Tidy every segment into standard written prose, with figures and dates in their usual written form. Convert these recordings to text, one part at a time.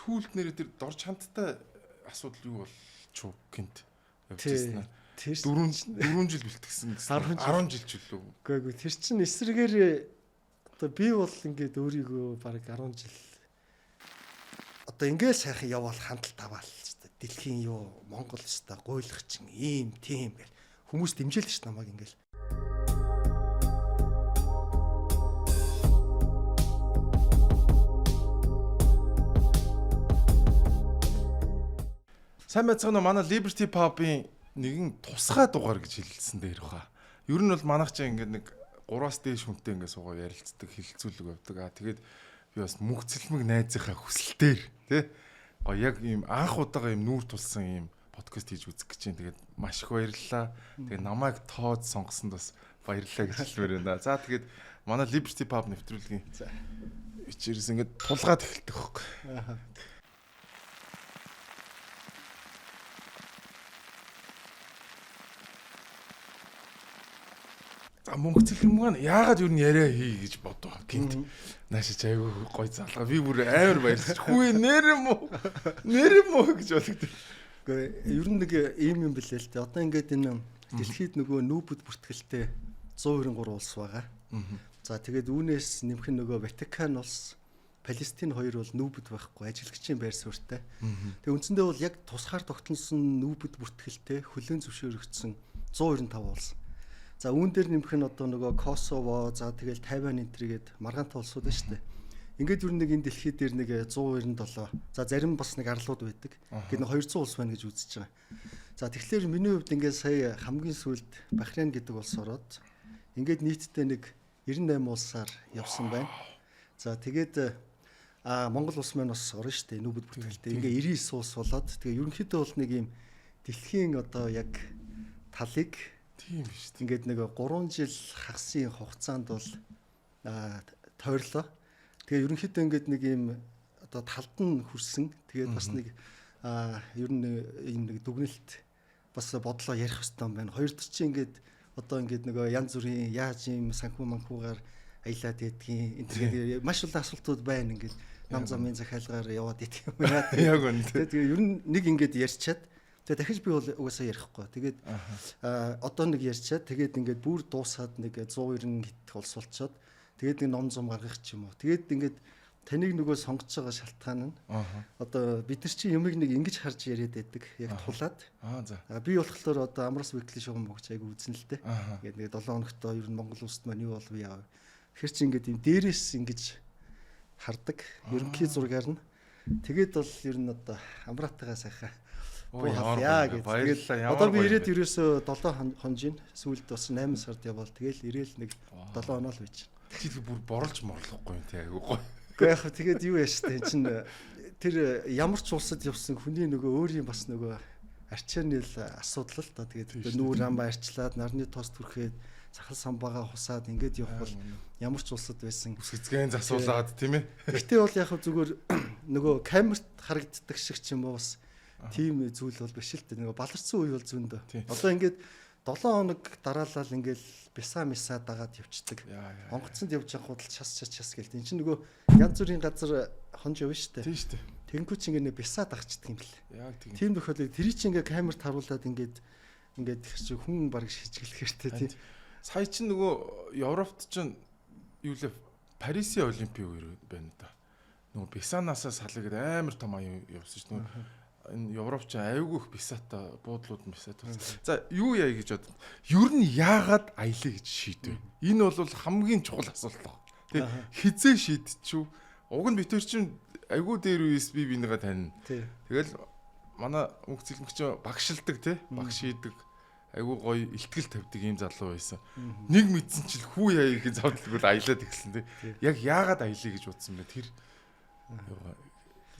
сүүлд нэрээ тэр дор чанттай асуудал юу болчихв гинт явчихсан. 4 жил бэлтгэсэн гэсэн 10 жил ч үлээ. Үгүй тэр чинь эсрэгээр одоо би бол ингээд өөрийгөө баг 10 жил одоо ингээд сайхан явбал хандлт аваал шүү дээ. Дэлхийн юу Монгол шүү дээ гуйлах чинь ийм тийм гэл хүмүүс дэмжээл ш намайг ингээд. Сайн байцгаана уу манай Liberty Pub-ийн нэгэн тусгай дугаар гэж хэлсэн дээр баха. Ер нь бол манайх ч ингээд нэг 3-аас дээш хүнтэй ингээд суугаа ярилцдаг, хилцүүлэг явдаг. Тэгээд би бас мөнхцөлмөг найзынхаа хүсэлтээр тий гоё яг ийм анх удаага ийм нүүр тулсан ийм подкаст хийж үзэх гэж байна. Тэгээд маш их баярлалаа. Тэгээд намайг тоод сонгосонд бас баярлалаа гэж хэлмээр байна. За тэгээд манай Liberty Pub нэвтрүүлгийн ичээрээс ингээд тулгаад эхэлдэг хөөх. Мөнгөцөлмөг нь яагаад юу яриа хий гэж бодов гинт. Наашиж аягүй гой залгаа. Би бүр амар баярлаж хүү нэр мө гэж бодогд. Гэхдээ ер нь нэг ийм юм билээ л дээ. Одоо ингээд энэ дэлхийд нөгөө нүүбэд бүртгэлтэй 193 улс байгаа. За тэгээд үүнээс нэмэх нь нөгөө Ватикан улс, Палестин хоёр бол нүүбэд байхгүй ажилгчийн байр суурьтай. Тэгээд үндсэндээ бол яг тусгаар тогтносон нүүбэд бүртгэлтэй хөлөөн зөвшөөрөгдсөн 195 улс. За үүн дээр нэмэх нь одоо нөгөө Косово, за тэгэл Тайвань энтергээд маргаантай улсууд байна шүү дээ. Ингээд юу нэг энэ дэлхий дээр нэг 197. За зарим бас нэг арлууд байдаг. Гэт нэг 200 улс байна гэж үзэж байгаа. За тэгэхээр миний хувьд ингээд сая хамгийн сүүлд Бахрейн гэдэг улс ороод ингээд нийтдээ нэг 98 улсаар явсан байна. За тэгээд Монгол улс маань бас орно шүү дээ. Нүүбэд бүртгэлтэй. Ингээд 99 улс болоод тэгээ ерөнхийдөө бол нэг юм дэлхийн одоо яг талыг тийм шүү дээ. Ингээд нэг 3 жил хагасын хугацаанд бол тойрлоо. Тэгээ ерөнхийдөө ингээд нэг юм одоо талд нь хүрсэн. Тэгээд бас нэг ер нь юм нэг дүгнэлт бас бодлоо ярих хэрэгтэй юм байна. Хоёр дахь чинь ингээд одоо ингээд нөгөө янз бүрийн яаж юм санхүү манхуугаар аялаад идэгин энэ маш олон асуултууд байна. Ингээд нам замын захиалгаар яваад идэх юм байна. Яг үнэ. Тэгээ ер нь нэг ингээд ярьчаад тэгээ дахиж би бол угаасаа ярихгүй. Тэгээд одоо нэг ярьчаад тэгээд ингээд бүр дуусаад нэг 190 хит улс болцоод тэгээд нэг ном зам гаргах ч юм уу. Тэгээд ингээд таныг нөгөө сонгож байгаа шалтгаан нь одоо бид нар чинь юмыг нэг ингэж харж яриад байдаг. Яг тулаад. За. Би болохоор одоо Амрас Weekly шугам богч айгу үзнэ л дээ. Тэгээд нэг 7 хоногтоо ер нь Монгол улсад маань юу болов яа. Тэгэхээр чи ингээд юм дээрээс ингэж хардаг. Ерөнхий зургаар нь. Тэгээд бол ер нь одоо Амраатайгаа сайхан яа гэж. Тэгээд одоо би ирээд ерөөсөө 7 хонжийн сүүлд бас 8 сард явбал тэгэл ирээл нэг 7 хоноо л байж. Тэгэхээр бүр борлж морлохгүй юм тий айгүй гоё. Гэхдээ яг тэгээд юу яаш тээ чинь тэр ямар ч улсад явсан хүний нөгөө өөрийн бас нөгөө арчааны л асуудал л да. Тэгээд нүүр ам арчлаад нарны тоос түрхээд сахал самбаага хусаад ингээд явах бол ямар ч улсад байсан үсгэцгэн засуулаад тийм ээ. Гэтэ бол яг зүгээр нөгөө камерт харагддаг шиг ч юм уу бас тийм зүйл бол биш л дээ. Нөгөө баларцсан үе бол зүүндөө. Одоо ингээд 7 хоног дараалал ингээд бисаа мисаа дагаад явцдаг. Онгоцонд явж явах худал час гэлт. Энд чинь нөгөө янз бүрийн газар хонж явна шүү дээ. Тийм шүү дээ. Тэнгүү чи ингээд бисаа дагчдаг юм бэл. Яг тийм. Тийм тохиолдол тэрий чи ингээд камерт харуулад ингээд чи хүн бараг шижгэлэх хэрэгтэй тийм. Сая чинь нөгөө Европт чинь юу лээ Парисын Олимпийн үеэр байна да. Нөгөө бисаанасаа салгаад амар том аюу явсан шүү дээ. Энэ Европч айгүйх бисаата буудлууд бисаат. За юу яа гэж бод. Ер нь яагаад аялаа гэж шийдвэ? Энэ бол хамгийн чухал асуулт байна. Тэг хизээ шийдчихв. Уг нь битэр чинь айгүй дээр үес би бинийгаа таньна. Тэгэл манай мөнгөцөлмөгч багшилдаг тий. Багш хийдэг айгүй гоё ихтгэл тавьдаг юм залуу байсан. Нэг мэдсэн чил хүү яа гэх завдлгүй аялаад ихсэн тий. Яг яагаад аялаа гэж бодсон бэ? Тэр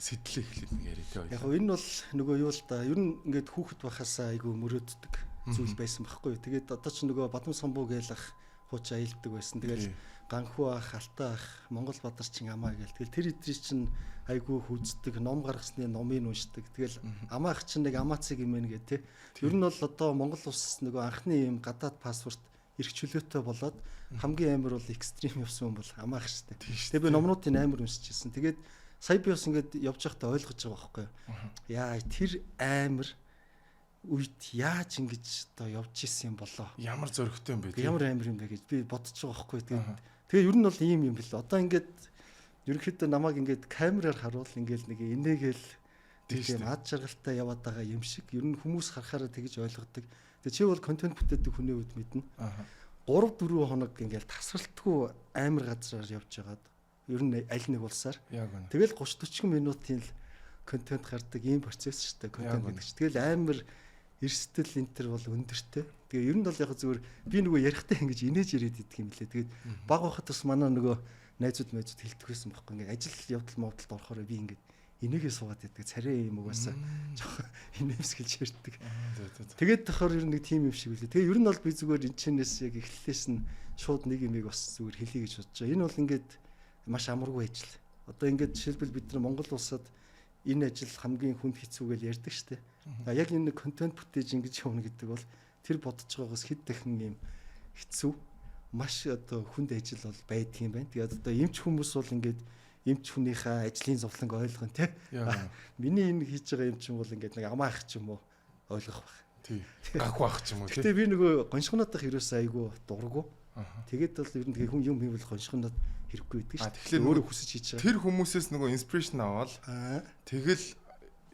сэтлээ эхлээд нэг яриа. Яг энэ бол нөгөө юу л да. Ер нь ингээд хүүхэд байхасаа айгүй мөрөөддөг зүйл байсан байхгүй. Тэгээд одоо ч нөгөө Бадам Самбуу гээл ах хууч аялдаг байсан. Тэгэл Ганхуу ах, Алтай ах, Монгол Бадарчин амаа гээл. Тэгэл тэр эдрий чинь айгүй хүздэг, ном гаргасны номыг уншдаг. Тэгэл амаа ах чинь нэг амаацыг имэн гэ тэ. Ер нь бол одоо Монгол улс нөгөө анхны юм гадаад паспорт эрх чөлөөтэй болоод хамгийн амар бол экстрим явсан хүн бол амаа ах шүү дээ. Тэгээ би номнуудын амар уншижсэн. Тэгээд сая би бас ингээд явж байхдаа ойлгож байгаа байхгүй юу. Яа тэр амар үед яаж ингэж одоо явж исэн юм болоо. Ямар зөрөгтэй юм бэ? Ямар амар юм бэ гэж би бодож байгаа байхгүй юу. Тэгээ ер нь бол ийм юм бэл. Одоо ингээд ерөнхийдөө намайг ингээд камераар харуул ингээд нэг инээгээл тийм ад жаргалтай яваад байгаа юм шиг ер нь хүмүүс харахаараа тэгж ойлгодог. Тэгээ чи бол контент бүтээдэг хүний үед мэднэ. 3-4 хоног ингээд тасралтгүй амар газраар явж байгаад ер нь аль нэг улсаар тэгэл 30-40 минутын л контент гардаг ийм процесс шүү дээ контент гэдэг чинь. Тэгэл амар эрсдэл энтер бол өндөртэй. Тэгээ ер нь бол яг зүгээр би нөгөө ярихтаа ингэж инээж ирээд идэх юм лээ. Тэгээд баг байхад бас манай нөгөө найзууд хэлдэг байсан байхгүй. Ингээд ажил явдал мовдалд орохоор би ингээд инээгээ суугаад байдаг. Царай юм угаасаа жоохон инээмсгэлж ярьдаг. Тэгээд тохоор ер нь нэг тим юм шиг үлээ. Тэгээ ер нь бол би зүгээр энэчнээс яг эхлэлээс нь шууд нэг юмыг бас зүгээр хэлье гэж бодож байгаа. Энэ бол ингээд маш амаргүй ажил. Одоо ингээд жишээлбэл бид нар Монгол улсад энэ ажил хамгийн хүнд хэцүү гэж ярьдаг штеп. Яг энэ контент бүтээж ингэж явна гэдэг бол тэр бодож байгаагаас хэд дахин юм хэцүү маш одоо хүнд ажил бол байдаг юм байна. Тэгээд одоо эмч хүмүүс бол ингээд эмч хүнийхээ ажлын зовлонг ойлгоно тий. Миний энэ хийж байгаа юм чинь бол ингээд нэг амаах ч юм уу ойлгох байх. Тий. Гах байх ч юм уу тий. Гэтэ би нөгөө гоншгоноодох ерөөсөө айгүй дурггүй. Тэгээд бол ер нь хүн юм хийвэл гоншгоноод хэрэггүй байдаг шүү. Тэгэхээр өөрөө хүсэж хийж байгаа. Тэр хүмүүсээс нөгөө инспирэшн аваад тэгэл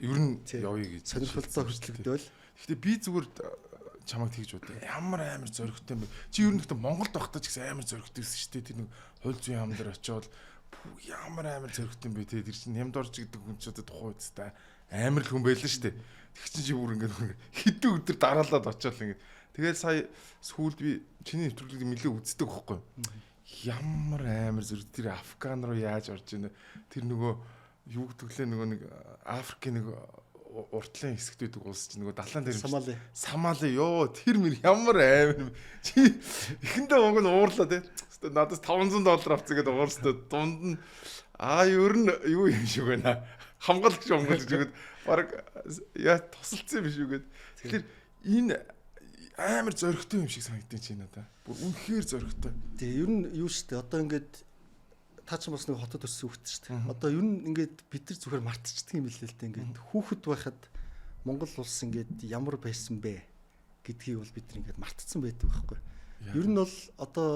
ер нь явъя гэж сонирхолтой хөшлөгдөөл. Гэхдээ би зүгээр чамайг тэгж бодъё. Ямар амар зөрөгтэй юм бэ? Чи ер нь гэхдээ Монголд байхдаа ч гэсэн амар зөрөгтэй байсан шүү дээ. Тэр нэг хууль зүйн яам дээр очиод ямар амар зөрөгтэй юм бэ те. Тэр чинь нямд орж гэдэг хүн ч одоо тухайн үедээ амар л хүн байлаа шүү дээ. Тэг чи бүр ингээд хэдэн өдөр дараалаад очиод ингээд. Тэгээд сая сүүлд би чиний нэвтрүүлгийг нэлээд үздэг байхгүй юу? Ямар амар зүрх тэр Афган руу яаж орж ийнэ? Тэр нөгөө юу гэдэг лээ нөгөө нэг Африкийн нэг уртлын хэсэгт байдаг улс чинь нөгөө далайн дээр Сомали ёо тэр мөр ямар амар чи эхэндээ Монгол уурлаа те. Надаас $500 авцгаа гэдэг уурстай дунд нь ер нь юу юм шиг байна. Хамгаалагч Монгол гэж баг яа тусалцсан юм биш үгээд. Тэгэхээр энэ амар зөрөгтэй юм шиг санагдаж байна надаа. Бүр үнэхээр зөрөгтэй. Тэгээ ер нь юу штэ одоо ингээд таа ч бас нэг хотод өссөн хүүхэд штэ. Одоо ер нь ингээд бид нар зүгээр мартчихдаг юм билээ л дээ ингээд хүүхэд байхад Монгол улс ингээд ямар байсан бэ гэдгийг бол бид нар ингээд мартцсан байдаг байхгүй. Ер нь бол одоо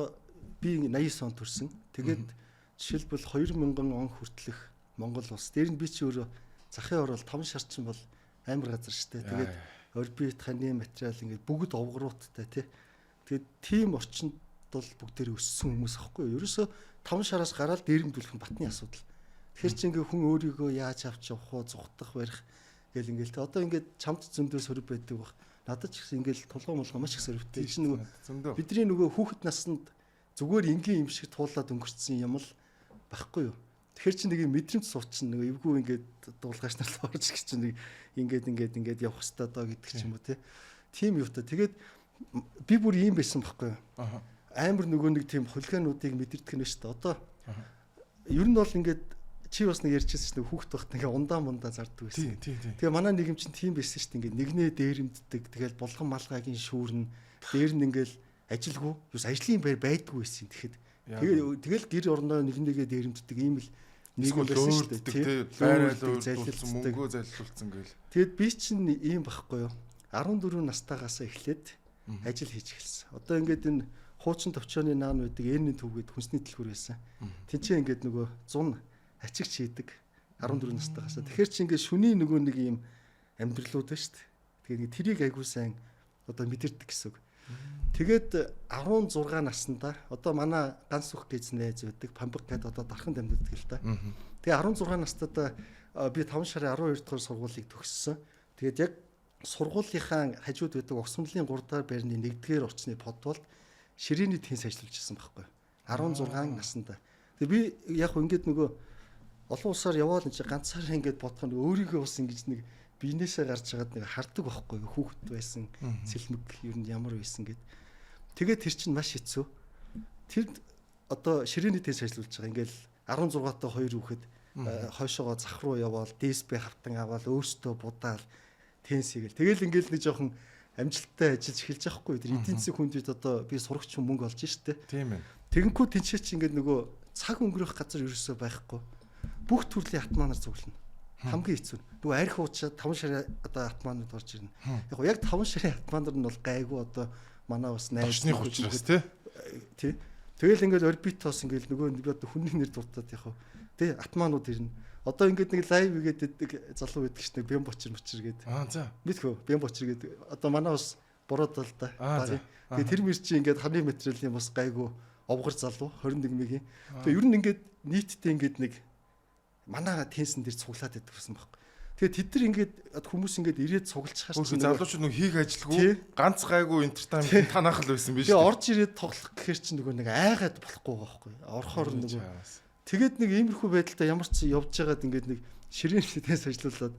би 89 онд төрсэн. Тэгээд жишээлбэл 2000 он хүртэлх Монгол улс дээр нь би ч өөрөө захын орол 5 шарчин бол амар газар штэ. Тэгээд орбит ханы материал ингээд бүгд овгорууттай тий. Тэгээд тийм орчинд бол бүгдээр өссөн хүмүүс аахгүй юу? Ерөөсө 5 шараас гараад дээрэмдүүлэх нь батны асуудал. Тэгэхээр чи ингээ хүн өөрийгөө яаж авч явах вэ? Зүхтах барих гэл ингээл те. Одоо ингээд чамд зөндөө сөрөв байдаг бах. Надад ч гэсэн ингээл тулгуун молгоо маш их сөрөвтэй. Чи нөгөө бидний нөгөө хүүхэд наснд зүгээр энгийн юм шиг туулаад өнгөрцсөн юм л байхгүй юу? Тэгэхээр чи нэг юм мэдрэмж суучин нөгөө эвгүй ингээд дуулгаач нарт орж гэх чинь нэг ингээд явах хэрэгтэй доо гэдэг ч юм уу те. Тийм юу та. Тэгээд би бүр ийм байсан байхгүй юу? Амар нөгөө нэг тийм хулгаануудыг мэдэрдэг нь шүү дээ. Одоо ер нь бол ингээд чи бас нэг ярьчихсан чинь хүүхд багт ингээ ундаа зардаг байсан. Тэгээ манай нийгэм чинь тийм байсан шүү дээ. Ингээ нэгнээ дээрэмддэг. Тэгэл булган малгайгийн шүүрнэ. Дээр нь ингээл ажилгүй. Юус ажлын байр байдгүй байсан. Тэгэл гэр орноо нэгнээгээ дээрэмддэг ийм л нийгэм байсан шүү дээ. Байрал зайлуулсан мөнгөө зайлуулсан гээл. Тэгэд би чинь ийм байхгүй юу? 14 настайгаас эхлээд ажил хийж эхэлсэн. Одоо ингээд энэ хуучин төвчөөний наан байдаг N-ийн төвгээд хүнсний дэлгүүр байсан. Тинчээ ингээд нөгөө 100 ачигч хийдэг 14 настайгаас. Тэгэхээр чи ингээд шүний нөгөө нэг юм амьдралууд ба шүү дээ. Тэгээд тэрийг айгуу сайн одоо мэдэрдэг гэсэн үг. Тэгээд 16 наснда одоо манай ганц сүх гэж найз байдаг Памбаг гэдэг одоо дархан дамждаг л да. Тэгээ 16 настайдаа би 5 сарын 12 дахь сургуулийг төгссөн. Тэгээд яг сургуулийнхаа хажууд байдаг Огсомлын 3 дахь байрны 1-р орчны подволд ширээний тэнс ажиллаж ирсэн байхгүй. 16 наснда. Тэгээ би яг ингээд нөгөө олон улсаар яваал энэ ганцаараа ингээд бодох нь өөрийгөө бас ингэж нэг биенээсээ гарч хагаад нэг хардаг байхгүй. Хүүхэд байсан сэлмэг ер нь ямар байсан гэд. Тэгээд тэр чинь маш хэцүү. Тэр одоо ширээний тэнс ажиллаж байгаа. Ингээл 16 та 2 хүүхэд хойшоогоо зах руу яваал, ДСБ хавтан аваад өөртөө будаал тэнс хийгээл. Тэгэл ингээл нэг жоохон амжилттай ажиллаж эхэлж байгаа хгүй. Тэр эдийн засгийн хүнд одоо би сурагч хүн мөнгө олж штэ. Тийм ээ. Тэгэнгүүт тэнцээ чи ингээд нөгөө цаг өнгөрөх газар ерөөсөө байхгүй. бүх төрлийн атманаар цуглана. Хамгийн хэцүү. Нөгөө арх уучаад 5 ширээ одоо атманууд орж ирнэ. Яг 5 ширээ атманууд нь бол гайгүй одоо манай бас найз тошны учраас тий. Тэгэл ингээд орбитос ингээд нөгөө одоо хүний нэр дуртаад яг хөө тий атманууд ирнэ. Одоо ингээд нэг лайв хийгээд залуу байдаг шнэ бэм бочир гэдэг. За. Мэдхүү бэм бочир гэдэг. Одоо манай бас бороод л да. Тэгээ тэр мэр чи ингээд ханы материалын бас гайгүй овгор залуу 21 мөгийн. Тэгээ ер нь ингээд нийтдээ ингээд нэг манай тенсэн дээр цуглаад байдаг гэсэн баг. Тэгээ тэд нар ингээд хүмүүс ингээд ирээд цуглаж хаач. Залуучууд нэг хийх ажилгүй ганц гайгүй энтертайнмент танах л байсан биз дээ. Тэгээ орж ирээд тоглох гэхэр чинь нөгөө нэг айгаад болохгүй байхгүй. Орохоор нөгөө тэгээд нэг иймэрхүү байдалтай ямар ч явж байгаад ингээд нэг ширээн шидээс ажиллуулад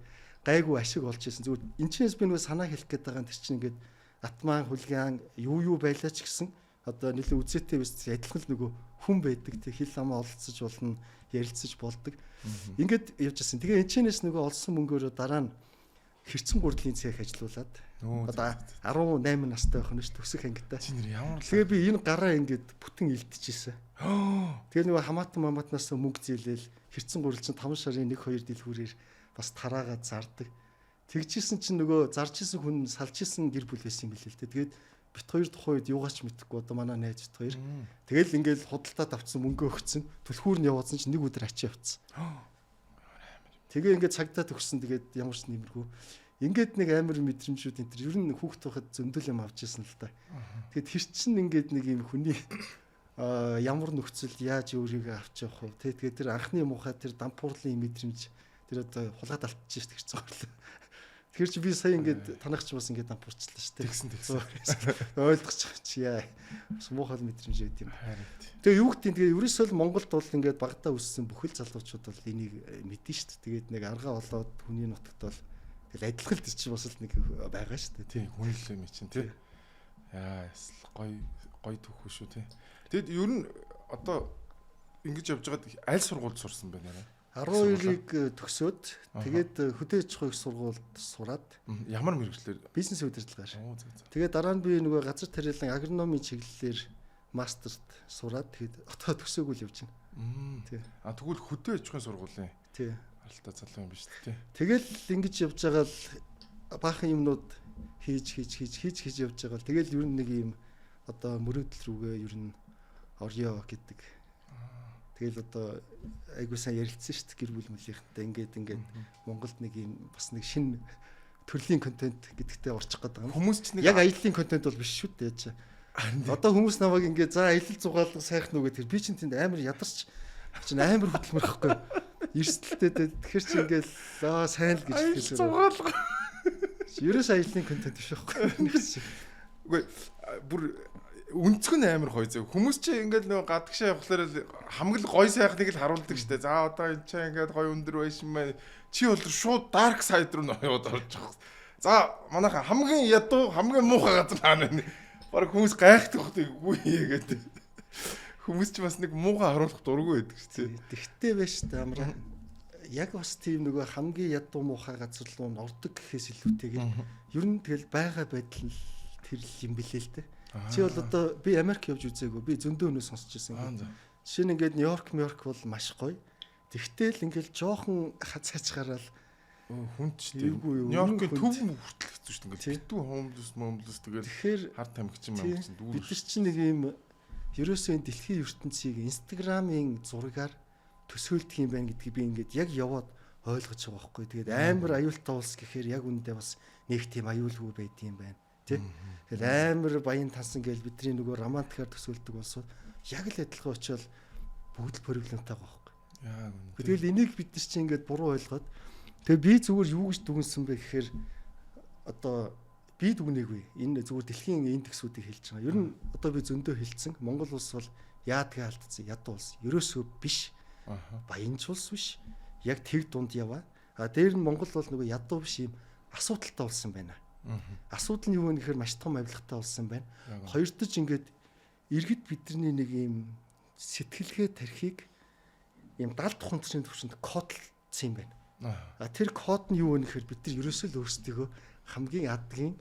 гайгүй ашиг олж ирсэн. Зүгээр энэчнээс би нөгөө санаа хэлэх гээд байгаа нь тэр чинь ингээд атман хулгайн юу байлаа ч гэсэн одоо нэлээд үзээтэй биш адилхан л нөгөө хүн байдаг. Тэг хил амаа олцож болно, ярилцаж болдог. Ингээд явж ирсэн. Тэгээ энэчнээс нөгөө олсон мөнгөөрөө дараа нь хэрцэн гурдлын цех ажиллуулад одоо 18 настай байх нь ш төсөх ангитай. Тэгээ би энэ гараа ингээд бүтэн илтчихсэн. Тэгээ нөгөө хамаатан мөнгө зээлэл хэрцэн гурил чинь 5 сарын 1-2 дэлгүүрээр бас тараагаад зардаг. Тэгжсэн чинь нөгөө зарж исэн хүн салж исэн гэр бүл байсан юм билээ л дээ. Тэгээд бит хоёр тухайн үед юугаач мэдэхгүй одоо манай найз бит хоёр. Тэгэл ингээд худалдаад авцсан мөнгөө өгцөн. Түлхүүр нь явуулсан чинь нэг өдөр ачаа явцсан. Тэгээ ингээд цагдаа төгссөн. Тэгээд ямар ч нэмэргүй. Ингээд нэг амар мэдрэмжүүд энэ төр ер нь хүүхд байхад зөндөл юм авч ирсэн л да. Тэгэд хэр чин ингээд нэг юм хүний ямар нөхцөл яаж өөрийгөө авч явах вэ? Тэгээд тэр анхны муухай тэр дампуурлын мэдрэмж тэр одоо хулгайд алдчихж штэ хэрцэн горлоо. Тэгэхээр чи би сая ингээд танахч бас ингээд дампуурчлаа штэ. Тэгсэн. Ойлгочих чи яа. Бас муухай мэдрэмж өгд юм. Тэгээ юу гэдэг тэгээ ерөөсөө л Монголд бол ингээд багтаа өссөн бүхэл залуучууд бол энийг мэднэ штэ. Тэгээд нэг аргаа болоод хүний нутагт бол тэгэл адилхан л чи бас л нэг байгаа штэ. Тийм хүнлээ ми чинь тий. Яа гой төгөө шүү тий. Тэгэд ер нь одоо ингэж явж байгаад аль сургуульд сурсан байна аа? 12-ыг төгсөөд тэгээд хөдөө аж ахуйн сургуульд сураад ямар мэргэжлэр бизнес удирдлагаар. Тэгээд дараа нь би нөгөө газар тариалан агрономийн чиглэлээр мастерт сураад тэгээд отоо төгсөөгүй л явж байна. Тий. Тэгвэл хөдөө аж ахуйн сургуулийн. Тий. Аралтай залуу юм биш үү? Тэгэл ингэж явж байгаа л баахан юмнууд хийж явж байгаа л тэгэл ер нь нэг юм одоо мөрөөдөл рүүгээ ер нь орё гэдэг. Тэгэл одоо айгуу сайн ярилцсан шүү дээ гэр бүл мөлийнхэнтэй ингээд Монголд нэг юм бас нэг шинэ төрлийн контент гэдэгтээ орчих гээд байгаа юм. Хүмүүс ч нэг яг аяллаа контент бол биш шүү дээ. Одоо хүмүүс намайг ингээд за аялал зугаалга сайхан нүгэ тэр би чинь тэнд амар ядарч чинь амар хөдөлмөр ихгүй. Эрсдэлтэй тэгэхээр чи ингээд сайн л гэж хэлсэн. Зугаалга. Ерөөс аяллаа контент биш байхгүй. Үгүй бүр өнцгөн амар гоё зөв. Хүмүүс чи ингээд нөгөө гадагшаа явахлаар хамгийн гоё сайхныг л харуулдаг штэ. За одоо энэ чи ингээд гоё өндөр байшин мэн. Чи бол шууд dark side руу яваад орж байгаа. За манайха хамгийн ядуу хамгийн муухай газар хаана вэ? Бараг хүмүүс гайхдаг хөтэй үгүй гэдэг. Хүмүүс ч бас нэг муухай харуулах дургүй байдаг штэ. Тэгтээ байж штэ амраа. Яг бас тийм нөгөө хамгийн ядуу муухай газар руу ордог гэхээс илүүтэйгээр ер нь тэгэл байгаа байдал тэр юм билээ л дээ. Чи бол одоо би Америк явж үзээгүй. Би зөндөө өнөө сонсч ирсэн. Жишээ нь ингээд Нью-Йорк бол маш гоё. Тэгтэл ингээд жоохон хацаач гараал хүнд ч тийм. Нью-Йоркийн төв хүртэл хэцүү шүү дээ. Ингээд битүү хомлос тэгэл хар тамхичин мамчин дүүр. Бид нар чинь нэг юм ерөөсөө энэ дэлхийн ертөнцийг Instagram-ын зургаар төсөөлдөг юм байна гэдгийг би ингээд яг яваад ойлгож байгаа байхгүй. Тэгээд амар аюултай улс гэхээр яг үндэ бас нэг тийм аюулгүй байд юм байна. Тэ. Тэгэл амар баян тансан гээл бидний нөгөө романтикаар төсөөлдөг болсоо яг л адилхан очивол бүгд л проблемтай байгаа байхгүй. Яг үнэ. Тэгэл энийг бид нар чинь ингээд буруу ойлгоод тэгээ би зүгээр юу гэж дүгнсэн бэ гэхээр одоо би дүгнээгүй. Энэ зүгээр дэлхийн индексүүдийг хэлж байгаа. Ер нь одоо би зөндөө хэлсэн. Монгол улс бол яадгаа алдсан ядуу улс. Ерөөсөө биш. Баянч улс биш. Яг тэг дунд яваа. Дээр нь Монгол бол нөгөө ядуу биш юм асуудалтай улс юм байна. Асуудал нь юу вэ гэхээр маш том авилгатай болсон байна. Хоёрдож ингээд иргэд бидний нэг юм сэтгэлгээ тархийг юм 70 тухайн төвшөнд кодлцсон юм байна. Тэр код нь юу вэ гэхээр бид нар ерөөсөө л өөрсдөө хамгийн адгийн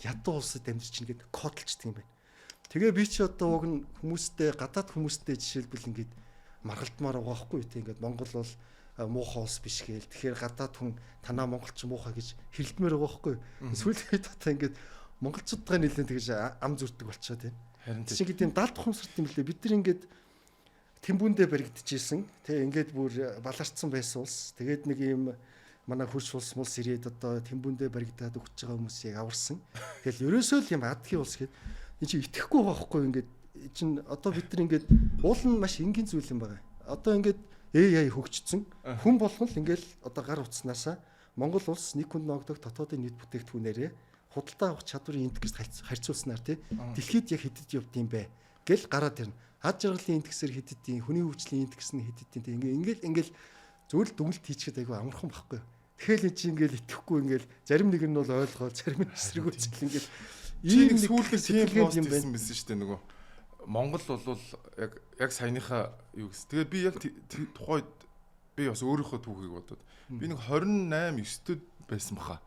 ядуу улсад амьдарч ин гэд кодлчдаг юм байна. Тэгээ би чи одоо уг нь хүмүүстэй гадаад хүмүүстэй жишээлбэл ингээд маргалдмаар байгаа байхгүй юу те ингээд Монгол бол муухай улс биш гээл. Тэгэхээр гадаад хүн танаа монголч муухай гэж хэрэлдмээр байгаа байхгүй. Сүүлийн үед одоо ингээд монголчуудгаа нэлээд тэгж ам зүрдэг болчиход байна. Харин Тэг ингээд юм далд ухамсарт юм лээ. Бид нар ингээд Тэмбүүндээ баригдчихсэн. Тэ ингээд бүр баларцсан байсан улс. Тэгээд нэг юм манай хурц улс мулс ирээд одоо Тэмбүүндээ баригдаад өгч байгаа хүмүүсийг аварсан. Тэгэл ерөөсөө л юм адгийн улс гээд энэ чинь итгэхгүй байхгүй ингээд чинь одоо бид нар ингээд уул нь маш энгийн зүйл юм байна. Одоо ингээд AI хөгжсөн. Хүн болгон л ингээд одоо гар утснаасаа Монгол улс нэг хүнд ногдох дотоодын нийт бүтээгдэхүүнээрээ худалдаа авах чадварын индекс харьцуулснаар тий дэлхийд яг хэдэд явд юм бэ гэл гараад ирнэ. Ад жаргалын индексээр хэдэдийн, хүний хөгжлийн индекс нь хэдэдийн тий ингээл зөвл дүгнэлт хийчихэд айгүй амархан байхгүй. Тэгэл эн чинь ингээл итгэхгүй ингээл зарим нэг нь бол ойлгоод зарим нь эсрэгүүцэл ингээл ийм сүүлдээ тийм пост хийсэн байсан шүү дээ нөгөө Монгол бол яг саяныхаа юу гэсэн. Тэгээд би яг тухайд би бас өөрийнхөө түүхийг бодоод би нэг 28 9-д байсан баха.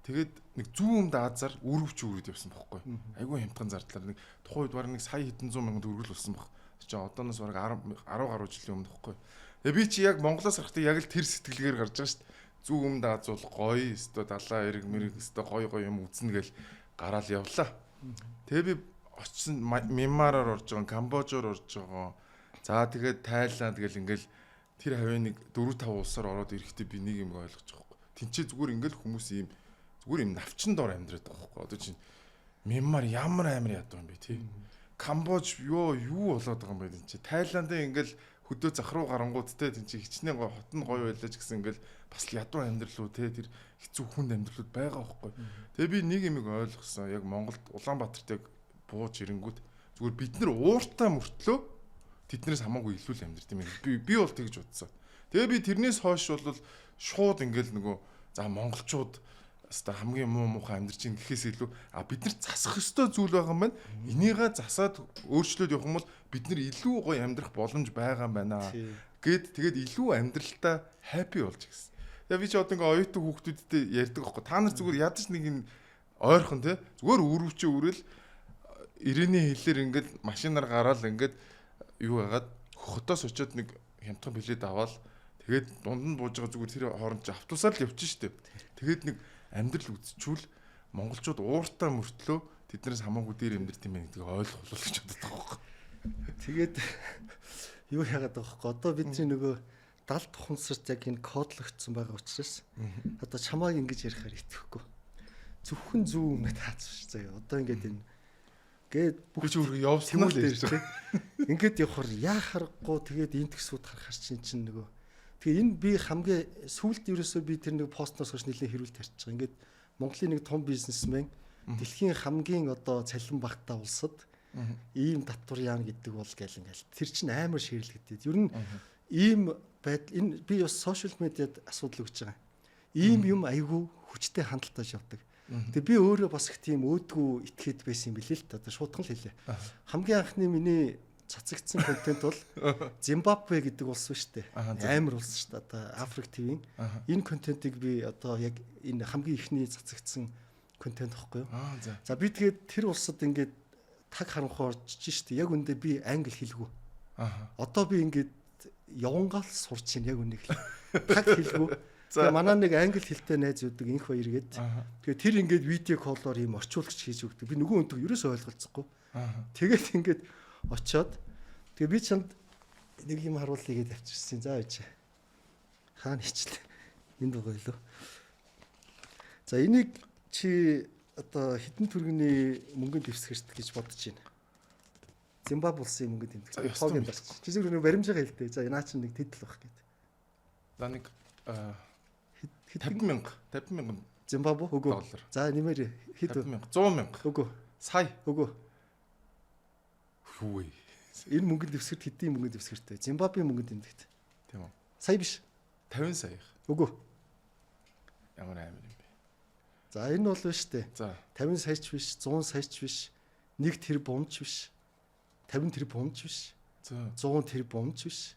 Тэгээд нэг зүүн даазар өрөвч өрөөд явсан байхгүй. Айгүй хямдхан зардлаар нэг тухайд бараг нэг сая хэдэн 100 мянган төгрөгөл болсон баг. Чи одооноос бараг 10 гаруй жилийн өмнө байхгүй. Тэгээд би чи яг Монголоос гарахдаа яг л тэр сэтгэлгээр гарч байгаа шүү дээ. Зүүн даазуул гоё, өстө далаа эрг мэрэг өстө гоё юм үзнэ гэл гараал явлаа. Тэгээ би очсон Мянмараар орж байгаа, Камбожоор орж байгаа. За тэгээд Тайланд гэл ингээл тэр хавийн нэг 4-5 улсаар ороод ирэхдээ би нэг юм ойлгож байгаа байхгүй. Тинчээ зүгээр ингээл хүмүүс ийм зүгээр юм навчин дор амьдраад байгаа байхгүй. Одоо чинь Мянмар ямар амар ядуу юм бэ тий. Камбож юу болоод байгаа юм бэ энэ чи. Тайландын ингээл хөдөө зах руу гарангуудтай тийм чи хичнээн гоо хот нь гоё байлаа ч гэсэн ингээл бас ядуу амьдралуу те тэр хэцүү хүнд амьдралууд байгаа байхгүй. Тэгээ би нэг юм ойлгосон. Яг Монголд Улаанбаатарт яг бууж ирэнгүүт зүгээр бид нар ууртаа мөртлөө тэднээс хамаагүй илүү л амьдрт юм. Би бол тэгж бодсон. Тэгээ би тэрнээс хойш бол шууд ингээл нөгөө за монголчууд хаста хамгийн муухай амьдарч ин гэхээс илүү бид нар засах ёстой зүйл байгаа юм байна. Энийгээ засаад өөрчлөөд явах юм бол бид нар илүү гоё амьдрах боломж байгаа юм байна тэгээд илүү амьдралтаа happy болж гисэн. Тэгээ би ч одоо ингээ оюутан хүүхдүүдтэй ярьдаг байхгүй. Та нар зүгээр ядаж нэг ин ойрхон те зүгээр өрөвчөө үрэл ирээний хэлээр ингээд машинаар гараал ингээд юу яагаад хотоос очиод нэг хямдхан билет аваад тэгээд дунд нь бууж байгаа зүгээр тэр хооронд ч автобусаар л явчих штеп. Тэгээд нэг амьдрал үзчихвэл монголчууд ууртаа мөртлөө тэднээс хамаагүй дээр амьдрт юм байна гэдгийг ойлгох гэж боддог байхгүй. Тэгээд юу яагаад байгаа байхгүй. Одоо бидний нөгөө далд тухамсарт яг энэ кодлогдсон байгаа учраас одоо чамааг ингэж ярихаар итгэхгүй. Зөвхөн зүү өмнө таацвш заяа. Одоо ингээд энэ гээд бүх зүрх явсан л ярьж байгаа. Ингээд явахаар яа харахгүй тэгээд индексүүд харахаар чинь нөгөө. Тэгээ энэ би хамгийн сүүлд ерөөсөө би тэр нэг постноос хойш нэлээд хэрүүл тарьж байгаа. Ингээд Монголын нэг том бизнесмен дэлхийн хамгийн одоо цалин багтаа улсад ийм татвар яана гэдэг бол гэл ингээл тэр чинь амар ширлэгдээд. Ер нь ийм байдал энэ би бас сошиал медиад асуудал өгч байгаа. Ийм юм айгүй хүчтэй хандлтаж явдаг. Тэгээ би өөрөө бас их тийм өөдгөө итгээд байсан юм билээ л та. Одоо шуудхан л хэлээ. Хамгийн анхны миний цацагдсан контент бол Зимбабве гэдэг улс ба штэ. Амар улс штэ. Одоо Африк ТV-ийн энэ контентыг би одоо яг энэ хамгийн ихний цацагдсан контент واخгүй юу. За би тэгээд тэр улсад ингээд таг харанхуу орж штэ. Яг үндэ би англи хэлгүй. Одоо би ингээд явангаал сурч ийн яг үнийг таг хэлгүй. Тэгээ манай нэг англи хэлтэй найз үүдэг инх баяр гээд. Тэгээ тэр ингээд видео коллоор ийм орчуулагч хийж өгдөг. Би нөгөө өнтөг ерөөсөө ойлголцохгүй. Тэгээд ингээд очоод тэгээ би чанд нэг юм харуулъя гэдээ авчирсан. За ээж. Хаана хичлээ. Энд байгаа юу? За энийг чи одоо хэдэн төгрөгийн мөнгөнд дэвсгэрт гэж бодож байна. Зимбабwe улсын мөнгөнд дэвсгэр. Тоогийн дарч. Чи зөвхөн баримжаа хэлдэг. За наа чинь нэг тэтэл баг гээд. За нэг 50,000 Зимбабwe үгүй. За нэмэр хэд 100,000 үгүй. Сая үгүй. Хүү. Энэ мөнгөнд дэвсгэрт хэдийн мөнгөнд дэвсгэртэй? Зимбабвегийн мөнгөнд дэвсгэрт. Тийм үү? Сая биш. 50 сая. Үгүй. Ямар амар юм бэ? За энэ бол биш үү? За 50 саяч биш, 100 саяч биш, 1 тэрбумч биш, 50 тэрбумч биш, 100 тэрбумч биш,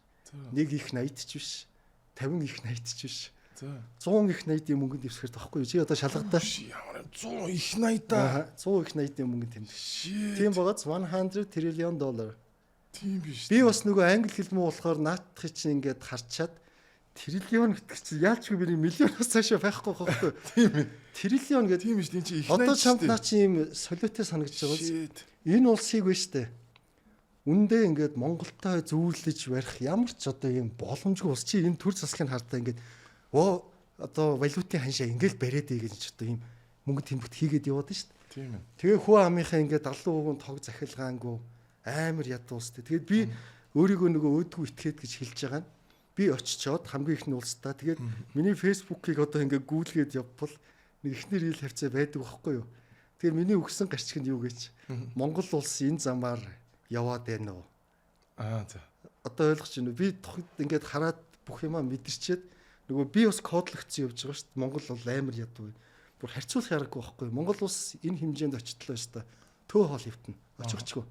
1 их 80ч биш, 50 их 80ч биш. 100 их 80-ийн мөнгөнд дэвсгэрт байхгүй юу? Чи одоо шалгадаа ямар 100 их 80-аа 100 их 80-ийн мөнгөнд тэмдэг. Тийм багаз $100 trillion. Тийм биш. Би бас нөгөө англи хэл муу болохоор наадахыг чинь ингээд харчаад Триллион гэдэг чинь яалчгүй би миллионоос цаашаа байхгүй байхгүй. Тийм ээ. Триллион гэдэг Тийм шүү дээ чи их одоо найз чамд шүү дээ. наа чи ийм солиотой санагдаж байгаа биз? Shit. Энэ улсыг вэ штэ. Үндэ ингээд Монголтой зүүлж барих ямар ч одоо ийм боломжгүй ус чи энэ төр засгийн хардаа ингээд одоо валютын ханшаа ингээд бариад ий гэж одоо ийм мөнгө тэмдэгт хийгээд яваад штэ. Тийм ээ. Тэгээ хүү амынхаа ингээд 70% тог захилгаангүй амар ядуустай. Тэгээд би өөрийгөө нөгөө өөдгөө итгээд гэж хэлж байгаа нь би очичоод хамгийн ихний улстай. Тэгээд миний фэйсбүүкийг одоо ингээд гүйлгээд явбал нэг ихнэр ил хавцаа байдаг байхгүй юу. Тэгээд миний өгсөн гарчиг нь юу гэж Монгол улс энэ замаар яваад байна уу? За. Одоо ойлгож байна уу? Би ингээд хараад бүх юмаа мэдэрчээд нөгөө би бас кодлогдсон явж байгаа шүү дээ. Монгол бол амар ядуу. Бүр харьцуулах яраггүй байхгүй юу? Монгол улс энэ хэмжээнд очтлоо шүү дээ. Төө хоол хөвтөн. Очихчгүй.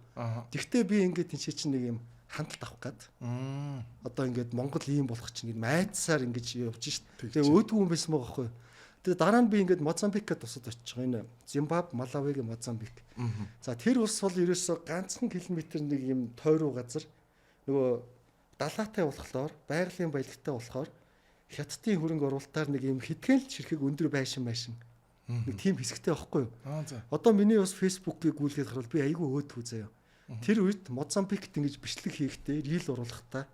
Тэгвэл би ингээд энэ чинь нэг юм хандлт авах гээд. Одоо ингээд Монгол ийм болох чинь ингээд майцсаар ингэж явж шít. Тэгээ өөдгөө юм байсан байгаа байхгүй юу? Тэгээ дараа нь би ингээд Мозамбикт тусад очиж байгаа. Энэ Зимбабwe, Малавигийн Мозамбик. За тэр улс бол ерөөсөө ганцхан километр нэг юм тойруу газар нөгөө далаатай болохоор, байгалийн баялагтай болохоор хятадын хөрөнгө оруулалтаар нэг юм хитгэл ширхэг өндөр байшин нэг тийм хэсэгтэй байхгүй юу? За. Одоо миний бас фэйсбүүкийг гүйлгээд харвал би айгүй өөдгөө заяа. Тэр үед Мозамбикт ингэж бичлэг хийхдээ рил оруулахдаа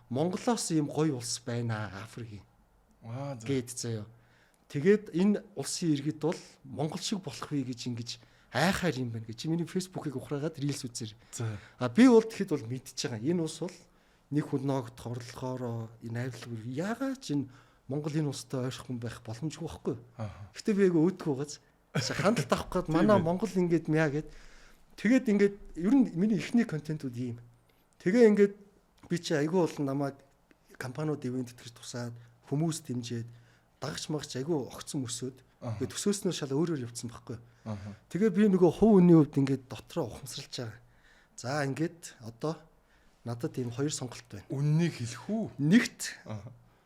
Монголоос ийм гоё улс байна Африкийн. Гээд заяа. Тэгээд энэ улсын иргэд бол Монгол шиг болох вэ гэж ингэж айхаар юм байна гэж миний фэйсбүүкийг ухраагаад рилс үзэр. Би бол тэгэхэд бол мэдчихэж байгаа. Энэ улс бол нэг хүн ногд хорлохоор энэ найрлал яагаад ч энэ Монгол энэ улстай ойрхон байх боломжгүй байхгүй. Гэтэ би яг өөдгөө газ хандлт авах гээд манай Монгол ингээд мяа гээд тэгээд ингээд ер нь миний эхний контентууд ийм. Тэгээ ингээд би чи айгүй болон намайг компаниуд ивент итгэж тусаад хүмүүс дэмжиээд дагч магч айгүй огцсон өсөөд ингээд төсөөснөө шал өөрөөр явцсан байхгүй. Тэгээ би нөгөө хувь үнийн хувьд ингээд дотроо ухамсарлаж байгаа. За ингээд одоо надад ийм хоёр сонголт байна. Үннийг хэлэх үү? Нэгт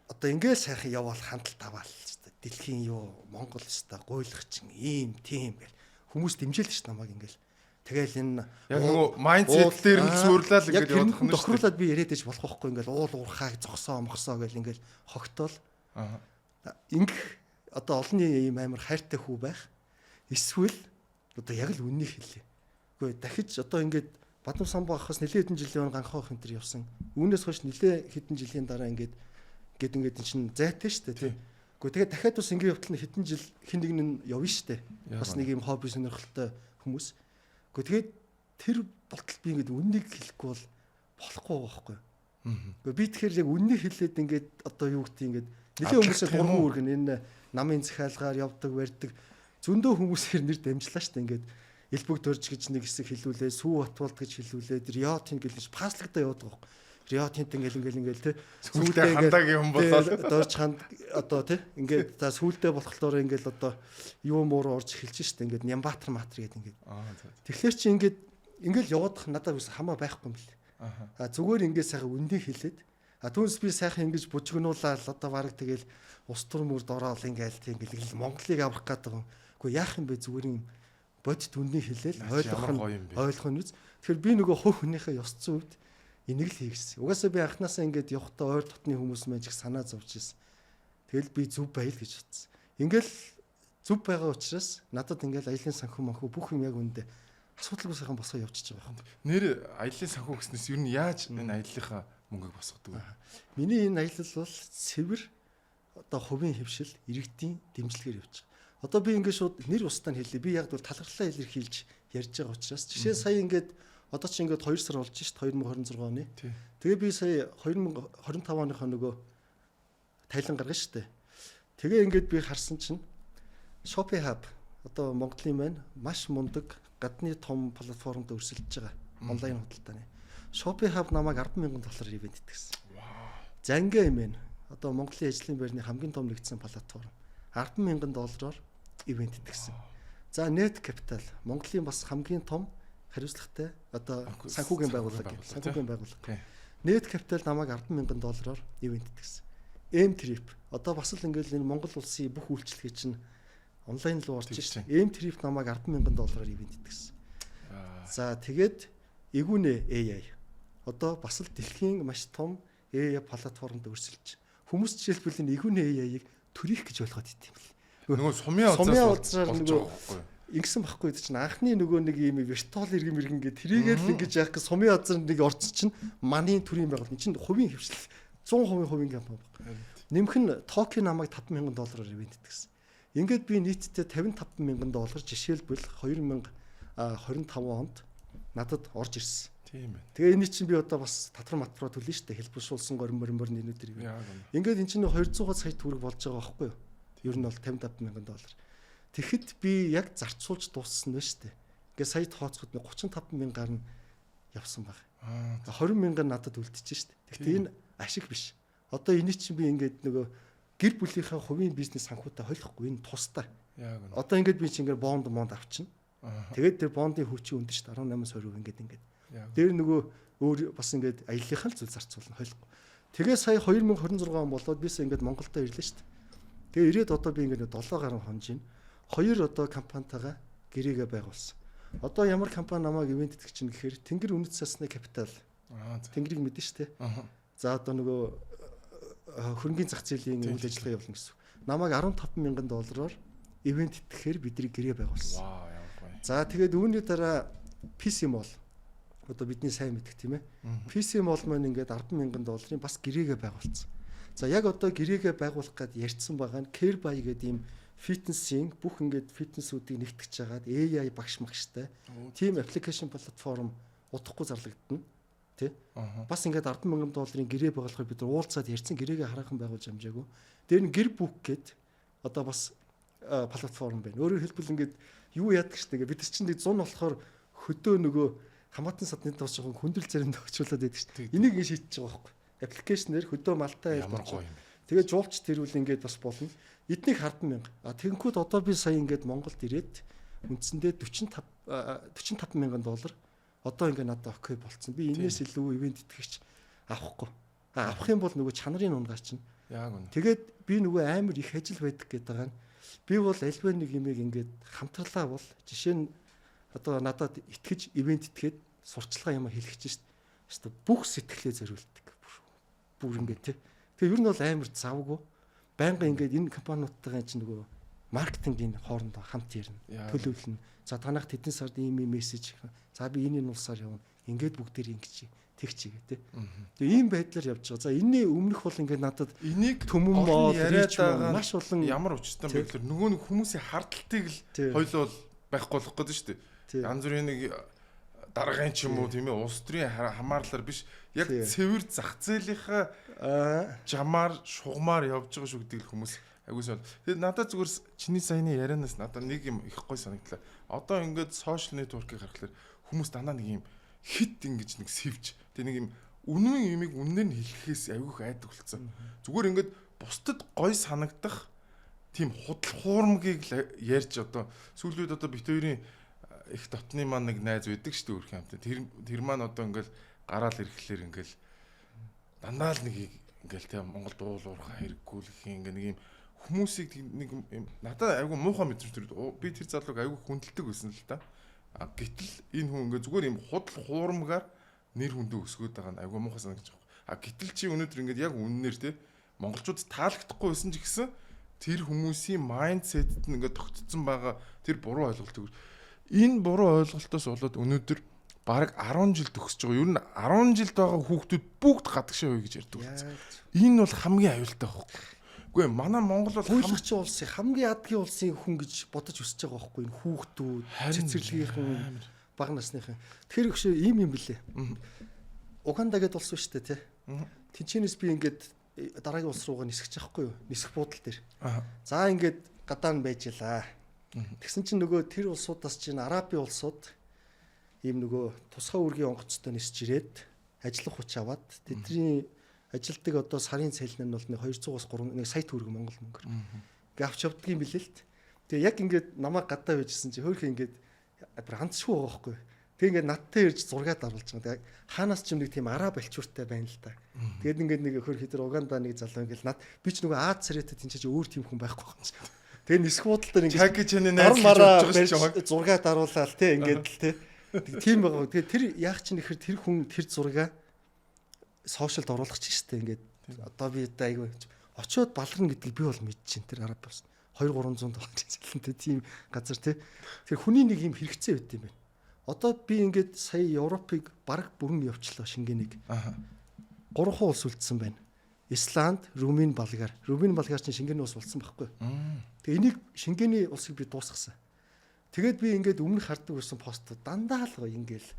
одоо ингээд сайхан явбал хандлт аваал шүү дээ. Дэлхийн юу Монгол өстой гуйлах чинь ийм тийм гэл хүмүүс дэмжээл ш намайг ингээд. Тэгэл энэ яг нөгөө майндсет дээр нь сүрлээ л ингээд явах нь тохируулаад би яриад иж болох байхгүй ингээд уул уурхааг зогсоо мохсоо гэл ингээд хогтоол. Ингэх одоо олонний ийм амар хайртай хүү байх. Эсвэл одоо яг л үннийг хэлээ. Үгүй дахиж одоо ингээд Бадам самбаа ахаас нэлээд хэдэн жилийн ганхаа хэмтэр явсан. Үүнээс хойш нэлээд хэдэн жилийн дараа ингээд энэ чинь зайтай шүү дээ. Үгүй тэгээд дахиад бас ингээд явтал нь хэдэн жил хин нэг нь явна шүү дээ. Бас нэг юм хобби сонирхолтой хүмүүс. Үгүй тэгээд тэр болтол би ингээд үннийг хэлэхгүй бол болохгүй байхгүй. Үгүй би тэгэхээр яг үннийг хэлээд ингээд одоо юу гэдэг ингээд нэлээд хүмүүсээ дургуун үргэн энэ намын захиалгаар явдаг барьдаг зөндөө хүмүүсээр нэр дамжлаа шүү дээ ингээд элбэг дөрж гэж нэг хэсэг хэлүүлээ, сүү батвалд гэж хэлүүлээд риотин гэлж паслагдаа яваад байгаа. Риотинт ингээл те сүүлдээ хандаг юм болоо дөрж ханд одоо те ингээд за сүүлдээ болохлоор ингээл одоо юу муур орж эхэлж штэ ингээд Нямбатар матр гэдэг ингээд. Тэгэхээр чи ингээл яваадах надад бас хамаа байхгүй юм бэл. Зүгээр ингээд сайхан үндийг хэлээд түүнээс би сайхан ингэж бужигнуулаад одоо баг тэгэл ус тур мөрд ороод ингээл тийм ингээл Монголыг аврах гэдэг юм. Гэхдээ яах юм бэ зүгээр юм бодит үнний хэлээл ойлгох нь үз. Тэгэхээр би нөгөө хувь хүнийхээ ёс зүйд энийг л хийгсэн. Угаасаа би анханасаа ингээд явахдаа ойр дотны хүмүүс мэн ч их санаа зовж ирсэн. Тэгэл би зүв байл гэж бодсон. Ингээл зүв байгаа учраас надад ингээл аялын санхүү манхүү бүх юм яг үндэ асуудалгүй сайхан босоо явчихж байгаа юм. Нэр аялын санхүү гэснээс ер нь яаж энэ аяллахаа мөнгөийг босгодог вэ? Миний энэ аялал бол цэвэр одоо хувийн хөвшил иргэдийн дэмжлэгээр явж байгаа. Одоо би ингээд шууд нэр устдаа хэллээ. Би яг бол талархлаа илэрхийлж ярьж байгаа учраас жишээ сая ингээд одоо чи ингээд 2 сар болж шít 2026 оны. Тэгээ би сая 2025 оныхоо нөгөө тайлан гаргана штэ. Тэгээ ингээд би харсан чинь Shopee Hub одоо Монголын маань маш мундаг гадны том платформд өрсөлдөж байгаа онлайн худалдааны. Shopee Hub намайг $10,000 ивент итгэсэн. Занга юм байна. Одоо Монголын ажлын байрны хамгийн том нэгдсэн платформ $10,000 ивент итгэсэн. За Net Capital Монголын бас хамгийн том хариуцлагатай одоо санхүүгийн байгууллага. Net Capital намайг $10,000 ивент итгэсэн. M-Trip одоо бас л ингээл энэ Монгол улсын бүх үйлчлэгээ чинь онлайн руу орж ирсэн. M-Trip намайг $10,000 ивент итгэсэн. За тэгээд Игүнэ AI одоо бас л дэлхийн маш том AI платформд өрсөлдөж Хүмүүс жишээлбэл энэ игүүний AI-ыг төрих гэж ойлгоод идэв юм бэл. Нөгөө сумын улцаар болж нөгөө байгаа байхгүй. ингэсэн байхгүй чинь анхны нөгөө нэг ийм виртуал иргэн мэргэн гэ тэрийгээ л ингэж яах гэ сумын азар нэг орц чинь манийн төрийн байгууллага энэ чинь хувийн хвшил 100% хувийн компани байна. Нэмэх нь Токио намайг $5,000 ивент гэсэн. Ингээд би нийтдээ $55,000 жишээлбэл 2025 онд надад орж ирсэн. Тийм байна. Тэгээ энэ чинь би одоо бас татвар матвараа төлнө шүү дээ. Хэлбэршүүлсэн мөр нэрүүдэр. Ингээд энэ чинь 200 сая төгрөг болж байгаа байхгүй юу? Ер нь бол $55,000. Тэгэхэд би яг зарцуулж дууссан байна шүү дээ. Ингээд сая тооцоход 35,000-аар нь явсан баг. 20,000 надад үлдчихэж шүү дээ. Тэгэхдээ энэ ашиг биш. Одоо энийг чинь би ингээд нөгөө гэр бүлийнхээ хувийн бизнес санхутай холихгүй энэ тустай. Яг нь. Одоо ингээд би чинь ингээд бонд авчихна. Тэгээд тэр бондын хүчийн өндө шүү дээ 18% ингээд. Дээр нөгөө өөр бас ингээд аяллахын зүйл зарцуулна холихгүй. Тэгээ сая 2026 он болоод бис ингээд Монголдо ирлээ шүү дээ. Тэгээ ирээд одоо би ингээд 7 гаруй хонж ийн. 2 одоо компанитайгаа гэрээгээ байгуулсан. Одоо ямар компани намайг ивент итгэж чинь гэхээр Тэнгэр үнэт цасны капитал. Тэнгэрийг мэдэн шүү дээ. За одоо нөгөө хөрөнгөний зах зээлийн үйл ажиллагаа явуулна гэсэн. Намайг $15,000 ивент итгэхээр бидний гэрээ байгуулсан. Вау, ямар гоё. За тэгээд үүний дараа PC Mall одоо бидний сайн мэддэг тийм ээ. PC Mall маань ингээд $10,000 бас гэрээгээ байгуулсан. За яг одоо гэрээгээ байгуулах гээд ярьсан байгаа нь Carebuy гэдэг ийм фитнесийн бүх ингээд фитнесүүдийг нэгтгэж жагаад AI багш магштай тийм аппликейшн платформ удахгүй зарлагдана тий. Бас ингээд $10,000 гэрээ байгуулахыг бид уулзаад ярьсан гэрээгээ хараахан байгуулж амжаагүй. Тэр нь гэр бүк гээд одоо бас платформ байна. Өөрөөр хэлбэл ингээд юу яадаг штэ бид нар чинь 100 болохоор хөдөө нөгөө хамаатан садны тоос жоохон хүндрэл заримдаа өчүүлээд байдаг штэ. Энийг ингэ шийдэж байгаа байхгүй. Аппликейшнээр хөдөө малтай ямар гоё юм. Тэгээ жуулч тэрүүл ингээд бас болно. Эднийг 10,000. Тэгэнгүүт одоо би сая ингээд Монголд ирээд үндсэндээ $45,000 одоо ингээд надад окей болцсон. Би энэс илүү ивент итгэгч авахгүй. Авах юм бол нөгөө чанарын унгаар чинь. Яг үнэ. Тэгээд би нөгөө амар их ажил байдаг гэдэг байгаа нь би бол альва нэг юмыг ингээд хамтралаа бол жишээ нь одоо надад итгэж ивент итгээд сурчлага юм хэлчихэж шүү дээ. Бүх сэтгэлээ зориулдаг. Бүр ингээд тий. Тэгээ ер нь бол амар завгүй. Байнга ингээд энэ компаниудтайгаа чинь нөгөө маркетингийн хоорондоо хамт ярина. Төлөвлөнө. За танах тэдэн сард ийм мессеж. За би энэ улсаар явна. Ингээд бүгдээр ингэж тэгч игээ тий. Тэгээ ийм байдлаар явж байгаа. За энэний өмнөх бол ингээд надад энийг төмөн мод яриад байгаа маш олон ямар учиртай юм бэ гэхээр нөгөө нэг хүмүүсийн хардталтыг л хоёлоо байхгүй болох гэдэг шүү дээ. Янз бүрийн нэг даргын ч юм уу тийм ээ улс төрийн хамаарлаар биш яг цэвэр зах зээлийнхаа жамаар шугамар явж байгаа шүү гэдэг хүмүүс агуулсан. Тэгээд надад зүгээр чиний саяны ярианаас надад нэг юм их гой санагдлаа. Одоо ингээд сошиал нэтворкийг харахаар хүмүүс дандаа нэг юм хит ингэж нэг сэвж тэг нэг юм үнэн юмыг үннээр нь хэлэхээс айгүйх айдаг болсон. Зүгээр ингээд бусдад гой санагдах тийм худал хуурмгийг ярьж одоо сүүлүүд одоо бит хоёрын их дотны маань нэг найз байдаг шүү дээ өөрх юмтай. Тэр маань одоо ингээл гараал ирэхлээр ингээл дандаа л нэг ингээл тийм Монгол дуулуурхаа хэрэггүй л их ингээ нэг юм хүмүүсийг нэг надад айгүй муухай мэдрэмж төрөд би тэр залууг айгүй хүндэлдэг байсан л да. Гэтэл энэ хүн ингээ зүгээр юм худал хуурмгаар нэр хүндээ өсгөөд байгаа нь айгүй муухай санагдаж байгаа. Гэтэл чи өнөөдөр ингээд яг үннээр те монголчууд таалагдахгүй байсан ч гэсэн тэр хүмүүсийн майндсетэд нь ингээд тогтцсон байгаа тэр буруу ойлголтыг энэ буруу ойлголтоос болоод өнөөдөр бараг 10 жил төгсөж байгаа. Ер нь 10 жилд байгаа хүүхдүүд бүгд гадагшаа хуй гэж ярьдаг болсон. Энэ бол хамгийн аюултай байхгүй. Үгүй ээ, манай Монгол бол хуулагч улсын хамгийн ядгийн улсын хүн гэж бодож өсөж байгаа байхгүй энэ хүүхдүүд, цэцэрлэгийнхэн, бага насныхан. Тэр өгшөө ийм юм блэ. Уганда гэдээ улс шүү дээ, тий. Тинчэнэс би ингээд дараагийн улс руугаа нисгэж байхгүй юу? Нисэх буудал дээр. За ингээд гадаа нь байж лаа. Тэгсэн чинь нөгөө тэр улсуудаас чинь Арабын улсууд ийм нөгөө тусгай үргийн онгоцтой нисж ирээд ажиллах хүч аваад тэдний ажилтдаг одоо сарын цалин нь бол 200-аас 3 сая төгрөг Монгол мөнгөөр. Ингээ авч явдаг юм билээ л т. Тэгээ яг ингээд намайг гадаа байжсэн чи хөөх ингээд ганцшгүй байгаа байхгүй. Тэгээ ингээд надтай ирж зургаад оруулж байгаа. Тэгээ хаанаас ч юм нэг тийм араб элчууртай байна л та. Тэгээд ингээд нэг хөөх хитэр Уганда нэг залуу ингээд над би ч нөгөө Аз царайтай тэнцэж өөр тийм хүн байхгүй юм. Тэгээ нисэх буудал дээр ингээд чаг чаны найз гэж бодож байгаа ч зургаад оруулаад те ингээд л те. Тийм байгаа. Тэгээ тэр яах чинь ихэр тэр хүн тэр зургаа сошиалд оруулах чинь штэ ингээд одоо би айгүй очиод баларна гэдгийг би бол мэдчихээн тэр араб бас 200-300 доллар зэлэнтэй тийм газар тий. Тэр хүний нэг юм хэрэгцээ байт юм байна. Одоо би ингээд сая Европыг бараг бүрэн явчлаа шингээнийг. 3 улс үлдсэн байна. Исланд, Румын, Болгар. Румын, Болгар чинь шингээний улс болсон байхгүй. Тэгээ энийг шингээний улсыг би дуусгасан. Тэгээд би ингээд өмнө хардаг байсан постууд дандаа л гоё ингээл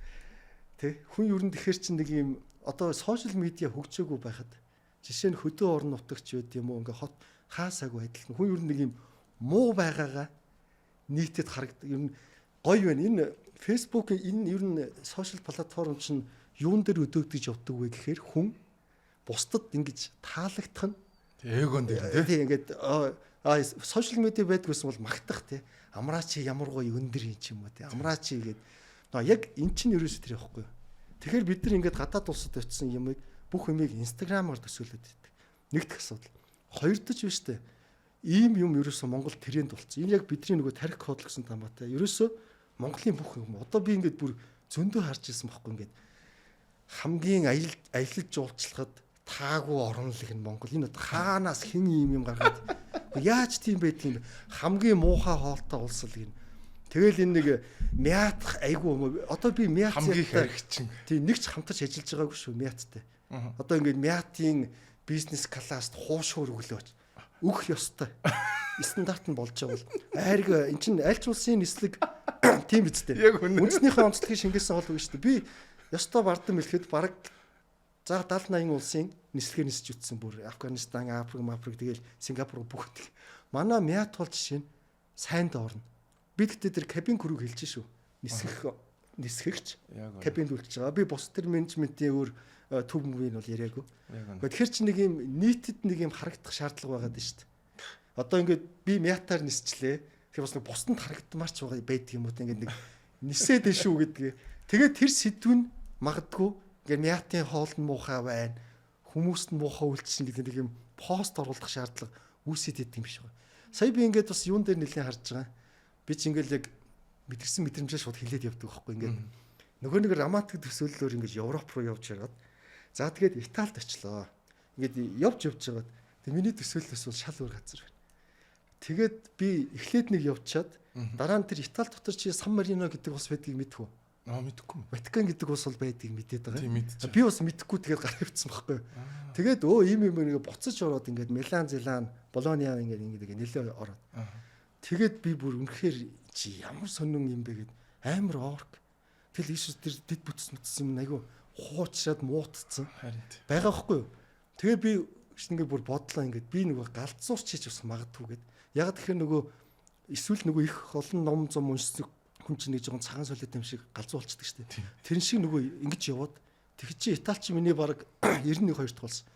тий. Хүн ер нь тэгэхэр чинь нэг юм одоо сошиал медиа хөгжөөгүй байхад жишээ нь хөдөө орон нутагч байд юм уу ингээ хот хаасаагүй адилхан хүн ер нь нэг юм муу байгаагаа нийтэд харагд ер нь гоё байна. Энэ Facebook-ийн энэ ер нь сошиал платформ чинь юун дээр өдөөгдөж явдаг вэ гэхээр хүн бусдад ингэж таалагдах нь эгон дээр тий ингээд сошиал медиа байдгүйсэн бол магтах тий амраа чи ямар гоё өндөр юм ч юм уу тий амраа чи гээд яг эн чинь ерөөсөө тэр явахгүй. Тэгэхээр бид нар ингээд гадаад улсад очисон юмыг бүх юмыг инстаграмаар төсөөлөд байдаг. Нэгдэх асуудал. Хоёрдож биш үү? Ийм юм ерөөсөө Монгол тренд болсон. Энэ яг бидний нөгөө тарих код гэсэн тамаатай. Ерөөсөө Монголын бүх юм. Одоо би ингээд бүр зөндөө харж ирсэн байхгүй ингээд хамгийн аялал жуулчлахад таагүй оронлог нь Монгол. Энэ одоо хаанаас хэн ийм юм гаргаад яаж тийм байдгийг хамгийн муухай хоолтой улс л гин. Тэгэл энэ нэг мятах айгүй одоо би мят хамгийн хэрэгчин. Тийм нэг ч хамтарч ажиллаж байгаагүй шүү мяттай. Одоо ингээд мятын бизнес класст хуушуур өглөөч өгөх ёстой. Стандарт нь болж байгаа бол айрг эн чинь аль ч улсын нислэг тийм үстэй. Үндснийхээ онцлогийг шингээсэн бол үгүй шүү дээ. Би ёстой бардам хэлэхэд бараг за 70-80 улсын нислэгээр нисэж үтсэн бүр Афганистан, Африк тэгэл Сингапур бүгд. Манай мят бол жишээ нь сайнд орно. Би гэдэг тэр кабин крүүг хэлж шүү. Нисгэгч кабинд үлдчихэж байгаа. Би бус тэр менежментийн өөр төв мөвийг бол яриаггүй. Тэгэхээр чи нэг юм нийтэд нэг юм харагдах шаардлага байгаад байна шүү дээ. Одоо ингээд би мятаар нисчлээ. Тэгэхээр бас нэг бусдад харагдмаарч байгаа байдаг юм уу ингээд нэг нисээд дээ шүү гэдгээ. Тэгээд тэр сэдв нь магадгүй ингээд мятын хоол нь муухай байна. Хүмүүст нь муухай үйлчлэн гэдэг нэг юм пост оруулах шаардлага үүсээд идэв юм биш үү. Сая би ингээд бас юун дээр нэлээд харж байгаа. Би ч ингээл яг мэдэрсэн мэдрэмжээ шууд хэлээд явдаг байхгүй ингээд нөгөө нэг романтик төсөөллөөр ингээд Европ руу явж байгаад за тэгээд Италид очлоо. Ингээд явж байгаад тэгээд миний төсөөллөөс бол шал өөр газар байна. Тэгээд би эхлээд нэг явчаад дараа нь тэр Итали дотор чи Сан Марино гэдэг ус байдгийг мэдв үү? Мэдгүй. Ватикан гэдэг ус бол байдгийг мэдээд байгаа. Тийм мэдчихэ. Би бас мэдхгүй тэгээд гар хөвцсөн байхгүй. Тэгээд ийм нэг буцаж ороод ингээд Милан, Зилан, Болониа ингээд нэлээ ороод. Тэгээд би бүр үнэхээр чи ямар сонин юм бэ гэд амар орк. Тэгэл Иесус тэр дэд бүтс юм айгу хуучраад муутцсан. Харин байгаа байхгүй юу? Тэгээ би ингээд бүр бодлоо ингээд би нөгөө галзуурч хийж бас магадгүй гэд. Яг тэгэхээр нөгөө эсвэл нөгөө их олон ном зам уншсан хүн чинь нэг жоохон цагаан солиод юм шиг галзуулцдаг шүү дээ. Тэрэн шиг нөгөө ингэж яваад тэг чи Италич миний баг 91 2 дахь болсон.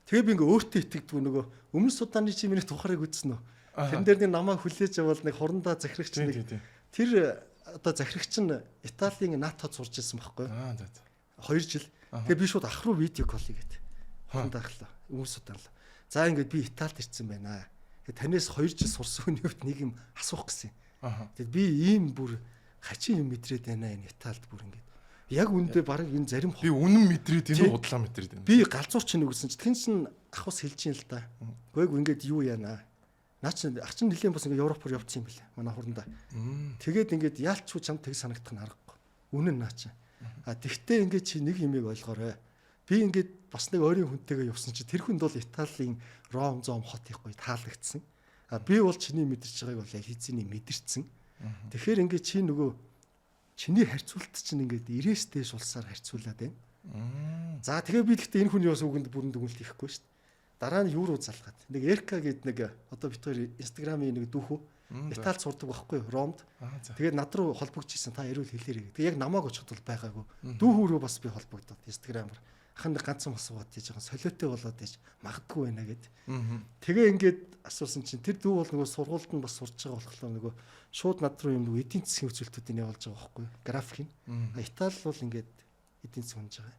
Тэгээ би ингээ өөртөө итгэдэггүй нөгөө өмнө судааны чи миний тухарыг үзсэн үү? Тэн дээр нэг намаа хүлээж авал нэг хурандаа захирагч нэг тэр одоо захирагч нь Италийн НАТО-д сурч ирсэн байхгүй юу? 2 жил. Тэгээ би шууд ах руу видео колл хийгээд хурандаа ахлаа. Өмнө судаан л. За ингээд би Италид ирсэн байна. Тэгээ танаас 2 жил сурсан хүний хувьд нэг юм асуух гэсэн юм. Тэгэд би ийм бүр хачин юм мэдрээд байна энэ Италид бүр ингээд. Яг үндэ баг энэ зарим би үнэн мэдрээд энэ удлаа мэдрээд байна. Би галзуурч нэг гэсэн чинь тэн чин ах ус хэлж юм л да. Гүйг ингээд юу яана. Наа чи ах чин нэлийн бас ингээд Европоор явцсан юм билээ. Манай хурандаа. Тэгээд ингээд яалчгүй чамд тэг санагдах нь аргагүй. Үнэн наа чи. Тэгтээ ингээд чи нэг юмыг ойлгоорой. Би ингээд бас нэг ойрын хүнтэйгээ явсан чи тэр хүнд бол Италийн Ром зом хот их гоё таалагдсан. Би бол чиний мэдэрч байгааг бол яг хэзээний мэдэрсэн. Тэгэхээр ингээд чи нөгөө чиний харьцуулт чинь ингээд ирээстэй шулсаар харьцуулаад байна. За тэгээ би гэхдээ энэ хүний бас үгэнд бүрэн дүгнэлт хийхгүй шүү дээ. Дараа нь юу руу залгаад. Нэг Эрка гэдэг нэг одоо бид хоёр Инстаграмын нэг дүүхүү Италид сурдаг байхгүй юу? Ромд. Тэгээд над руу холбогдчихсэн та ярил хэлээрэй. Тэгээ яг намайг очиход бол байгаагүй. Дүүхүү рүү бас би холбогдоод Инстаграмаар аханд ганцхан асуугаад тийж байгаа солиотой болоод тийж магадгүй байна гэд. Тэгээ ингээд асуусан чинь тэр дүү бол нөгөө сургуульд нь бас сурж байгаа болохоор нөгөө шууд над руу юм нөгөө эдийн засгийн үзүүлэлтүүдийг явуулж байгаа байхгүй график нь. Итали бол ингээд эдийн засаг хонж байгаа.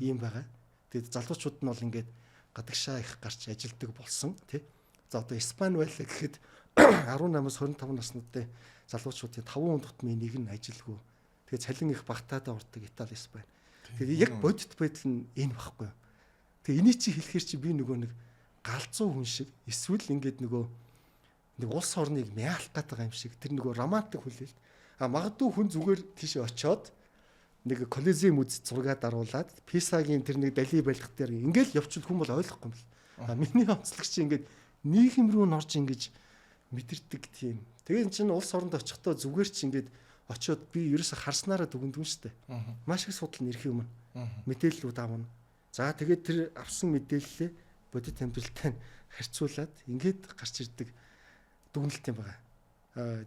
Ийм байгаа. Тэгээд залуучууд нь бол ингээд гадагшаа их гарч ажилдаг болсон тий. За одоо Испани байлаа гэхэд 18-аас 25 наснытай залуучуудын 5 тутмын нэг нь ажилгүй. Тэгээд цалин их багтаадаа урдаг Итали, Испани. Тэгээд яг бодит байдал нь энэ багхгүй. Тэгээ энийг чи хэлэхэр чи би нөгөө нэг галзуу хүн шиг эсвэл ингээд нөгөө нэг улс орныг мяалах гэдэг юм шиг тэр нөгөө романтик хүлээлт. Магадгүй хүн зүгээр тийшээ очиод нэг колизеум үз зураг даруулад Писагийн тэр нэг дали байлгах дээр ингээл явчихвал хүн бол ойлгохгүй юм л. Миний онцлогч ингээд нийгэм рүү норж ингэж мэдэрдэг тийм. Тэгээд чинь улс оронд очихдоо зүгээр чи ингээд очиод би ерөөсө харснараа дүгнэдгүй шүү дээ. Маш их судал нэрх юм. Мэдээллүүд авна. За тэгээд тэр авсан мэдээллээ бодит амьдралтай харьцуулаад ингээд гарч ирдэг дүгнэлт юм байна.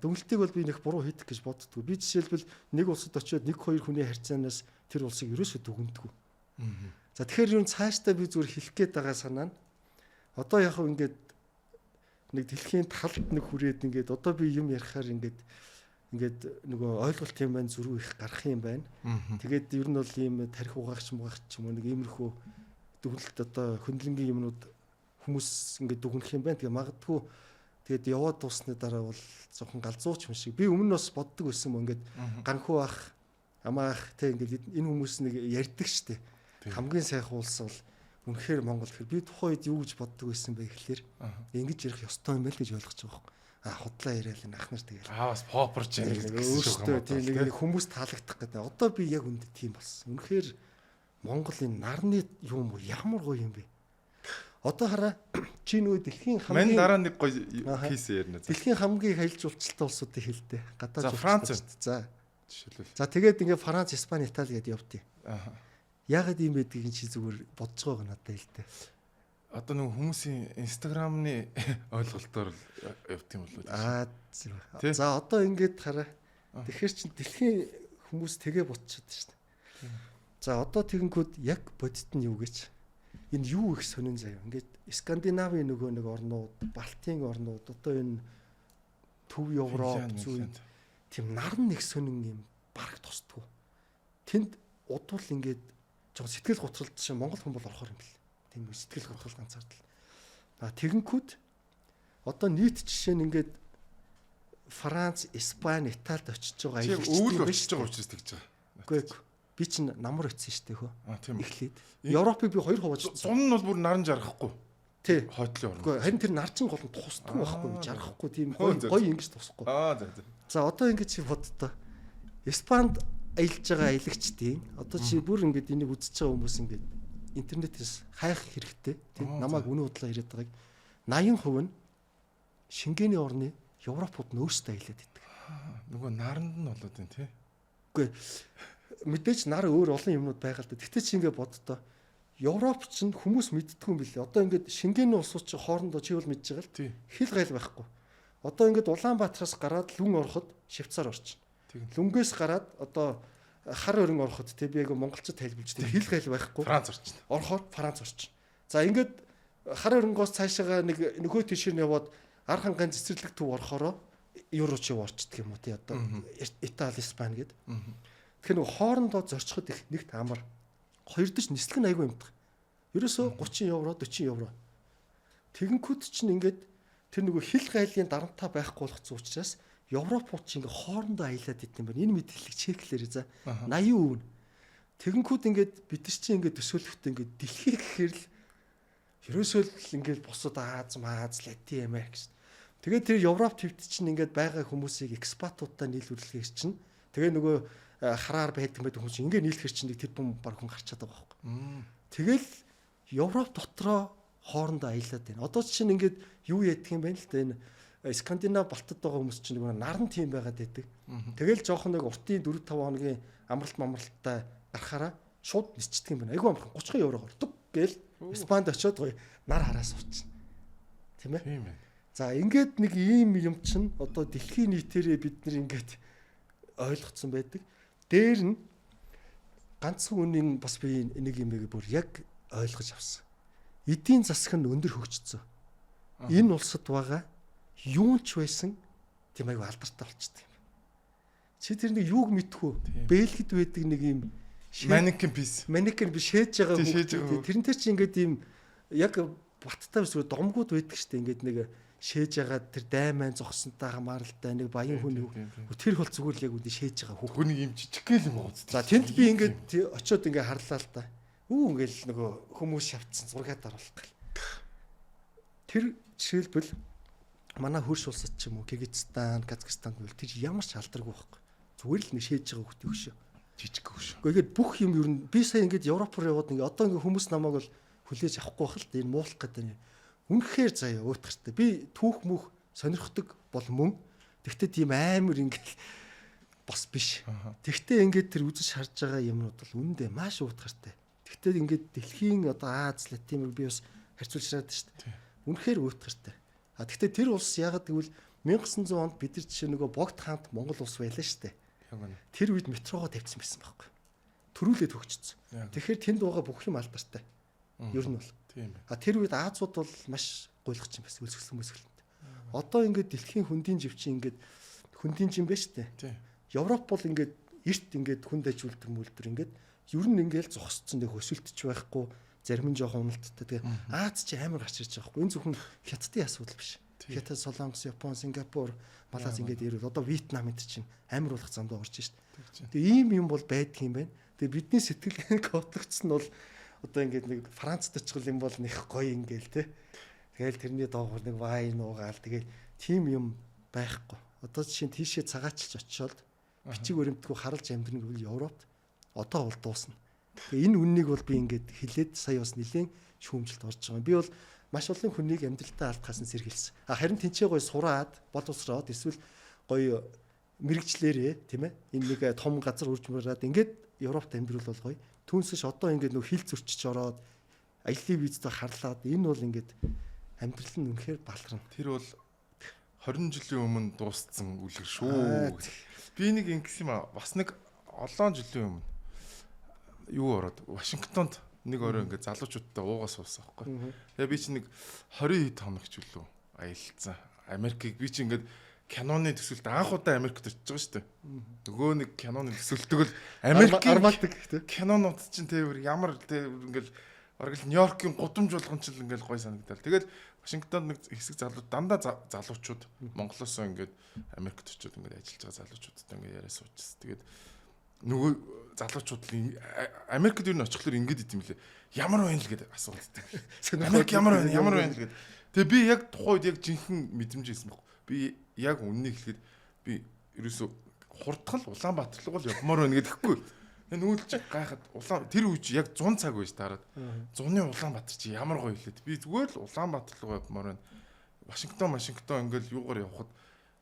Дүгнэлтийг бол би нэг буруу хийдэг гэж боддгоо. Би жишээлбэл нэг улсад очиод 1-2 хүний харьцаанаас тэр улсыг ерөөсө дүгнэдэггүй. За тэгэхээр юу цаашдаа би зүгээр хэлэх гээд байгаа санаа нь одоо яг хөө ингээд нэг дэлхийн талд нэг хүрээд ингээд одоо би юм ярихаар ингээд нөгөө ойлголт юм байна, зөрүү их гарах юм байна. Тэгээд ер нь бол ийм тарих угаагч юм уу нэг иймэрхүү дүгнэлт одоо хөндлөнгийн юмнууд хүмүүс ингээд дүгнэх юм байна. Тэгээ магадгүй тэгээд яваад дуусны дараа бол зөвхөн галзууч юм шиг. Би өмнө нь бас боддог байсан мөн ингээд ганхуу ах, амаах те ингээд энэ хүмүүс нэг ярьдаг штэ. Хамгийн сайхан улс бол үнэхээр Монгол гэхээр би тухайн үед юу гэж боддог байсан бэ гэхэлэр ингэж ярих ёстой юм байл гэж ойлгож байгаа юм. Худлаа яриад энэ ах нар тэгэл. Бас попперч юм гэсэн тийм нэг хүмүүс таалагдах гэдэг. Одоо би яг үндэ тийм болсон. Үнэхээр Монголын нарны юм уу ямар гоё юм бэ? Одоо хараа чи нөгөө дэлхийн хамгийн Мань дараа нэг гоё кейс ярина. Дэлхийн хамгийн хаялж улцалтай улсуудыг хэлдэг. За Франц. За. Жишээлбэл. За тэгээд ингээ Франц, Испани, Итали гэдээ явдیں۔ Яагаад ийм байдгийг чи зүгээр бодож байгаа надад хэлдэг. Одоо нэг хүмүүсийн инстаграмны ойлголтоор явт юм болов уу? За одоо ингээд хараа. Тэгэхээр чин дэлхийн хүмүүс тэгээ ботчиход шүү дээ. За одоо тэгэнгүүт яг бодит нь юу гэж энэ юу их сонин заяа. Ингээд Скандинавын нөгөө нэг орнууд, Балтийн орнууд, одоо энэ Төв Европ зүй тийм наран нэг сонин юм бараг тусдгүй. Тэнд удвал ингээд жоо сэтгэл готролд чинь Монгол хүн бол орохоор юм бэл. Тийм сэтгэл готрол ганцаардл. Тэгэнгүүт одоо нийт жишээ нь ингээд Франц, Испани, Италид очиж байгаа аяг өвөл очиж байгаа учраас тэгж байгаа. Үгүй би чинь намар очсон шүү дээ хөө. Тийм. Эхлээд Европыг би 2 хувааж. Зун нь бол бүр наран жаргахгүй. Тий. Хойтлын орно. Үгүй харин тэр нарчин гол нь тусдгүй байхгүй жаргахгүй тийм гоё ингэж тусахгүй. За одоо ингэж чи боддоо. Испанд аялж байгаа аялагчдын одоо чи бүр ингэж энийг үзэж байгаа хүмүүс ингэж интернетээс хайх хэрэгтэй. Тийм намайг үнэ удлаа ирээд байгааг 80% нь Шенгений орны Европууд нөөстэй аялаад идэг. Нөгөө наранд нь болоод байна тий. Үгүй мэдээж нар өөр олон юмнууд байгаа л да. Тэгтээ чи ингэ боддоо. Европ ч хүмүүс мэддэг юм билээ. Одоо ингээд Шенгений улсууд чи хоорондоо чи бол мэдж байгаа л. Хил гайл байхгүй. Одоо ингээд Улаанбаатараас гараад Лүн ороход Швейцар орчин. Лүнгээс гараад одоо хар өрн ороход тий би яг монголчууд тайлбарч тий хил гайл байхгүй. Франц орчин. Орохоор Франц орчин. За ингээд хар өрнгоос цаашаага нэг нөхөө тишээр яваад ар хангайн цэцэрлэг төв орохороо евро чи орчдөг юм уу тий одоо Итали, Испани гэд. Тэгэхээр нөгөө хоорондоо зорчиход их нэгт амар. Хоёр дэш нислэг нь айгүй юмдаг. Ерөөсөө 30 евро, 40 евро. Тэгэнгүүт чинь ингээд тэр нөгөө хил гайлын дарамтаа байхгүй болгоцсон учраас Европууд чинь ингээд хоорондоо аялаад идэм байна. Энэ мэдээллийг чеклээрээ за 80 өвн. Тэгэнгүүт ингээд бид нар чинь ингээд төсөөлөхтэй ингээд дэлхий гэхээр л ерөөсөө л ингээд бусад Аз, Латин Америк гэсэн. Тэгээд тэр Европ төвд чинь ингээд байгаа хүмүүсийг экспатуудаа нийлүүлэхээс чинь тэгээ нөгөө хараар байдаг хүмүүс ингээ нийлэхэр чинь тэр бум баг хүн гарчаад байгаа байхгүй. Тэгэл Европ дотроо хоорондоо аялаад байна. Одоо чинь ингээд юу яддаг юм байна л да энэ Скандинав, Балтад байгаа хүмүүс чинь нэг наран тим байгаад байдаг. Тэгэл жоохон нэг уртын 4-5 хоногийн амралттай гарахаараа шууд нисчдэг юм байна. Айгу амархан 30 еврогоор дүг гээл Испанд очиод гоё нар хараас уучна. Тийм ээ? Тийм ээ. За ингээд нэг ийм юм чинь одоо дэлхийн нийтээрээ бид нар ингээд ойлгоцсон байдаг. Дээр нь ганцхан үнийн бас би нэг юм бүр яг ойлгож авсан. Эдийн засаг нь өндөр хөгжсөн. Энэ улсад байгаа юун ч байсан тийм аяг алдартай болчихсон юм. Чи тэр нэг юуг мэдхүү? Бэлгэд байдаг нэг юм манекен биш шээж байгаа хүмүүс. Тэрнтэй чи ингээд ийм яг баттай биш домгууд байдаг штэ ингээд нэг шээж байгаа тэр даймаа зогсонтой хамааралтай нэг баян хүн тэр бол зүгээр л яг үндэ шээж байгаа хүүхд. Хүний юм жижиггээл юм уу? За тэнд би ингээд очиод ингээд харлаа л да. Ингээл нөгөө хүмүүс шавцсан зургаад оруулах гал. тэр жишээлбэл манай хөрш улсад ч юм уу Кыргызстан, Казахстан бол тэр ямар ч алдаргүй байхгүй. Зүгээр л нэшээж байгаа хөлт өгшөө. Жижиг хөш. Гэхдээ бүх юм ер нь би сая ингээд Европ руу яваад ингээд одоо ингээд хүмүүс намайг бол хүлээж авахгүй байх л дээ. Энэ муулах гэдэг нь. Үнэхээр заяа уутгартай. Би түүх мөх сонирхдаг бол мөн. Тэгвэл тийм амар ингээд бос биш. Тэгвэл ингээд тэр үзэж харж байгаа юмнууд бол үнэндээ маш уутгартай. Тэгвэл ингээд дэлхийн одоо Аз, Латин би бас харьцуулж шаад шүү дээ. Үнэхээр уутгартай. Тэгвэл тэр улс яагаад гэвэл 1900 онд бид нар жишээ нөгөө Богд хаант Монгол улс байлаа шүү дээ. Тэр үед метрогоо тавьсан байсан байхгүй. Төрүүлээд хөгжсөн. Тэгэхээр тэнд байгаа бүх юм алдартай. Ер нь бол. Тийм. Тэр үед Азууд бол маш гуйлгах юм байсан үлсгэлэн мэсгэлэнт. Одоо ингээд дэлхийн хөндийн живчин ингээд хөндийн жим байна шүү дээ. Тийм. Европ бол ингээд эрт ингээд хүнд ажилтдаг мөлдөр ингээд ер нь ингээд зогсцсон дэ хөсөлтөж байхгүй зарим нь жоохон уналттай. Тэгээ Аз ч амар гарч ирж байгаа байхгүй. Энэ зөвхөн хятадын асуудал биш. Хятад, Солонгос, Япон, Сингапур, Малайз ингээд ирвэл одоо Вьетнам эд чинь амар болох замд орж шít. Тэгээ ийм юм бол байдаг юм байна. Тэгээ бидний сэтгэл котлогдсон бол одоо ингээд нэг Францд очихвол юм бол нэх гоё ингээл те. Тэгээл тэрний доогуур нэг вайн уугаал тэгээ тийм юм байхгүй. Одоо жишээ нь тийшээ цагаачилж очиод бичиг баримтгүй харалж амьдрын гэвэл Европт одоо бол дуусна. Тэгээ энэ үннийг бол би ингээд хилээд сая бас нэлийн шүүмжилт орж байгаа. Би бол маш олон хүнийг амьдралтаа алдахаас нь сэргийлсэн. Харин тэнцээ гоё сураад боловсроод эсвэл гоё мэрэгчлэрээ тийм ээ. Энэ нэг том газар үрж мураад ингээд Европт амьдрал бол гоё. Түүнсэж одоо ингээд нөх хил зөрчиж ороод аяллаа визтэй харлаад энэ бол ингээд амьдрал нь үнэхээр баларна. Тэр бол 20 жилийн өмнө дууссан үлгэр шүү. Би нэг ингэс юм аа. Бас нэг олон жилийн өмнө юу ороод Вашингтонд нэг орой ингээд залуучуудтай уугаа суусан байхгүй. Тэгээ би чи нэг 20 хэд хоног ч үлээ аялцсан. Америкийг би чи ингээд киноны төсөлд анх удаа Америкт очиж байгаа шүү дээ. Нөгөө нэг киноны төсөлдөг л Америкийн кинонууд чинь тэр ямар тэр ингээд бараг л Нью-Йоркийн гудамж болгон ч л ингээд гой санагдал. Тэгээд Вашингтонд нэг хэсэг залууд дандаа залуучууд Монголоос ингээд Америкт очиод ингээд ажиллаж байгаа залуучуудтай ингээд яриа суучсан. Тэгээд нөгөө залуучууд Америкт юу н очихлоор ингэж идэм лээ. Ямар байна л гэдэг асуулт идэв. Америк ямар байна л гэдэг. Тэгээ би яг тухайд яг жинхэнэ мэдрэмж хийсэн баг. Би яг үннийг хэлэхэд би ерөөсө хурдтал Улаанбаатар руу л явмаар байна гэдэгхгүй. Тэгээ нүүлж гайхад тэр үуч яг 100 цаг байж таарад. 100-ны Улаанбаатар чи ямар гоё хэлээд. Би зүгээр л Улаанбаатар руу явмаар байна. Вашингтон ингээл юугаар явхад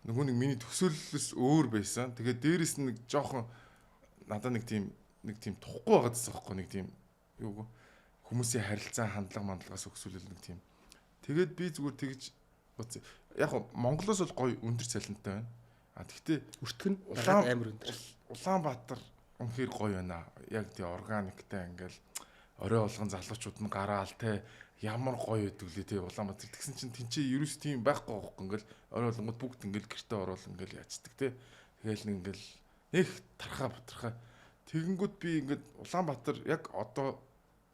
нөгөө нэг миний төсөөллөөс өөр байсан. Тэгээ дээрэс нь нэг жоохон надад нэг тийм тухгүй байгаа гэсэн юм. Нэг тийм юу хүмүүсийн харилцаа хандлагаас өгсүүлэл нэг тийм. Тэгээд би зүгээр тэгж яг Монголоос бол гоё өндөр цалинтай байна. Тэгтээ өртгөн амар өндөр. Улаанбаатар үнэхээр гоё байна. Яг тий органиктай ингээл орой болгон залуучууд нь гараал те ямар гоё өгдөг лээ те Улаанбаатар. Тэгсэн чинь тэнцээ ерөөс тийм байхгүй байхгүй ингээл орой болгонгод бүгд ингээл гэртээ орол ингээл яачдаг те. Тэгээл ингээл нэг тархаа. Тэгэнгүүт би ингээд Улаанбаатар яг одоо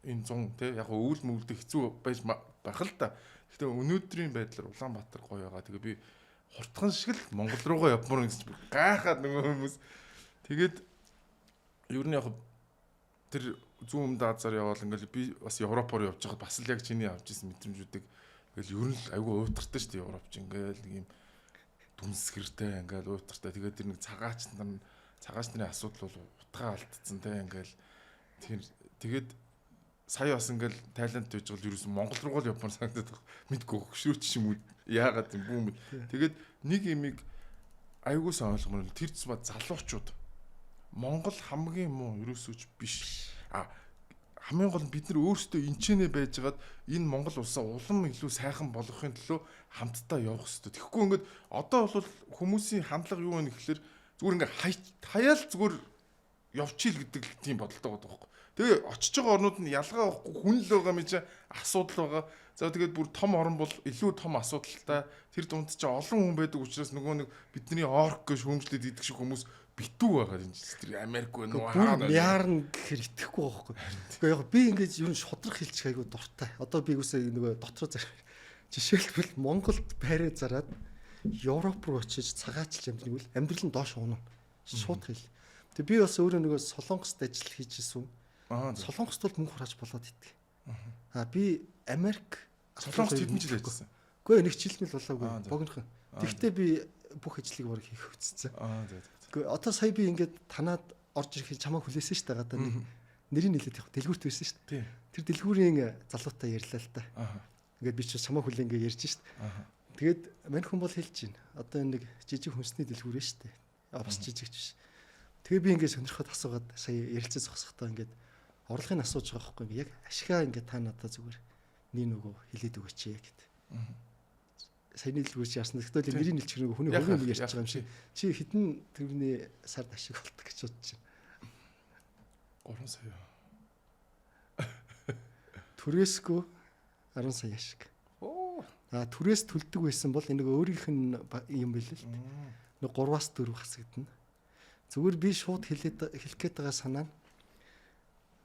энэ 100 те яг өвөл мөвлдө хэцүү байж байх л та. Гэхдээ өнөөдрийн байдлаар Улаанбаатар гоё байгаа. Тэгээ би хурдхан шиг л Монгол руугаа явмаар гэсэн чинь гайхаад нөгөө хүмүүс. Тэгээд ер нь яг тэр зүүн өмнөд Азаар явбал ингээл би бас Европоор явж байхад бас л яг чиний авч ирсэн мэдрэмжүүдийг ингээл ер нь л айгүй уйтгартай шүү дээ Европч ингээл нэг юм дүнсгэртэй ингээл уйтгартай. Тэгээд тэр нэг цагаач нарын асуудал бол утгаа алдсан те ингээл тэгээд сая бас ингээл Тайланд байж байгаа л ерөөсөн Монгол руу л явмаар санагдаад байна. Мэдгүй хөшрөөч юм уу яагаад юм бүүм. Тэгээд нэг имийг аягуулсан ойлгомоор тэр цэцма залуучууд Монгол хамгийн муу ерөөсөөч биш. Хамгийн гол нь бид нар өөрсдөө энчэнэ байжгаад энэ Монгол улсаа улам илүү сайхан болгохын төлөө хамтдаа явах хэрэгтэй. Тэгэхгүй ингээд одоо бол хүмүүсийн хандлага юу вэ гэхэлэр зүгээр ингээд хаяал зүгээр явчихил гэдэг тийм бодолтой байгаа байхгүй. Тэгээ очиж байгаа орнууд нь ялгаа байхгүй хүн л байгаа юм чи асуудал байгаа. За тэгээд бүр том орн бол илүү том асуудалтай. Тэр дунд чи олон хүн байдаг учраас нөгөө нэг бидний орк гэж шүүмжлээд идэх шиг хүмүүс битүү байгаа юм чи. Тэр Америк вэ нөө хаа яарна гэхэр итгэхгүй байхгүй. Тэгээ яг би ингэж юу шудрах хэлчих айгу дуртай. Одоо би үсээ нөгөө дотроо зарах. Жишээлбэл Монголд байраа зараад Европ руу очиж цагаачилж амьдрал амьдрал нь доош унана. Шууд хэл. Тэгээ би бас өөрөө нөгөө Солонгост ажил хийжсэн. Солонгост бол мөнгө хурааж болоод идэг. Би Америк Солонгост хэдэн жил ажилласан? Гэхдээ нэг жилмэл болоогүй Аа, за. богинохон. Тэгвэл би бүх ажлыг бараг хийх хүссэн. За. Гэхдээ одоо сая би ингээд танаад орж ирэхэд чамаа хүлээсэн шүү дээ. Гадаа нэг нэрийг хэлээд явах дэлгүүрт байсан шүү дээ. Тийм. Тэр дэлгүүрийн залуутай ярьлаа л та. Аа. Ингээд би ч чамаа хүлээ ингээд ярьж шүү дээ. Аа. Тэгээд мань хүн бол хэлж байна. Одоо нэг жижиг хүнсний дэлгүүр шүү дээ. Бас жижигч биш. Тэгээ би ингээд сонирхоод асуугаад сая ярилцсан зогсохдоо ингээд орлогыг асууж байгаа байхгүй яг ашигаа ингээд та надад зүгээр нөгөө хэлээд өгөөч гэдэг. Саяны дэлгүүр чи яарсан. Тэгвэл нэрийн нэлчгэрэг хүний хувийн үг ярьж байгаа юм шиг. Чи хэдэн төгрөний сард ашиг болдог гэж бодож байна. 3 сая. Түрээсгүй 10 сая ашиг. Түрээс төлдөг байсан бол энэ өөрийнх нь юм байл л. Нэг 3-аас 4 хасагдана. Зүгээр би шууд хэлэх гээд байгаа санаа нь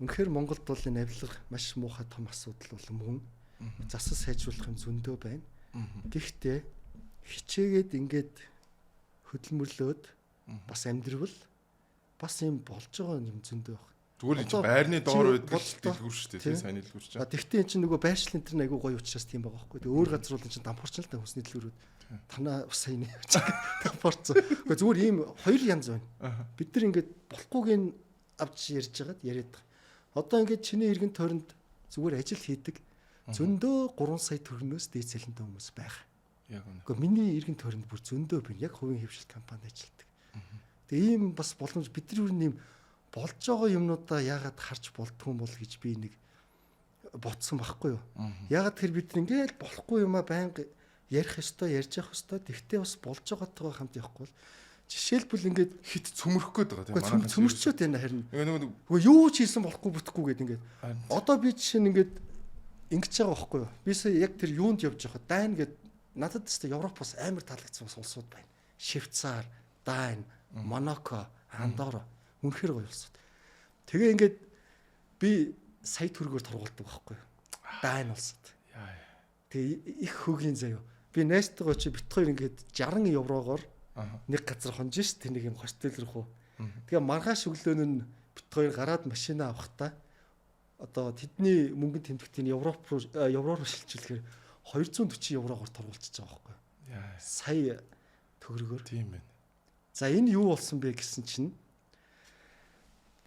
үнэхээр Монголд бол энэ авилга маш муухай том асуудал бол мөн засал сайжруулах юм зөндөө байна. Гэхдээ хичээгээд ингээд хөдөлмөрлөөд бас амьдрал бас юм болж байгаа юм зөндөө байна. Зүгээр л байрны доор байдаг дэлгүүр шүү дээ. Сайн дэлгүүр чинь. Тэгтээ эн чинь нөгөө байршлын тэр айгуу гоё учраас тийм байгаа байхгүй. Тэгээ өөр газар бол эн чинь дампуурч л та хүсний дэлгүүрүүд. Танаа бас сайн дампуурцсан. Гэхдээ зүгээр ийм хоёр янз байна. Бид нар ингээд болохгүйг нь авч ярьж байгаад яриад байгаа. Одоо ингээд чиний эргэн тойронд зүгээр ажил хийдэг зөндөө 3 сая төгрөгнөөс дээд цалинтай хүмүүс байгаа. Яг үнэ. Гэхдээ миний эргэн тойронд бүр зөндөө байна. Яг хувийн хөвшилт компанид ажилладаг. Тэгээ ийм бас боломж бид нар юу нэм болж байгаа юмнуудаа яагаад харж болдгүй юм бол гэж би нэг ботсон байхгүй юу. Яагаад тэр бид ингээд болохгүй юмаа байнга ярих ёстой, ярьж явах ёстой. Тэгтээ бас болж байгаагаа хамт явахгүй бол жишээлбэл ингээд хит цөмөрөх гээд байгаа тийм манайхан цөмөрчөөд байна харин. Нөгөө юу ч хийсэн болохгүй бүтэхгүй гээд ингээд. Одоо би жишээ нь ингээд ингэж байгаа байхгүй юу. Бисээ яг тэр юунд явж байхад Дайн гээд надад тест Европоос амар таалагдсан улсууд байна. Швейцар, Дайн, Монако, Андорра үнэхээр гоё улсууд. Тэгээ ингээд би сая төгрөгөөр торгуулдаг байхгүй юу. Дайн улсад. Тэгээ их хөгийн заяа. Би найзтайгаа чи бит хоёр ингээд 60 еврогоор нэг газар хонж шít тэр нэг юм хостел рүү. Тэгээ маргааш өглөө нь бит хоёр гараад машина авахтаа одоо тэдний мөнгөнд тэмдэгтийн Европ руу шилжүүлэхээр 240 еврогоор торгуулчихж байгаа байхгүй юу. Сая төгрөгөөр. Тийм байна. За энэ юу болсон бэ гэсэн чинь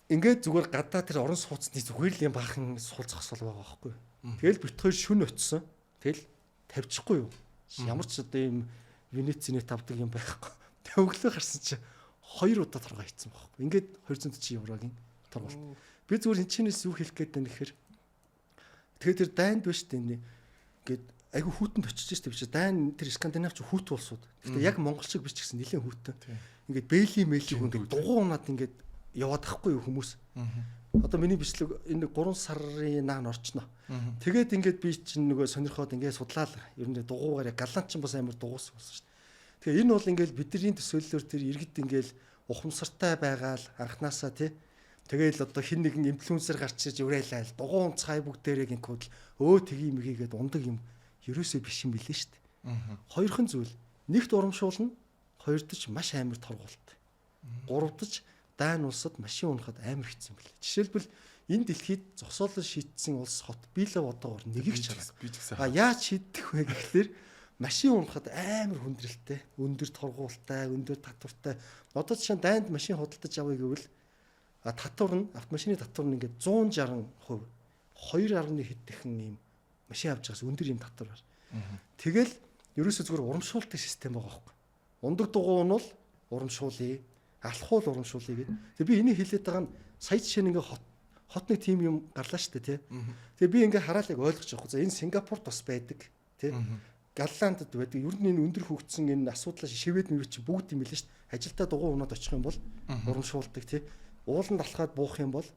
ингээд зүгээр гадаа тэр орон сууцны зүгээр л юм баахан суул зогсол байгаа байхгүй юу. Тэгэл бит хоёр шүн очсон. Тэгэл тавьчихгүй юу. Ямар ч одоо юм Венецинет авдаг юм байхгүй. Тэг өглөө гарсан чи 2 удаа торгоо хийцэн байхгүй. Ингээд 240 еврогийн торгуулт. Би зүгээр энэ чинээс юу хэлэх гээд байна гэхээр тэгээд тэр Дайнд биш дээ ингээд айгу хүүтэнд очиж штеп чи Дайн тэр Скандинавч хүүт улсууд. Гэхдээ яг монгол шиг биш ч гэсэн нэлээд хүүтэн. Ингээд бэйли мэйлиг ингээд дугуй унаад ингээд яваад ахгүй юу хүмүүс. Одоо миний бичлэг энэ 3 сарын наан орчноо. Тэгээд ингээд би чинь нөгөө сонирхоод ингээд судлаа л ер нь дугуугаар галанч бас амар дугуйсан болсон шүү дээ. Тэгээ энэ бол ингээд бидний төсөөллөөр тэр иргэд ингээд ухамсартай байгаа л анханасаа тий. Тэгээл одоо хин нэгэн инфлюенсер гарч ирж уриалал дугуун цай бүгдээрээ гинкүүд тгий мгийгээд ундаг юм ерөөсөө биш юм билээ шүү дээ. Хоёрхан зүйл. Нэгт урамшуулна, хоёрдож маш амар торгуулт. Гуравдаж Дайн улсад машин унахад амар хэцүү юм билээ. Жишээлбэл энэ дэлхийд зогсоолол шийдсэн улс хот Билов одоогор нэгийг чарга. Яаж шийдэх вэ гэхлээр машин унахад амар хүндрэлтэй, өндөр торгуултай, өндөр татвартай. Одоо жишээ нь Дайнд машин худалдаж авъя гэвэл татвар нь автомашины татвар нь ингээд 160%, 2.1 хэдхэн юм машин авч байгаас өндөр юм татвар байна. Тэгэл ерөөсөө зүгээр урамшуулдаг систем байгаа байхгүй. Ундаг дугуй нь бол урамшуулъя, алхуул урамшуулъя гэдэг. Тэгээ би энийг хэлээд байгаа нь сая жишээ нь ингээд хот нэг тим юм гарлаа шүү дээ тий. Тэгээ би ингээд хараал яг ойлгож байгаа. За энэ Сингапурт бас байдаг тий. Галландд байдаг. Ер нь энэ өндөр хөгжсөн энэ асуудлаа шивэд мөрөч бүгд юм билээ шүү дээ. Ажилдаа дугуй унаад очих юм бол урамшуулдаг тий. Ууланд алхаад буух юм бол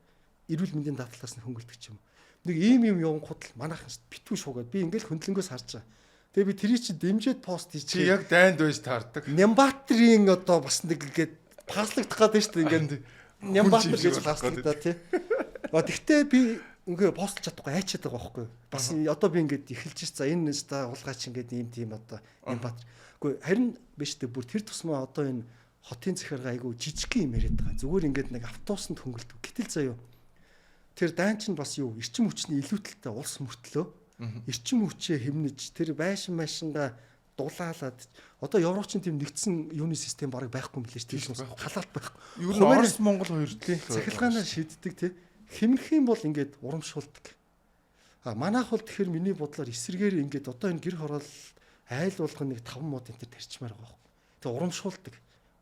эрүүл мэндийн даатгалаас нь хөнгөлдөг юм. Нэг ийм юм явангууд л манайхан битгүү шуугаад би ингээл хөндлөнгөөс харж байгаа. Тэгээ би тэрий чи дэмжээд пост хийчих. Чи яг Дайнд байж таардаг. Нямбатрийн одоо бас нэг ингээд паслагдах гэдэг шүү дээ. Ингээд Нямбатр гэж паслагдаа тий. Тэгтээ би ингээ постолж чадахгүй айчаад байгаа байхгүй. Бас одоо би ингээд эхэлж ш. За энэ нэстэ уулгаач ингээд ийм тийм одоо Нямбатр. Үгүй харин биш дээ бүр тэр тусмаа одоо энэ хотын захиргаа айгу жижиг юм яриад байгаа. Зүгээр ингээд нэг автобусанд хөнгөлдөг. Гэтэл заяа тэр Дайн ч бас юу эрчим хүчний илүүтэлтэй улс мөртлөө эрчим хүчээ хэмнэж тэр байшин машингаа дулаалаад одоо Европчин тийм нэгдсэн юуны систем бараг байхгүй юм билээ шүү дээ. Халаалт байхгүй. Юу н Орос Монгол хоёр тийм цахилгаанаа шийддэг тий. Хэмнэх юм бол ингээд урамшуулдаг. Манайх бол тэгэхээр миний бодлоор эсрэгээр ингээд одоо энэ гэр хороол айл болгон нэг 5 мод энэ тарчмаар байгаа байхгүй. Тэгээ урамшуулдаг.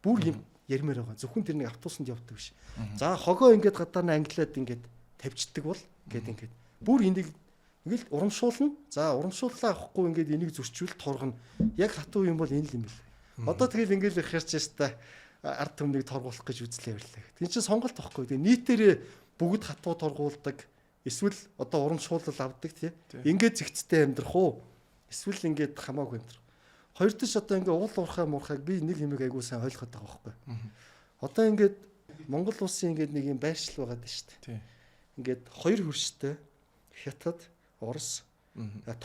Бүр юм ярмаар байгаа. Зөвхөн тэр нэг автобусанд явдаг биш. За хогоо ингээд гадаа нь англиад ингээд тавьчихдаг бол ингээд бүр энийг ингээл урамшуулна. За урамшууллаа авахгүй ингээд энийг зөрчүүл торгоно. Яг хатуу юм бол энэ л юм бэл. Одоо тэгэл ингээл их ярьж яста ард түмнийг торгуулах гэж үзлээ явлаа. Тэг чинь сонголт واخхгүй. Тэг нийтээрээ бүгд хатуу торгуулдаг. Эсвэл одоо урамшуулал авдаг тий. Ингээд зэгцтэй амьдрах уу? Эсвэл ингээд хамаагүй амьдрах. Хоёр дэш одоо ингээд уул уурхай муурхайг би нэг юмыг айгуу сайн ойлгоод байгаа байхгүй. Одоо ингээд Монгол улсын ингээд нэг юм байршил байгаад байна шүү дээ. Ингээд хоёр хөрштэй Хятад, Орос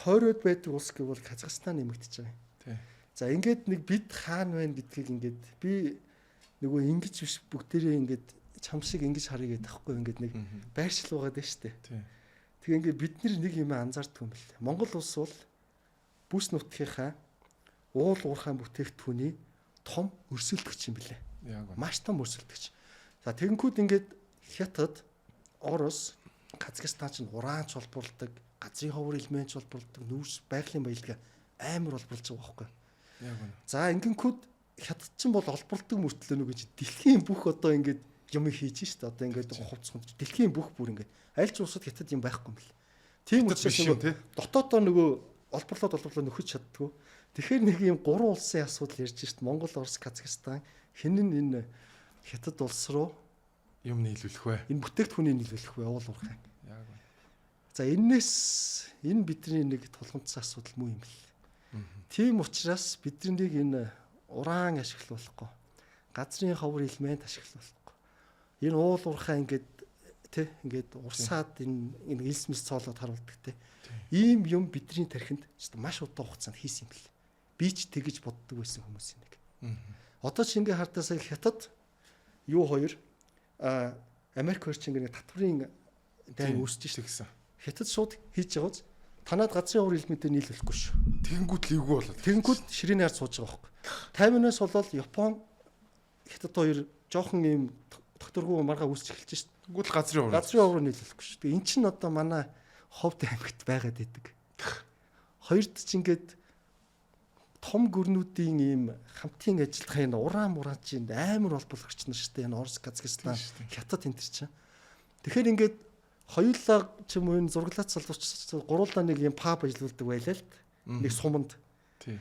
тойроод байдаг улс гэвэл Казахстан нэмэгдэж байгаа юм. За ингээд нэг бид хаана байна гэдгийг ингээд би нөгөө ингэж биш бүгдээрээ ингээд чам шиг ингэж харъя гэдэг таахгүй ингээд нэг байршил байгаад байна шүү дээ. Тэгээ ингээд бид нэг юм анзаарддаг юм бэл. Монгол улс бол бүс нутгийнхаа уул уурхай бүтээгдэхүүний том өрсөлдөгч юм билээ. Маш том өрсөлдөгч. За тэгэнгүүт ингээд Хятад, Орос, Казахстан ч ураанч холборлдог, газрын ховор элементч холборлдог, нүүрс байгалийн баялгаа амар холборлж байгаа байхгүй. За ингэнгүүт Хятад ч бол холборлдог мөртлөө нөгөө дэлхийн бүх одоо ингээд юм хийж шít. Одоо ингээд хувцсан дэлхийн бүх бүр ингээд аль ч улсад Хятад юм байхгүй юм бэл. Тийм учраас дотоодоо нөгөө олборлоод нөхөж чаддгүй. Тэгэхээр нэг юм 3 улсын асуудал ярьж шít. Монгол, Орос, Казахстан хэн нь энэ Хятад улс руу юм нийлүүлэх вэ? Энэ бүтээгдэхүүнийг нийлүүлэх вэ? Уул уурхай. За энэс энэ бидний нэг тулгымцсан асуудал муу юм бэл. Тийм учраас биднийг энэ ураан ашиглуулахгүй, газрын ховор элемент ашиглуулахгүй. Энэ уул уурхай ингээд тий ингээд урсаад энэ элсмэс цоолоод харуулдаг тий. Ийм юм бидний тархинд маш удаан хугацаанд хийсэн юм бэл. Би ч тэгэж боддог байсан хүмүүсийн нэг. Одоо ч ингээ хардаасаа Хятад юу хоёр Америк хоёр ч ингээ татврын дайн үүсэж штэ гэсэн. Хятад шууд хийж байгааз танаад газрын ховор элементээр нийлүүлэхгүй шүү. Тэгэнгүүт лигүү болоод. Тэгэнгүүт ширээний ард сууж байгаа байхгүй. Тайванаас болоод Япон Хятад хоёр жоохон ийм докторгүй маргаа үүсч эхэлж штэ. Тэгвэл газрын ховор. Газрын ховор нийлүүлэхгүй шүү. Тэгээ эн чинь одоо манай Ховд аймагт байгаад байдаг. Хоёрд ч ингээд том гүрнүүдийн ийм хамтын ажиллагаа энэ уран чинь амар холбоолагч нар шүү дээ. Энэ Орос, Казахстан, Хятад энэ чинь. Тэгэхээр ингээд хоёулаа ч юм уу энэ зураглаац залуучууд гуруулаа нэг юм паб ажиллаулдаг байлаа л нэг суманд.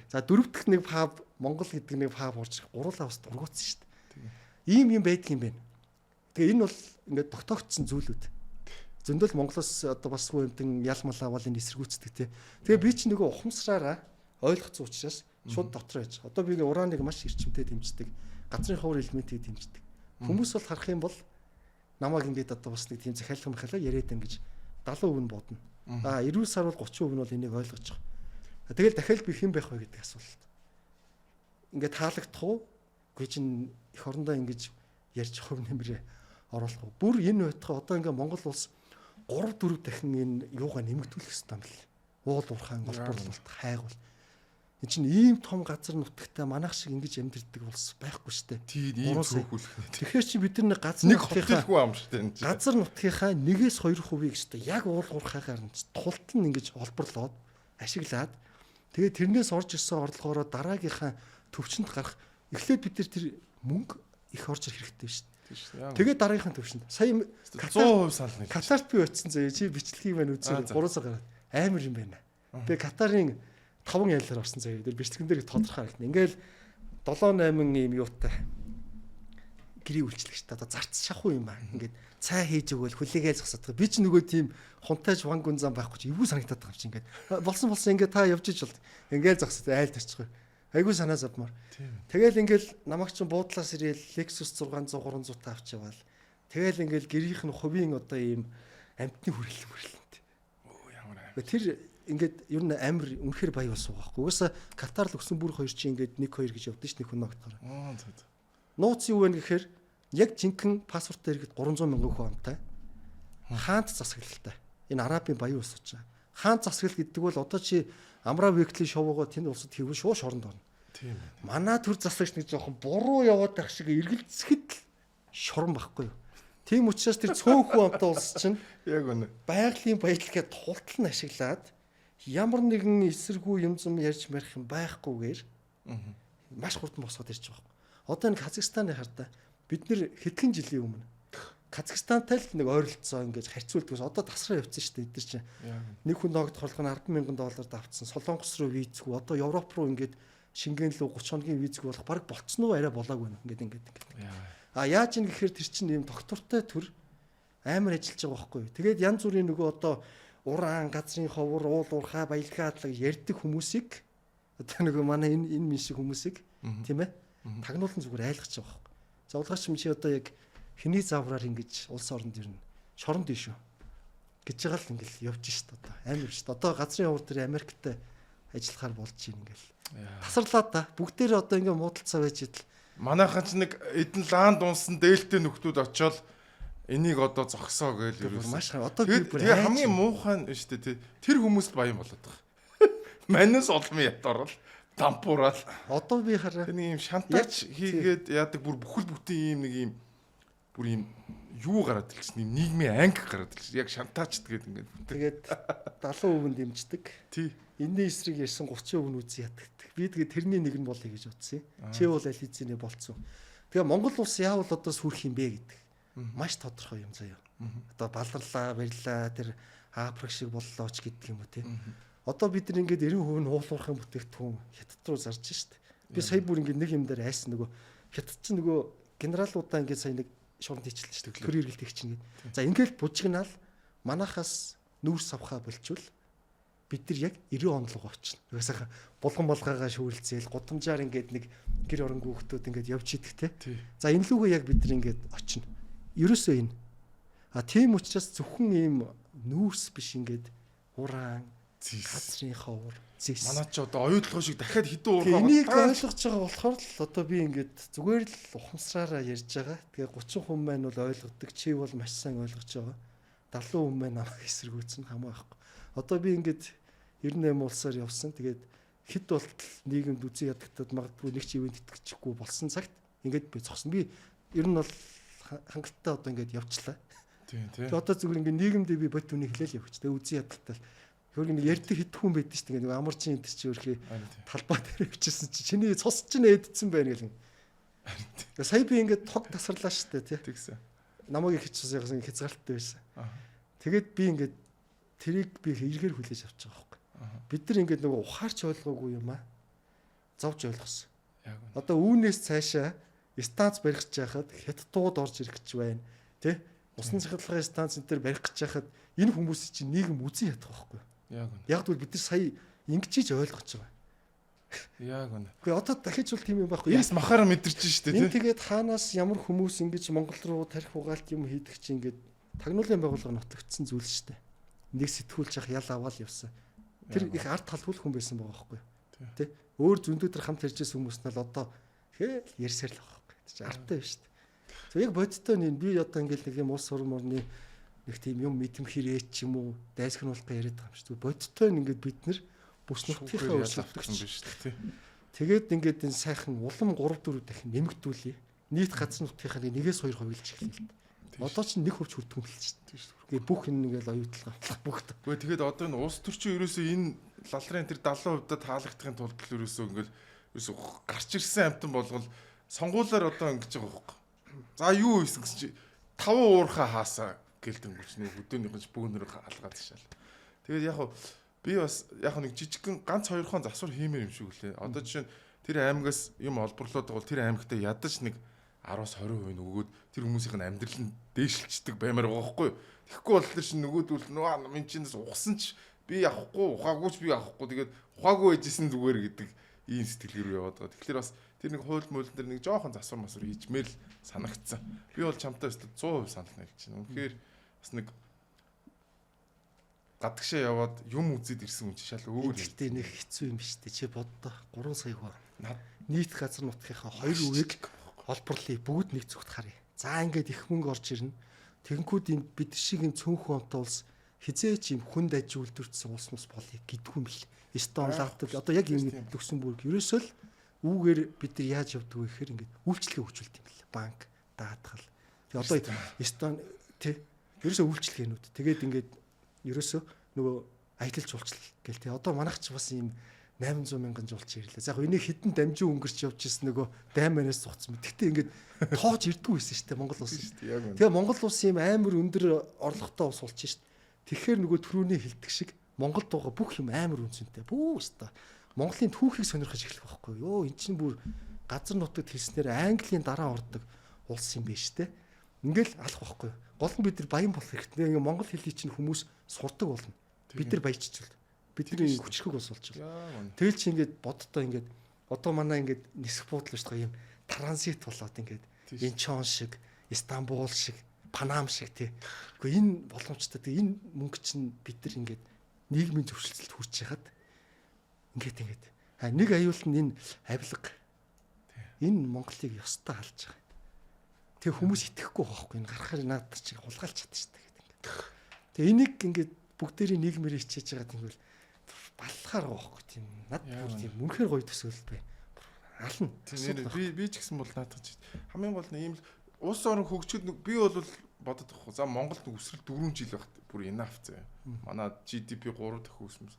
За дөрөв дэх нэг паб Монгол гэдэг нэг паб орж гуруулаа бас дургуутсан шүү дээ. Ийм юм байдаг юм байна. Тэгээ энэ бол ингээд тогтоогдсон зүйлүүд. Зөндөл Монголоос одоо бас үедэн ял мал авал энэ эсэргүүцдэг тий. Тэгээ би ч нөгөө ухамсараараа ойлгоцсон учраас шууд дотор байж. Одоо би урааныг маш эрчимтэй дэмждэг. Газрын ховор элементийг дэмждэг. Хүмүүс бол харах юм бол намайг ингээд одоо бас нэг тийм захиалгын махалаа яриад ингэж 70% нь бодно. 90 сар бол 30% нь бол энийг ойлгож байгаа. Тэгэл дахиад би хэн байх вэ гэдэг асуулт. Ингээд таалагдах уу? Үгүй чинь эх орондоо ингэж ярьж хөв нэмрээ оруулах уу? Бүр энэ байтугай одоо ингээд Монгол улс 3-4 дахин энэ юугаа нэмэгдүүлэх хэрэгтэй юм бэл. Уул уурхайн голборлолт хайгуул. Энд чинь ийм том газар нутагтай манайх шиг ингэж амьдэрдэг улс байхгүй штэ. Тийм ийм цөөхүүлэх. Тэгэхээр чи бид нар газар нутгийнхаа ам штэ энэ чинь. Газар нутгийнхаа 1-2% штэ яг уул уурхайгаар тулт нь ингэж олборлоод ашиглаад тэгээд тэрнээс орж ирсэн орлогоороо дараагийнхаа төвчөнд гарах эхлээд бид нар тэр мөнгө их орж ирэх хэрэгтэй штэ. Тэгээд дараагийнхаа төвшөнд сая 100% сална. Катарт би очсон заяа чи бичлэгийг маань үзээ 3 сар гараад амар юм байна. Би Катарын 5 яллаар орсон заяа. Тэр бичлэгэн дээр тодорхой харагдана. Ингээл 7-8 ийм юутай гэрээ үйлчлэгч та одоо зарц шахуу юм аа. Ингээд цай хийж өгөөл хүлээгээ зогсоод. Би ч нөгөө тийм хунтайж ван гүнзан байхгүй чи эвгүй санагдаад байгаа юм чи ингээд болсон ингээд та явж иж бол ингээд зогсоод айл тарчихгүй. Айгуу санаа завмаар. Тэгэл ингээл намайг чинь буудлаас ирээл Lexus 600 300 та авч яваал. Тэгэл ингээл гэрийнх нь хувийн одоо ийм амтны хүрээлэнтэй. Оо ямар амар. Тэр ингээд ер нь амар үнэхэр баяа болсон байхгүй. Угаасаа Катар Люксембург хоёр чи ингээд 1-2 гэж явдсан ш нь хүн ногтоор. Нууц юу вэ гэхээр яг жинхэнэ паспортоор ирэхэд 300,000 хүн амтай. Хаант засаглалтай. Энэ арабын баяа ус учраас Хаан засаглал гэдэг бол одоо чи Амра Веклийн шоугоо тэнд улсад хийвэл шууд шоронд орно. Тийм ээ. Манай төр засагч нэг жоохон буруу яваад байх шиг эргэлзэхэд л шорон байхгүй юу. Тийм учраас тэр цөөхөн амтаа улс чинь Яг үнэ. байгалийн баялагаа тултал нь ашиглаад ямар нэгэн эсэргүү юм зам ярьж марих юм байхгүйгээр маш хурдан босгоод ирж байгаа юм. Одоо энэ Казахстаны хардаа бид нэр хэдхэн жилийн өмнө Казахстантай л нэг ойролцоо ингэж харьцуулдгаас одоо тасраа явцсан шүү дээ. Эдгээр чинь нэг хүн ногдох болгоно $10,000 авцсан. Солонгос руу визгүй одоо Европ руу ингэж Шенген рүү 30 хоногийн визгүй болох баг болцсон уу арай болоогүй нэ ингээд. А яаж ин гэхээр тэр чинь ийм доктортой төр амар ажиллаж байгаа байхгүй юу. Тэгээд янз бүрийн нөгөө одоо уран, газрын ховор, уул уурхай, баялгаадлаг ярьдаг хүмүүсийг одоо нөгөө манай энэ мэн шиг хүмүүсийг тийм ээ тагнуулан зүгээр айлгаж байгаа байхгүй. За улгаач юм чи одоо яг хэний заавраар ингэж улс оронд ирнэ. Шоронд ий шүү. гэж байгаа л ингээл явж шít одоо. Амар шít. Одоо газрын хавар дээр Америктэй ажиллахаар болж ийн ингээл. Тасарлаа да. Бүгдээрээ одоо ингээ муудалцаа байж идэл. Манайхан ч нэг эдэн лаан дунсан дээлтэй нөхдүүд очиод энийг одоо зогсоо гээл ерөөс. Маш одоо би бүр хамгийн муухай нь шүү дээ. Тэр хүмүүст баян болоод байгаа. Манайс олмын ят орол дампуурал. Одоо би хараа. Тэний юм шантаач хийгээд яадаг бүр бүхэл бүтэн юм нэг юм бүр юм юу гараад ирчихсэн юм нийгмийн анги гараад ирчихсэн. Яг шантаач тэгээд ингээд. Тэгээд 70% дэмждэг. Тий. Энэний эсрэг ярьсан 30% нь үзий яддаг. Би тэгээд тэрний нэг нь болъё гэж бодсон юм. Чи бол аль хэзээ болцсон. Тэгээ Монгол улс яавал одоо сүрх юм бэ гэдэг. Маш тодорхой юм заяа. Одоо баларлаа, барьлаа, тэр Африк шиг боллоо ч гэдэг юм уу те. Одоо бид нар ингээд 90% нь уулуурхын бүтээгдэхүүн хятад руу зарж штт. Би сая бүр ингээд нэг юм дээр айсан нөгөө хятад ч нөгөө генералуудаа ингээд сая нэг шоронд хийчихлээ штт. Төр эргэлт их чинь гээд. За ингээд бужигнаал манахаас нүүрс авхаа болчвол бид нар яг 90 он руу очино. Угаасаа булган болгоогоо шүүрэлцээл гудамжаар ингээд нэг гэр орон хүүхдүүд ингээд явж идэх те. За энэ лүүгээ яг бид нар ингээд очино. Ерөөсөө энэ. А тийм учраас зөвхөн ийм нүүрс биш ингээд уран газрын ховор зис. Манай ч одоо оюутлогоо шиг дахиад хідэн уурхаа. Энийг ойлгож байгаа болохоор л одоо би ингээд зүгээр л ухамсараараа ярьж байгаа. Тэгээ 30% маань бол ойлгодог. Чи бол маш сайн ойлгож байгаа. 70% маань намайг эсэргүүцэн хамаа байхгүй. Одоо би ингээд 98 улсаар явсан. Тэгээд хэд болтол нийгэмд үзий ядагтад магадгүй нэг ч ивент итгэчихгүй болсон цагт ингээд би зогсон. Би ер нь бол хангалттай одоо ингээд явчлаа. Тийм. Тэгээд одоо зүгээр ингээд нийгэмдээ би бот үнийг хэлээл явчих. Тэгээд үзий ядагтал хөргөний ярьдаг хэд хүн байдсан шүү дээ. Нэг амарчин энэ чи өөрхий талбай дээр бичсэн чи чиний цус чинь эдсэн байна гэл. Тэгээд сая би ингээд тог тасарлаа шүү дээ тий. Тэгсэн. Намайг их хичсэн яасан хязгаарттай байсан. Тэгээд би ингээд тэрийг би эргээр хүлээж авч байгаа байхгүй. Бид нар ингээд нөгөө ухаарч ойлгоогүй юм аа. Зовж ойлгосон. Яг үнэ. Одоо үүнээс цаашаа станц барих гэж байхад хятадууд орж ирэх гэж байна. Тэ? Усан цахилгааны станц энэ төр барих гэж байхад энэ хүмүүс чинь нийгэм үзэн ядах байхгүй. Яг үнэ. Яг л бид нар сая ингэж ойлгож байгаа. Яг үнэ. Гэхдээ одоо дахиж бол тийм юм байхгүй. Яс махаар мэдэрч штэ тий. Энэ тэгээд хаанаас ямар хүмүүс ингэж Монгол руу тарих угаалт юм хийдэг чинь ингээд тагнуулын байгууллага нотогдсон зүйл штэ. Нэг сэтгүүлч ах ял аваад явсан. Тэр их арт талбал хүн байсан байгаа байхгүй. Тэ? Өөр зөндөөдөр хамт ярьжсэн хүмүүс нь л одоо тэгэл ярьсаар л байгаа байхгүй. Тэ чи арттай биш штэ. За яг бодтой нь би одоо ингээд нэг юм улс орн морны нэг тийм юм мэдэмхэрээ ч юм уу дайсгнуулах гэж яриад байгаа юм шүү. Бодтой нь ингээд бид нар бүс нутгийнхаа өрсөлдөгч биш тий. Тэгээд ингээд энэ сайхан улам 3-4 дахин нэмэгдүүлээ. Нийт газар нутгийнхаа 1-2 хувилж эхэллээ. Одоо ч 1% хүрдэг юм л шүү дээ. Тэгээд бүх энэ ингээл оюутлага бүх. Гэхдээ тэгээд одоо энэ улс төрчин ерөөсөө энэ лалрын тэр 70%-д таалагдахын тулд л ерөөсөө ингээл ерөөсөө гарч ирсэн амтан болгол сонгуулаар одоо ингэж байгаа байхгүй. За юу хийсэн гэж чи 5 уурхаа хаасаа гэлдэнгүүч нэг өдөөнийх нь бөөнөр алгаад ташаал. Тэгээд яг би бас яг нэг жижигхэн ганц 2 хон засвар хиймээр юм шиг үлээ. Одоо жишээ нь тэр аймагаас юм олборлоод байгаа бол тэр аймагтаа ядаж нэг 10-20% нөгөөд тэр хүмүүсийн амьдрал нь дээшилчдэг баймаар байгаа байхгүй юу. Тэгэхгүй бол тэр чинь нөгөөдөл нөө минь чинээс ухсан ч би явахгүй, ухаагүй ч би явахгүй. Тэгээд ухаагүй байжсэн зүгээр гэдэг ийм сэтгэлээр яваад байгаа. Тэгэхээр бас тэр нэг хууль муулин дээр нэг жоохон засвар масвар хийжмээр л санагдсан. Би бол чамтай өстө 100% санал нийлж байна. Үнэхээр бас нэг гадагшаа яваад юм үзээд ирсэн хүн чинь шал өөр. Гэхдээ нэг хэцүү юм биш үү? Чи боддоо 3 сая хүн. Нийт газар нутгийнхаа 2 үеийг олборлыг бүгд нэг зүгт харъя. За ингээд их мөнгө орж ирнэ. Тэгэнгүүт энэ бид шиг энэ цөөнхөн онтой улс хизээч юм хүн дайж үлдвэрсэн улс мус болъё гэдгүй юм бэл. Эстон, Латви одоо яг ингэ Люксембург ерөөсөө л үүгээр бид нар яаж явдаг вэ гэхээр ингээд үйлчлэгээ хөгжүүлдэг юм бэл. Банк, даатгал. Тэгээ одоо Эстон тий ерөөсөө үйлчлэгээнүүд. Тэгээд ингээд ерөөсөө нөгөө аялал жуулчлал гэл тий. Одоо манайх ч бас ийм 800 мянган жуулч ирлээ. За яг энийг хідэн дамжин өнгөрч явж ирсэн нөгөө дайманаас цуцсан. Гэхдээ ингээд тоож ирдгүй байсан шүү дээ Монгол улс. Тэгээ Монгол улс ийм амар өндөр орлоготой улс болж шít. Тэгэхээр нөгөө түрүүний хэлдэг шиг Монгол дууга бүх юм амар үнцэнтэй. Бүү өста. Монголын түүхийг сонирхож эхлэх байхгүй юу? Эн чинь бүр газар нутагт хэлснээр Английн дараа ордог улс юм биш үү? Ингээл алах байхгүй юу? Гол нь бид нар баян болох хэрэгтэй. Ингээ Монгол хэлийг чинь хүмүүс сурдаг болно. Бид нар баяжчихвал бидний хүчрхэг ус болж байна. Тэгэл чи ингээд боддоо ингээд одоо манай ингээд нисэх буудлаа шүү дээ юм транзит болоод ингээд Инчон шиг, Истанбул шиг, Панам шиг тий. Гэхдээ энэ боломжтой. Тэгээ энэ мөнгө чинь бид нар ингээд нийгмийн зөвшөлтөд хүрч яхад ингээд нэг аюул нь энэ авилга энэ Монголыг ёстой халж байгаа. Тэгээ хүмүүс итгэхгүй байхгүй энэ гарахаар надад чи хулгайлж чадчих шүү дээ гэдэг. Тэгээ энийг ингээд бүгдээрийн нийгмээр хичээж байгаа тийм балхаар байхгүй тийм над бүр тийм үнэхээр гоё төсөөлөл бай. Ална. Би ч гэсэн бол наадах чи хамгийн гол нь ийм улс орон хөгжөхөд би бол бодод байхгүй. За Монголд өсрэл 4 жил багт бүр enough зэ. Манай GDP 3 дахин өсмөс.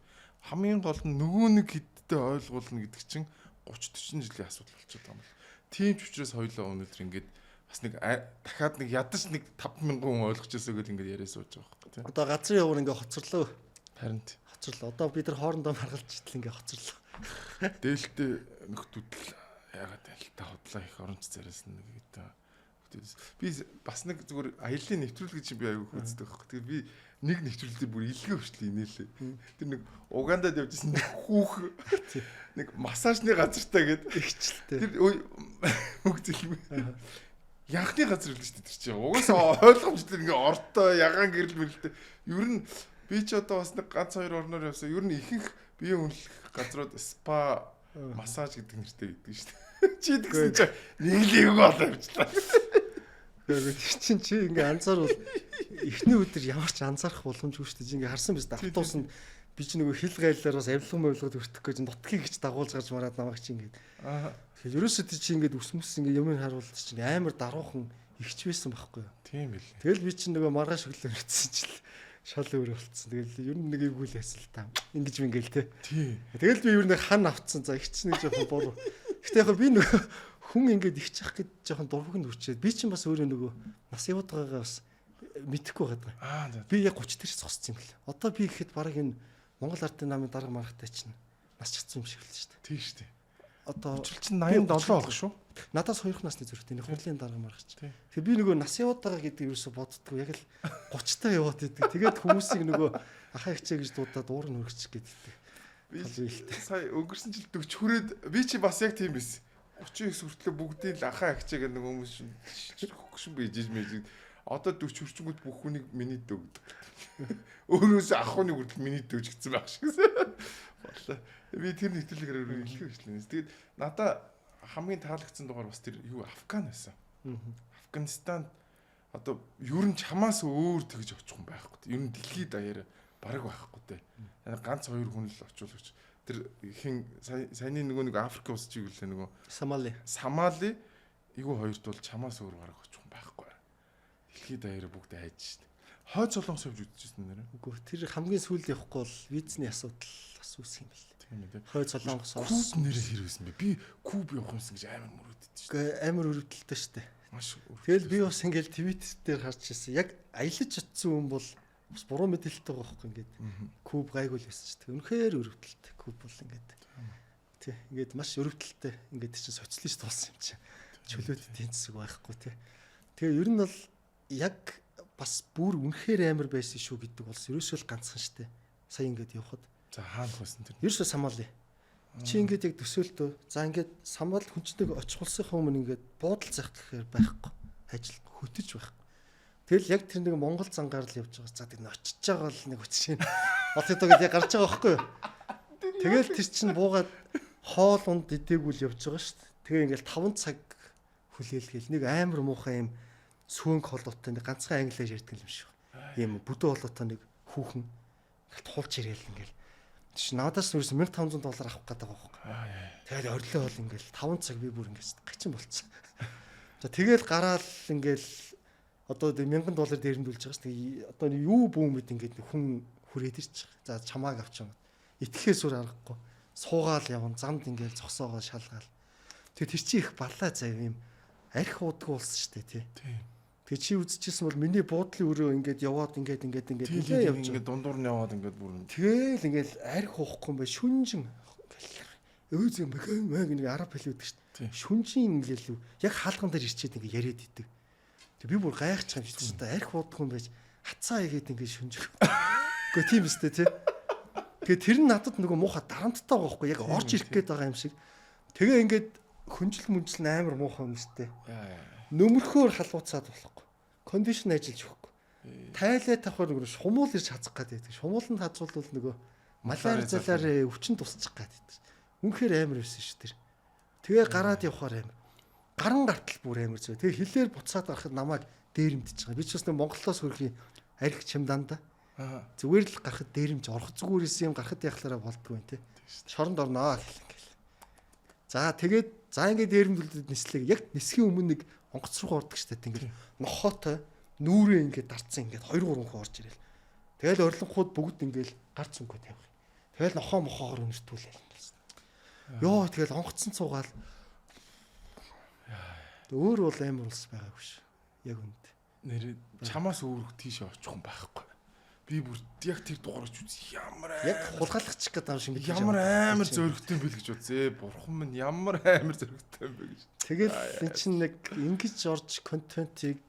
Хамгийн гол нь нөгөө нэг хэдтэй ойлгуулна гэдэг чинь 30 40 жилийн асуудал болчиход байгаа юм байна. Тийм ч учраас хоёлоо өнөөдөр ингээд бас нэг дахиад нэг ядаж нэг 50000 хүн ойлгож ирсэ гэдэг ингээд яриа сууж байгаа байхгүй тийм. Одоо газрын явган ингээд хоцорлоо. Харин хоцорлоо. Одоо бид нар хоорондоо маргалж идэл ингээд хоцорлоо. Дээлтэй нөхдүүдл ягаад альта хотлоо их оронч царайсан нэг гэдэг. Би бас нэг зүгээр аяллаа нэвтрүүлэг гэж би аягүй үздэг байхгүй. Тэгээ би нэг нэвтрүүлэлтээ бүр илгээ өвчлээ инээлээ. Тэр нэг Угандад явжсэн хүүх нэг массажны газартай гээд ихчлээ. Тэр үг зэлмээ. Янхны газар үлдэж тэр чинь. Угаасаа ойлгомжтой ингээ ортой ягаан гэрэл мэрэлтэй. Ер нь би ч одоо бас нэг ганц хоёр орноор явсан. Ер нь ихэнх бие үнэлэх газрууд спа, массаж гэдэг нэртэй гэдэг шүү дээ. Чи тэгсэн чинь нэг л юм болоо явчлаа. Тэр чи ингээ анзаарвал эхний өдөр ямар ч анзаарах боломжгүй шүү дээ. Чи ингээ харсан биз дээ. Автобусанд би чи нөгөө хил гайлаар бас авилган мөвлөгд өртөх гэж нутгийг гэж дагуулж гарч мараад намайг чи ингээ. Тэгэхээр ерөөсөө чи ингээ өсмөс ингээ юмыг харуулж чи амар даруухан ихч байсан байхгүй юу? Тийм ээ. Тэгэл би чи нөгөө маргааш өглөө ирсэн чил шал өөр болцсон. Тэгэл ер нь нэг ивгүүл ясал та. Ингиж мингээл те. Тийм. Тэгэл би ер нь хан авцсан. За ихч нэг жоохон буруу. Гэтэ яг би нөгөө хүн ингээд их чах гэж жоохон дургүйг нүрчээд би чинь бас өөрөө нөгөө нас явуудгаагаа бас мэдэхгүй байгаа. Би яг 30 дээрс зогссон юм бэл. Одоо би гэхэд баг энэ Монгол Ардын намын дарга маргатай чинь нас чацсан юм шиг л шүү дээ. Тийм шүү дээ. Одоо чинь 87 болох шүү. Надаас 2 насны зөрөгтэй нэг хурлын дарга маргач. Тэгээ би нөгөө нас явуудгаа гэдэг юусо боддгоо яг л 30 таа яваад идэг. Тэгээд хүмүүсийг нөгөө ахаа хичээ гэж дуудаад уур нь өргөч гэдэг. Би сая өнгөрсөн жил 40 хүрээд би чи бас яг тийм байсан. 39 хүртлээр бүгдийн л ахаа хичээ гэдэг хүмүүс хөгшин бийж мэж. Одоо 40 хүрчингүүд бүх хүнийг минут өгдөг. Өөрөөсөө ахууны хүртэл минут өгч гисэн байх шигсэн. Боллоо. Би тэр нэвтрүүлгээр илгээ бичлээ. Тэгээд надаа хамгийн таалагдсан дугаар бас тэр юу Афган байсан. Афганистан одоо ер нь чамаас өөр тэгж очих юм байхгүй. Ер нь дэлхийд даяар бараг байхгүй те. Ганц хоёр хүн л очиулж. Тэр хин саяны нөгөө нэг Африк улс чиг үлээ нөгөө Сомали эйгүү хоёрт бол чамаас өөр бараг очих юм байхгүй. Дэлхийд даяар бүгд айж штэ. Хойд солонгос явж үзчихсэн нэрэ. Үгүй тэр хамгийн сүүл явахгүй бол визний асуудал асуусан юм бэл. Тийм ээ. Хойд солонгос Куб нэрээ хэрвэсэн бэ? Би Куб явах юмсан гэж амар мөрөөдөд штэ. Гэхдээ амар өрөвдөлтөй штэ. Маш. Тэгэл би бас ингээл твиттер дээр харж ирсэн. Яг аялаж очсон хүн бол бас буруу мэдээлэлтэй байгаа байхгүй ингээд. Куб гайгүй л байсан штэ. Үнэхээр өрөвдөлтөй. Куб бол ингээд. Тий, ингээд маш өрөвдөлтөй. Ингээд чинь социалист болсон юм чинь. Чөлөөт эдийн засаг байхгүй тий. Тэгээ ер нь бол яг бас бүр үнэхээр амар байсан шүү гэдэг бол ерөөсөө л ганцхан штэ. Сая ингээд явхад. За хаанах байсан тэр? Ерөөсөө Сомали. Чи ингээд яг төсөөлтөө. За ингээд Сомали хүнчтэйг очихулсынхаа өмнө ингээд буудал заах гэхээр байхгүй. Ажил хөтөж байхгүй. Тэгэл яг тэр нэг Монгол зангаар л явж байгаа. За тэр нь очиж байгаа л нэг үчиг. Одоо тэгээд яг гарч байгаа байхгүй юу? Тэгэл тэр чинь буугаад хоол унд идээгүүл явж байгаа шүү дээ. Тэгээ ингээд 5 цаг хүлээлгээл нэг амар муухай юм сүүнг холоотой нэг ганцхан англиар ярьдаг юм шиг. Ийм бүдүү холоотой нэг хүүхэн ингээл туулж ирээл ингээл чи надаас ерөөс $1500 авах гэдэг байгаа байхгүй. Тэгээд орилоо бол ингээл 5 цаг би бүр ингээд гачин болцсон. За тэгэл гараал ингээл одоо $1000 дээрэмдүүлж байгаа шүү. Одоо юу бүүм мэд ингээд хүн хүрээд ирчих. За чамааг авч юм. Итгэхээс үр аргагүй. Суугаал явна, замд ингээл зогсоогоо шалгаал. Тэгээ тэр чи их балаа заяа юм. Арх уудгүй болсон шүү дээ, тий. Тэгээ чи үзчихсэн бол миний буудлын өрөө ингээд яваад ингээд нэлээ явж ингээд дундуур нь яваад ингээд бүр тэгэл ингээд арх уухгүй юм бай шүнжин өөзөө мэг нэг араб хэлээд шүү дээ. Шүнжин ингээл яг хаалган дээр ирчээд ингээд яриад идэг. Тэг би бүр гайхчих юм шүү дээ. Арх уудах юм байж хацаа игээд ингээд шүнжих. Гэхдээ тийм өстэй тий. Тэгээ тэр нь надад нөгөө муухай дарамттай байгаа байхгүй яг орж ирэх гээд байгаа юм шиг. Тэгээ ингээд хүнжил мүнжил амар муухай юм өстэй. Нөмөрхөөр халууцаад болохгүй. Кондишн ажиллаж өгөхгүй. Тайлаа тавхаар нөгөө шумуул ирж хазах гээд байдаг. Шумууланд хазуулвал нөгөө малаар залаар өвчин тусчих гээд байдаг. Үнэхээр амар байсан шүү тэр. Тэгээ гараад явхаар амар. Гаран гартал бүр амар зөө. Тэгээ хилээр буцаад гарахад намайг дээрэмдэж байгаа. Би ч бас нэг Монголоос хөрхийн арх чимданда. Зүгээр л гарахад дээрэмж орох зүгээрээс юм гарахад яхахлаараа болдгоо юм те. Шоронд орноо гэл ингээл. За тэгээд за ингээд дээрэмдүүлээд нислэг яг нисхийн өмнө нэг онгоц руу ордог штэ ингээл нохоотой нүүрээ ингээд дарцсан ингээд 2 3 хүн орж ирэл. Тэгэл орлонхууд бүгд ингээл гарц өнгөө тавих. Тэгэл нохоо мохоогоор өнөртүүлээл ингээл. Йоо тэгэл онгоцсон цуугаал. Өөр бол амар улс байгаагүй ш. Яг үнд. Нэр чамаас өөрөг тийш очих юм байхгүй. Би бүр яг тэр дугаарч үз ямар яг хулгайлгачих гэдэг юм шиг мэдээж ямар амар зөрөгтэй юм бэл гэж үзээ. Бурхан минь ямар амар зөрөгтэй юм бэ гэж. Тэгэл эн чинь нэг ингэж орж контентийг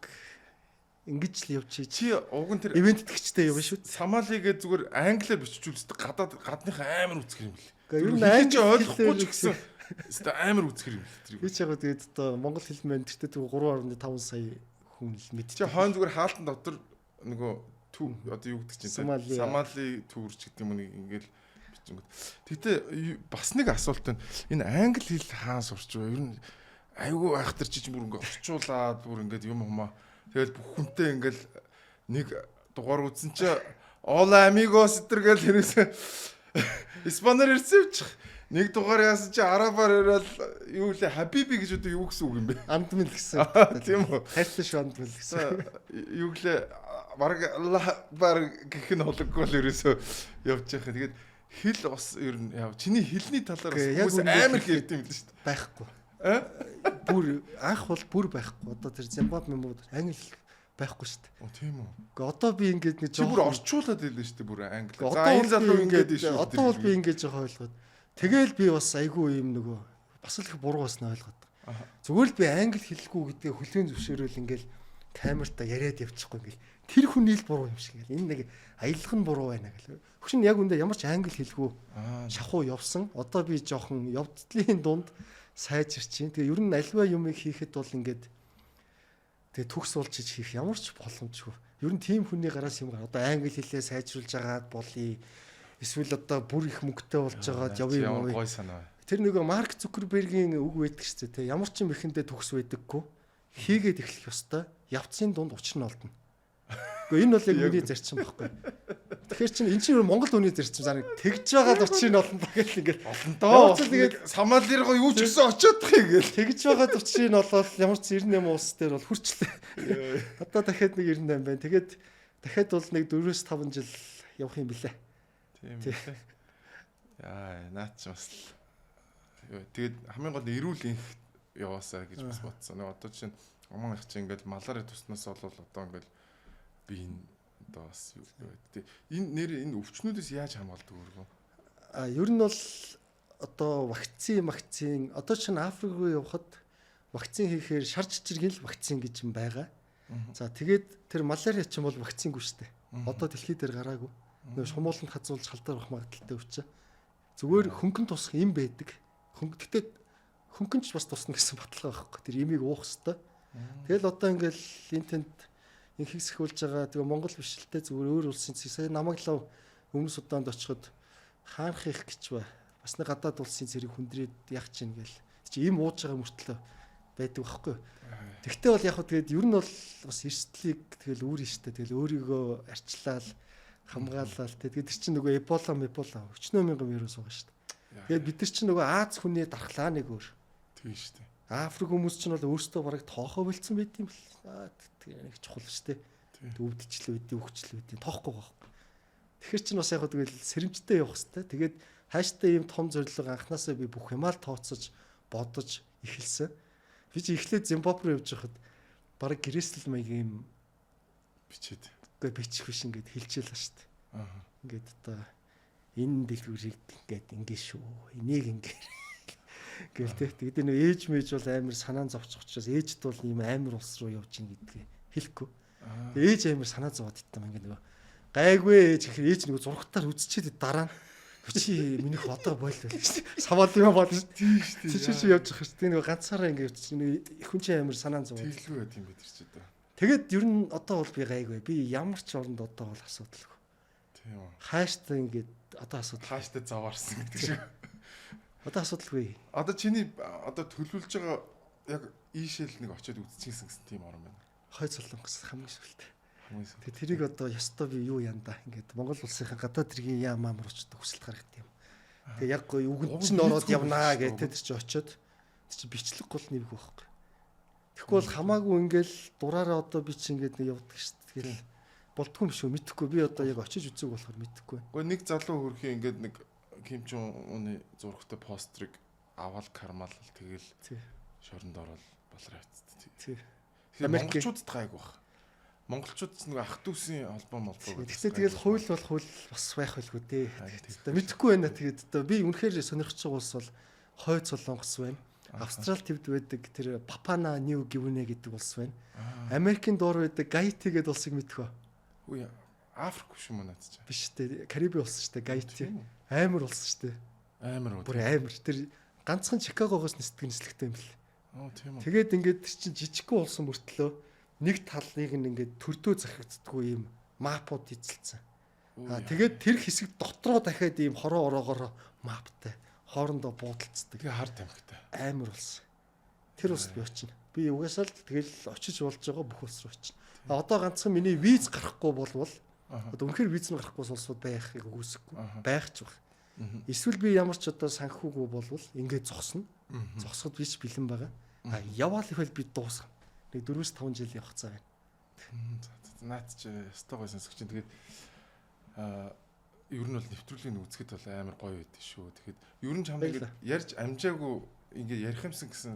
ингэж л явчих. Чи уг нь тэр ивент итгэжтэй юм шүү. Самалигээ зүгээр англиар бичиж үздэг гадныхаа амар үзгэр юм бэл. Гэхдээ ер нь англи ойлгохгүй ч гэсэн амар үзгэр юм бэл. Би ч яг тэгээд одоо монгол хэл мэн тэртээ 3.5 сая хүн л мэдчих. Чи хойно зүгээр хаалтан дотор нөгөө түү одоо юу гэдэг чинь Самали түүрч гэдэг юм ингээл бичингүүд. Тэгтээ бас нэг асуулт байна. Энэ англи хэл хаан сурч байгаа. Ер нь айгүй айхтар чи бүр ингээ орчуулаад бүр ингээд юм хумаа. Тэгэл бүх хүнтэй ингээл нэг дугаар үзсэн чи Hola amigos гэдэг хэрэгсээ Испанаар ирсэвч нэг дугаар яасан чи арабаар ирэл юу лээ хабиби гэж одоо юу гэсэн үг юм бэ? Андмил гэсэн. Тийм үү? Хайртай шүү андмил гэсэн. Юу лээ бараг аллах бар гэх нь хологгүй л ерөөсөө явж байгаа. Тэгээд хэл бас ер нь яа чиний хэлний талаар бас амар их ярьд юм л шүү дээ. Байхгүй. Бүр анх бол бүр байхгүй. Одоо тэр Зимбабwe мод англи байхгүй шүү дээ. Тийм үү. Гэхдээ одоо би ингээд нэг чи бүр орчуулад хэлнэ шүү дээ бүр англи. За энэ залуу ингээд шүү. Одоо бол би ингээд жоо ойлгоод. Тэгэл би бас айгүй юм нөгөө бас л их буруу басна ойлгоод. Зүгээр л би англи хэлэхгүй гэдгээ хүлээн зөвшөөрөл ингээд камертаа яриад явчихгүй ингээд тэр хүний л буруу юм шиг ингээл энэ нэг аялах нь буруу байна гэл. Хөшин яг үндэ ямар ч англи хэлгүй шахуу явсан. Одоо би жоохон явдлын дунд сайжирч чинь. Тэгээ ер нь альва юмыг хийхэд бол ингээд тэгээ төгс болж хийх ямар ч боломжгүй. Ер нь тийм хүний гараас юм одоо англи хэлээ сайжруулж агаад болъё. Эсвэл одоо бүр их мөнгөтэй болж агаад явъя юм уу? Тэр нөгөө Марк Зукербергийн үг байдаг шүү дээ. Ямар ч юм ихэндээ төгс байдаггүй. Хийгээд эхлэх ёстой. Явцын дунд учир нь олдно. Гэхдээ энэ бол яг үний зарчим байхгүй. Тэгэхээр чинь эн чинь Монгол үний зарчим заа тэгж байгаа л учрыг олно гэх ингээд олно доо. Тэгээд Самалирго юу ч гэсэн очиодох юм гээл. Тэгж байгаа учрыг нь олоод ямар ч 98 улс дээр бол хүрчлээ. Одоо дахиад нэг 98 байна. Тэгээд дахиад бол нэг 4-5 жил явах юм билээ. Тийм үү. Яа, наач бас. Тэгээд хамгийн гол нь эрүүл инх яваасаа гэж бас бодсон. Одоо чинь аман их чинь ингээд малаараа туснаас бол одоо ингээд би энэ одоо бас юу гэдэг. Энэ өвчнүүдээс яаж хамгаалдаг вэ? Ер нь бол одоо вакцин одоо чинь Африк руу явхад вакцин хийхээр шар жижигэн л вакцин гэж юм байгаа. За тэгээд тэр малария чинь бол вакцингүй шүү дээ. Одоо дэлхий дээр гараагүй. Нөгөө шумууланд хазуулж халдаар авах магадaltaй өвчөө. Зүгээр хөнгөн тусах юм байдаг. Гэхдээ хөнгөнч бас тусна гэсэн баталгаа байхгүй. Тэр имийг уух хэвээр. Тэгэл одоо ингээл энтэнд инхийг сахиулж байгаа. Тэгээ Монгол биш л те зүгээр өөр улсын сая намаглав өмнө Суданд очиход хаанх их гэж ба. Бас нэг гадаад улсын цэрэг хүндрээд яг чинь гээл. Чи им ууж байгаа мөртлөө байдаг байхгүй. Тэгтээ бол яг хөө тэгээд ер нь бол бас эрсдлийг тэгэл үүрэн штэ. Тэгэл өөрийгөө арчлал хамгаалал тэгээд тэр чинь нөгөө эбола өчнөө мянган вирус байгаа шүү дээ. Тэгээд бид нар чинь нөгөө Аз хүний дархлаа нэг өөр. Тийм шүү дээ. Африк хүмүүс чинь бол өөрсдөө бараг тоохоо болцсон байт юм бэл. Тэгээд нэг чухал шүү дээ. Өвдчлээ үдээ өгчлээ үдээ тоохгүй байгаа. Тэгэхээр чинь бас яг тэгэл сэрэмжтэй явах хэрэгтэй. Тэгээд хааштай ийм том зорилго анханасаа би бүх юмаа л тооцож бодож эхэлсэн. Би чи эхлээд Зимбабве явж байхад бараг гэрээсэл маяг ийм бичээд. Үгүй бичих биш ингээд хэлчихлээ шүү дээ. Аа. Ингээд одоо энэ дэлгүүрийг ингээд ингэ шүү. Энийг ингэ гэл тэгээд нөө ээж мэж бол амар санаа зовчих учраас ээжд бол ийм амар улс руу явж ин гэдгийг хэлэхгүй. Ээж амар санаа зовоод иттам ингэ нөгөө гайгүй ээж гэхээр ээж нөгөө зургатаар үзчихэд дараа нь чи минийх одоо бойл байл шүү дээ. Савал юм болно шүү дээ. Чи явж байгаа шүү дээ. Нөгөө ганцаараа ингэ их хүн чинь амар санаа зовоод. Тэглгүй байт юм бид нар ч одоо. Тэгээд ер нь одоо бол би гайгүй. Би ямар ч оронд одоо бол асуудалгүй. Тийм үү. Хааштай ингээд одоо асуудал. Хааштай заваарсан гэдэг шиг. Одоо асуудалгүй. Одоо чиний одоо төлөвлөж байгаа яг ийшэл нэг очиод үзчихсэн гэсэн тийм орон байна. Хой Солонгос хамгийн сүлтэй. Хамгийн сүлд. Тэгээд тэрийг одоо ёстой би юу янда ингээд Монгол улсынхаа гадаад хэргийн яам амар очдог хүсэлт гаргад юм. Тэгээд яг гоо үгэнд чинь ороод явнаа гэдэг тэр чинь очиод тэр чинь бичлэг гол нэмэх байхгүй. Тэгэхгүй бол хамаагүй ингээл дураараа одоо би чинь ингээд нэг явдаг шүү дээ. Тэгэхээр болтгүй юм шүү мэдэхгүй би одоо яг очиж үзег болохоор мэдэхгүй. Гэхдээ нэг залуу хөрхийн ингээд нэг Ким Чун Уны зургтай пострыг аваад кармал тэгэл шоронд ороод болроо хэвчээ. Тий. Монголчуудад гайг баг. Монголчууд нэг ах дүүсийн холбоо гэдэг. Гэхдээ тэгэл хууль бол хууль бас байх байлгүй дээ. Мэдэхгүй байна. Тэгээд одоо би үнэхээр сонирхож байгаа улс бол Хой Солонгос байна. Австрал төвд байдаг тэр Папуа Нью Гинея гэдэг улс байна. Америкийн доор байдаг Гаити гэдэг улсыг мэдэх үү? Үгүй Африк биш юм надад ч. Биш дээ. Карибын улс шүү дээ. Гаити. Амар улс шүү дээ. Амар уу. Бүр амар. Тэр ганцхан Чикагогоос нисдэг нислэгтэй юм бэл. Оо тийм үү. Тэгээд ингээд тэр чинь жижигхэн улсан мөртлөө нэг талыг нь ингээд төрдөө захирагддаггүй юм мапууд эзэлсэн. Тэгээд тэр хэсэг дотроо дахиад ийм хороо ороогоор маптай хоорондоо буудалцдаг. Тэгээ хар тамхитай. Амар улс. Тэр улсад би очино. Би угаасаа л тэгэл очиж болж байгаа бүх улс руу очино. Одоо ганцхан миний виз гарахгүй болвол одоо үнэхээр виз нь гарахгүй улсууд байхыг үгүйсэхгүй. Байх ч баг. Эсвэл би ямар ч одоо санхүүгүй болвол ингээд зогсно. Зогсоход биш бэлэн байгаа. Яваал ихэл би дуусгана. Нэг 4-5 жил явах цаа байна. Наад чи стогой сонсогч чинь тэгээд ер нь бол нэвтрүүлгийг үзэхэд бол амар гоё байд шүү. Тэгэхээр ер нь чамд ингээд ярьж амжаагүй ингээд ярих юмсан гэсэн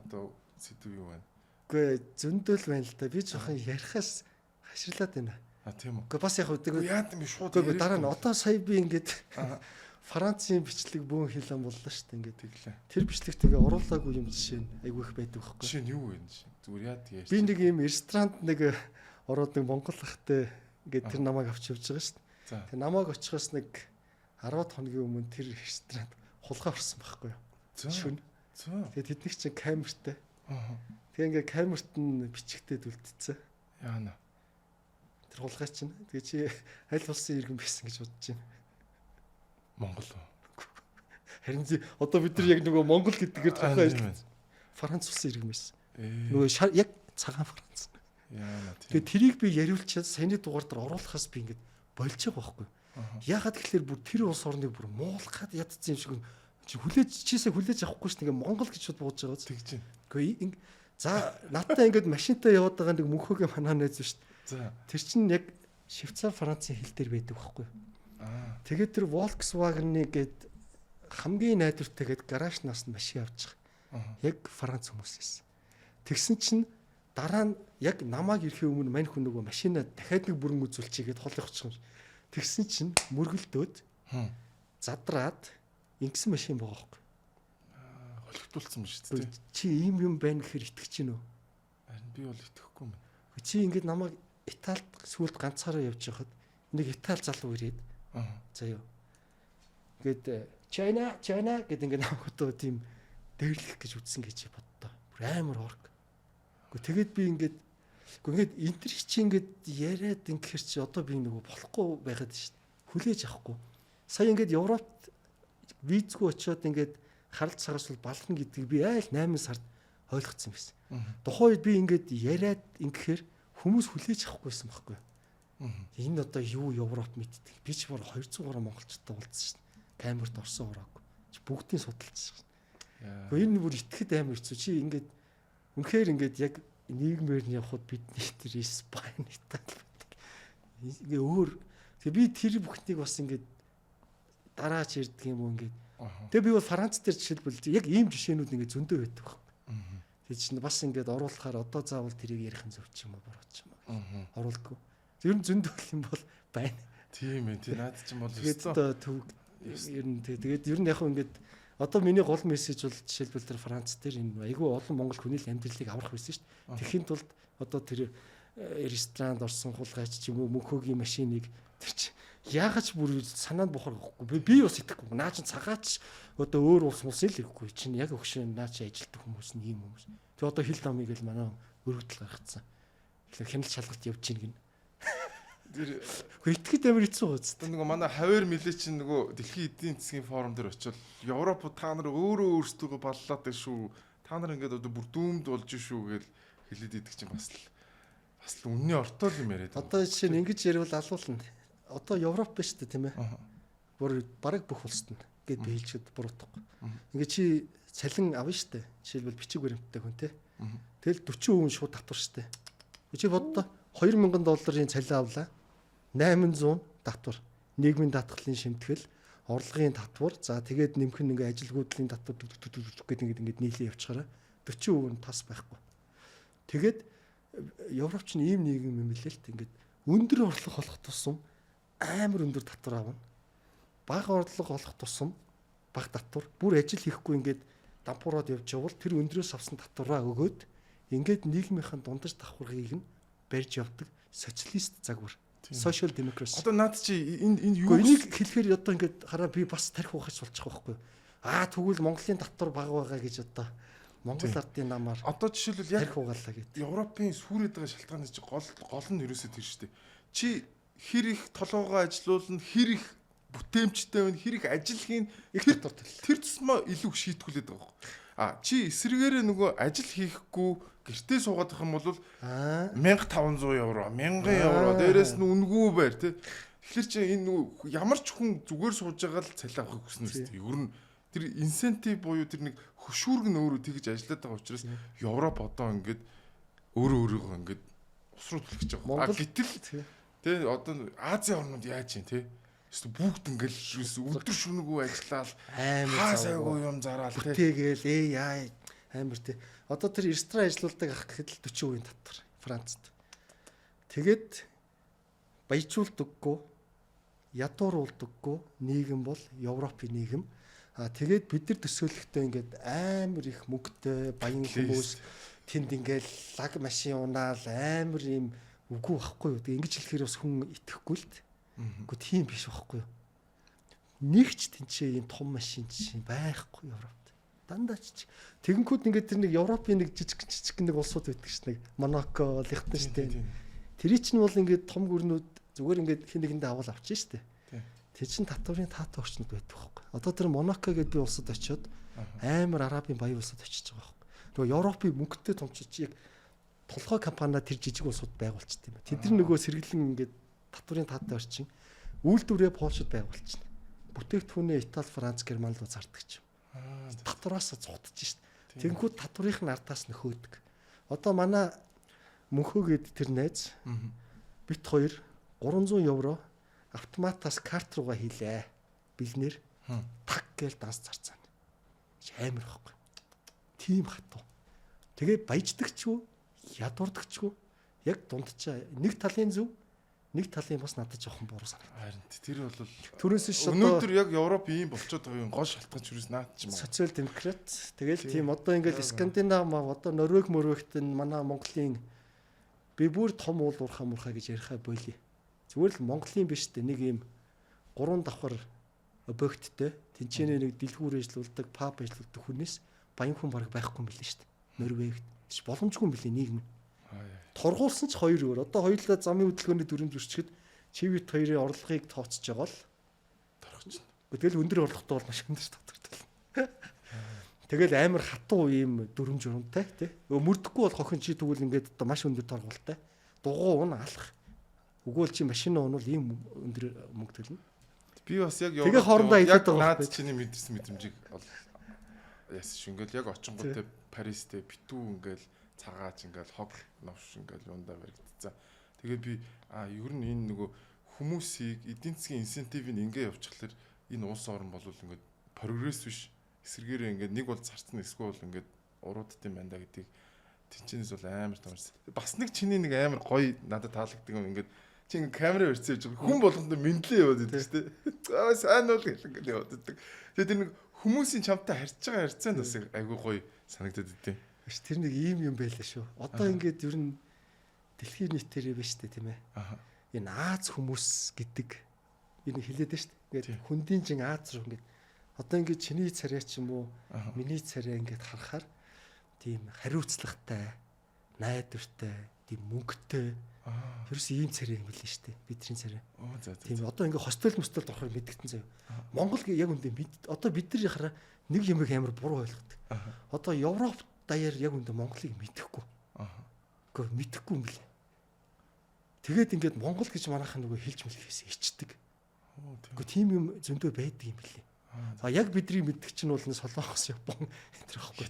одоо сэдв юу байна? Үгүй зөндөл байна л да. Би жоохон ярихаас хаширлаад байна. Тийм үү. Үгүй бас яг үгүй яад юм шууд. Үгүй дараа нь одоо сая би ингээд Францын бичлэг бөөн хэлэн боллоо шүү дээ ингээд тэглээ. Тэр бичлэгт ингээ оруулаагүй юм жишээ нь айгүй их байдаг байхгүй. Жишээ нь юу вэ? Зүгээр яад ярьж. Би нэг юм ресторанд нэг ороод нэг монгол ахтай ингээд тэр намайг авч явж байгаа шүү дээ. Тэр намайг очихоос нэг 10 хоногийн өмнө тэр ресторанд хулгай орсон байхгүй юу? Шүн. Тэгээд тэднийг чинь камертай. Тэгээ ингээ камерт нь бичгтээ дүлдсэн. Яана. Тэр хулгай чинь тэгээ чи аль улсын иргэн байсан гэж бодож байна. Монгол уу? Харин одоо бид нар яг нөгөө Монгол гэдгээр тухайн Франц улсын иргэн байсан. Нөгөө яг цагаан Франц. Яана. Тэгээ тэрийг би яриулчаад саяны дугаар дээр оруулахаас би ингээд болж байгаа байхгүй. Яагаад гэхэлэр бүр тэр улс орныг бүр муулахад ядсан юм шиг чи чийсээ хүлээж авахгүй ш нь ингээ Монгол гэж бод бууж байгаа тэгж байна. Үгүй за надтай ингээд машинтай яваад байгаа нэг мөнхөгийн манаа найз шүү дээ. За тэр чинь яг Швейцар Францын хил дээр байдаг байхгүй. Тэгээд тэр Volkswagen-ы гээд хамгийн найдвартай гээд гаражнаас нь машин авч байгаа. Яг Франц хүмүүс байсан. Тэгсэн чинь дараа нь яг намайг ирэхийн өмнө мань хүн нөгөө машинаа дахиад нэг бүрэн үзүүлчихье гээд хол явчих юм. Тэгсэн чинь мөргөлдөөд задраад ингэсэн машин байгаа байхгүй. холигдуулсан ба шүү дээ. Чи ийм юм байна гэхээр итгэж гин үү? Харин би бол итгэхгүй юм. Чи ингээд намайг Италид сүлд ганцаараа явж байхад нэг Итали залуу ирээд за юу. Ингээд China гэдэг ингээд намайг одоо тийм дэрлэх гэж үтсэн гэж боддоо. Бүр амар орг. Гэхдээ тэгээд би ингээд энэ төр чи ингээд яриад ингэхэр чи одоо би нөгөө болохгүй байгаад шүү дээ. Хүлээж авахгүй. Сая ингээд Европт визгүй очиод ингээд харалт сараас бол бална гэдгийг би айл 8 сард ойлгоцсон байсан. Тухайн үед би ингээд яриад ингэхээр хүмүүс хүлээж авахгүйсэн байхгүй. Энэ одоо юу Европ мэддэг. Би ч бүр 200 гаруй монголчтой уулзсан шин. Камерт орсон ороогүй. Чи бүгдийг судалж шин. Гэхдээ энэ бүр итгэхэд амар хэцүү. Чи ингээд үнэхээр ингээд яг нийгмээр нь явхад бидний тэр Испани Итали ингээ өөр. Тэгээ би тэр бүхнийг бас ингээд дараач ярьдаг юм уу ингээд. Тэгээ би бол Франц дээр жишээлбэл яг ийм жишээнүүд ингээд зөндөө байдаг байхгүй. Тэгээ чинь бас ингээд оруулахаар одоо заавал тэрийг ярих нь зөв ч юм уу буруу ч юм уу. Оруулдаггүй. Ер нь зөндөл юм бол байна. Тийм ээ. Тий наад чинь бол тэгээд одоо төв ер нь тэгээд ер нь яг ингээд одоо миний гол мессеж бол жишээлбэл тэр Франц дээр энэ айгүй олон монгол хүний л амьдралыг аврах байсан шүү дээ. Тэхийн тулд одоо тэр ресторанд орсон хулгайч ч юм уу мөнхөгийн машиныг тэр чи яагаад ч бүр санаанд бохоргүй. Би бас итгэхгүй. Наа чин цагаач одоо өөр ус мус л ихгүй. Чин яг өгшөө наа чи ажилтдаг хүмүүс нь ийм хүмүүс. Тэгээ одоо хил дамыг л манай өргөдөл гаргацсан. Тэгэхээр хяналт шалгалт явж гин гин. Тэр итгэхэд амар хэцүү гоц. Нөгөө манай хавар мэлээ чинь нөгөө дэлхийн эдийн засгийн форум дээр очивол Европ та нар өөрөө өөрсдөө баллаад байна шүү. Та нар ингээд одоо бүр дүүмд болж шүү гэж хэлээд идэг чинь бас л үнний ортол юм яриад. Одоо жишээ нь ингэж ярил алуулна. Одоо Европ ба шүү дээ тийм ээ. Бүр бараг бүх улсад нь гээд биелчихэд буруутахгүй. Ингээ чи цалин авна шүү дээ. Жишээлбэл бичиг баримттай хүн те. Тэгэл 40% шууд татвар шүү дээ. Чи боддоо $2000 цалин авлаа. 800 татвар. Нийгмийн даатгалын шимтгэл, орлогын татвар, за тэгээд нэмэх нь ингээ ажилгүйдлийн татвар гэдэг ингээд нийлээ явчихаараа 40% нь тас байхгүй. Тэгээд Европ ч ийм нийгэм юм лээ л t ингээд өндөр орлого олох тусам амар өндөр татвар авна. Бага орлого олох тусам бага татвар. Бүр ажил хийхгүй ингээд дампуураад явж явбал тэр өндрөөс авсан татвараа өгөөд ингээд нийгмийнхэн дундаж давхаргыг нь барьж явдаг социалист загвар. Social democracy. Одоо наад чи энэ юу энийг хэлэхээр одоо ингээд хараа би бас тарих ухаж болчих واخгүй. Тэгвэл Монголын татвар бага байгаа гэж одоо Монгол ардын намаар одоо жишээлбэл яг тарих угаалаа гэдэг. Европын сүрээд байгаа шалтгааны чи гол нь ерөөсөө тэр шүү дээ. Чи хэр их толгоогоо ажилуулна, хэр их бүтээмжтэй байна, хэр их ажил хийн тэр тусмаа илүү шийтгүүлээд байгаа байхгүй. Чи эсрэгээрээ нөгөө ажил хийхгүй гэртээ суугаад их юм бол 1500 евро, 1000 евро дээрээс нь үнгүй байр тий. Тэгэхээр чи энэ нөгөө ямар ч хүн зүгээр сууж байгаа л цалин авахыг хүснэ шүү дээ. Ер нь тэр инсентив буюу тэр нэг хөшүүрг нь өөрөө тэгж ажиллаад байгаа учраас Европ одоо ингээд өөрөөгөө ингээд усруу түлхэж байгаа. Гэтэл тий одоо Азийн орнууд яаж юм тий. Бүгд ингээл өдөр шөнөгүй ажиллаад амар сайгүй юм зараал тий. Тэгээл яа амар тий. Одоо тэр ресторан ажиллаулдаг ах гэхэд л 40% татвар Францад. Тэгээд баяжуулдаггүй, ядууруулдаггүй нийгэм бол Европын нийгэм. Тэгээд бид нар төсөөлөхдөө ингээд амар их мөнгөтэй баян хүмүүс тэнд ингээл лаг машин унаал амар юм үгүй байхгүй юу. Тэг ингэж хэлэхээр бас хүн итгэхгүй л дээ. Үгүй тийм биш байхгүй юу. Нэг ч тэнцээ ийм том машин чинь байхгүй Европт. Дандаа ч тэгэнгүүт ингээд тэр нэг Европын нэг жижиг нэг улсууд байдаг ш нь. Монако, Лихтенштейн. Тэр чинь бол ингээд том гүрнүүд зүгээр ингээд хин нэгэндээ авал авчих штэ. Тэр чин татварын таатай орчнод байдаг байхгүй. Одоо тэр Монако гэдэг би улсад очиод амар арабын баян улсад очиж байгаа байхгүй. Нөгөө Европын мөнгөтэй томчууд яг толгой компаниа тэр жижиг улсууд байгуулчихсан юм. Тэд нар нөгөө сэргэлэн ингээд татварын таатай орчин үйлдвэрээ Польшид байгуулчихна. Бүтээгдэхүүнээ Итали, Франц, Герман руу зардаг ч юм. Татвараас цугтаж шít. Тэгэнгүүт татврын ардаас нөхөөдөг. Одоо манай мөнхөөгээд тэр найз бит 2 300 евро автоматаас карт руугаа хийлээ. Бэлнэр таг гээл данс зарцаана. Амар байхгүй. Тим хатуу. Тэгээ баяждаг ч юу, ядуурдаг ч юу, яг дундчаа нэг талын зөв, нэг талын бас надад жоохон буруу санагдав. Харин тэр бол түрүүс ш өнөөдөр яг Европ ийм болчиход байгаа юм гол шалтгаан ч юус наад ч юм. Социал демократ. Тэгэл тийм одоо ингээл Скандинав одоо Норвег мөрөгт нь манай Монголын би бүр том уул уурхаа мурхаа гэж яриахаа болий. Зүгээр л Монголын биш дээ нэг ийм 3 давхар объекттэй тэнцэнэ нэг дэлгүүр ажиллаулдаг, паб ажиллаулдаг хүнээс баян хүн бараг байхгүй юм билээ шүү дээ. Норвегт ч боломжгүй юм билээ нийгэм. Тургуулсан ч 2 өөр. Одоо хоёулаа замын хөдөлгөөний дүрм зөрчихэд чивэт 2-ын орлогыг тооцож байгаа л торгоч. Тэгэл өндөр орлоготой бол маш өндөр татвартай. Тэгэл амар хатуу ийм дүрм журамтай тий. Мөрдөхгүй бол хохин чи тэгвэл ингээд одоо маш өндөр торгуултай. Дугуй уун алах. Өгөөл чи машин уунвал ийм өндөр мөнгө төлнө. Би бас яг Тэгээ хоорондоо яг хэлээд байгаа наад байхгүй. чиний мэдэрсэн мэдрэмжийг бол яасан ш ингээл яг очингуудаа Паристэй битүү ингээл цагааж ингээл хог новш ингээл юундаа баригдцсан. Тэгээ би ер нь энэ нөгөө хүмүүсийг эдийн засгийн инсентивийг ингээ явуучихлаар энэ улс орн бол ингээд прогресс биш эсэргээрээ ингээд нэг бол зарцсан эсвэл ингээд уруудтай байна да гэдгийг тэнчнээс бол амар томорс. Бас нэг чиний нэг амар гоё надад таалагддаг юм ингээд чи ингээд камера өрцөө явж байгаа хүн болгонд мэдлээ яваад идэв шүү дээ. Аа сайн уу гэх ингээд яваад идэг. Тэгээд тэр нэг хүмүүсийн чамтай харьцаж байгаа харьцаанд бас айгүй гоё санагдаад идэв. Тэр нэг ийм юм байлаа шүү. Одоо ингээд ер нь дэлхийн нийтээр биш үү тийм ээ. Энэ Аз хүмүүс гэдэг энэ хэлээд байна шүү дээ. Ингээд хүндийн чин Аз руу ингээд одоо ингээд чиний царай ч юм уу миний царай ингээд харахаар тийм хариуцлагатай, найдвартай, тийм мөнгөтэй. Ерөөс ийм царай юм билээ шүү дээ. Бидний царай. Тийм одоо ингээд хостел мостел орохыг мэдгэсэн заяа. Монгол яг үндэ одоо бид нар хараа нэг юм амар буруу ойлгодог. Одоо Европ даяар яг үндэ Монголыг мэдэхгүй. Гэхдээ мэдэхгүй юм билээ. Тэгээд ингээд Монгол гэж манайхан нөгөө хэлж мэлхээс ичдэг. Гэхдээ тийм юм зөндөө байдаг юм билээ. Яг бидний мэддэг чинь бол Солонгос, Япон энэ байхгүй.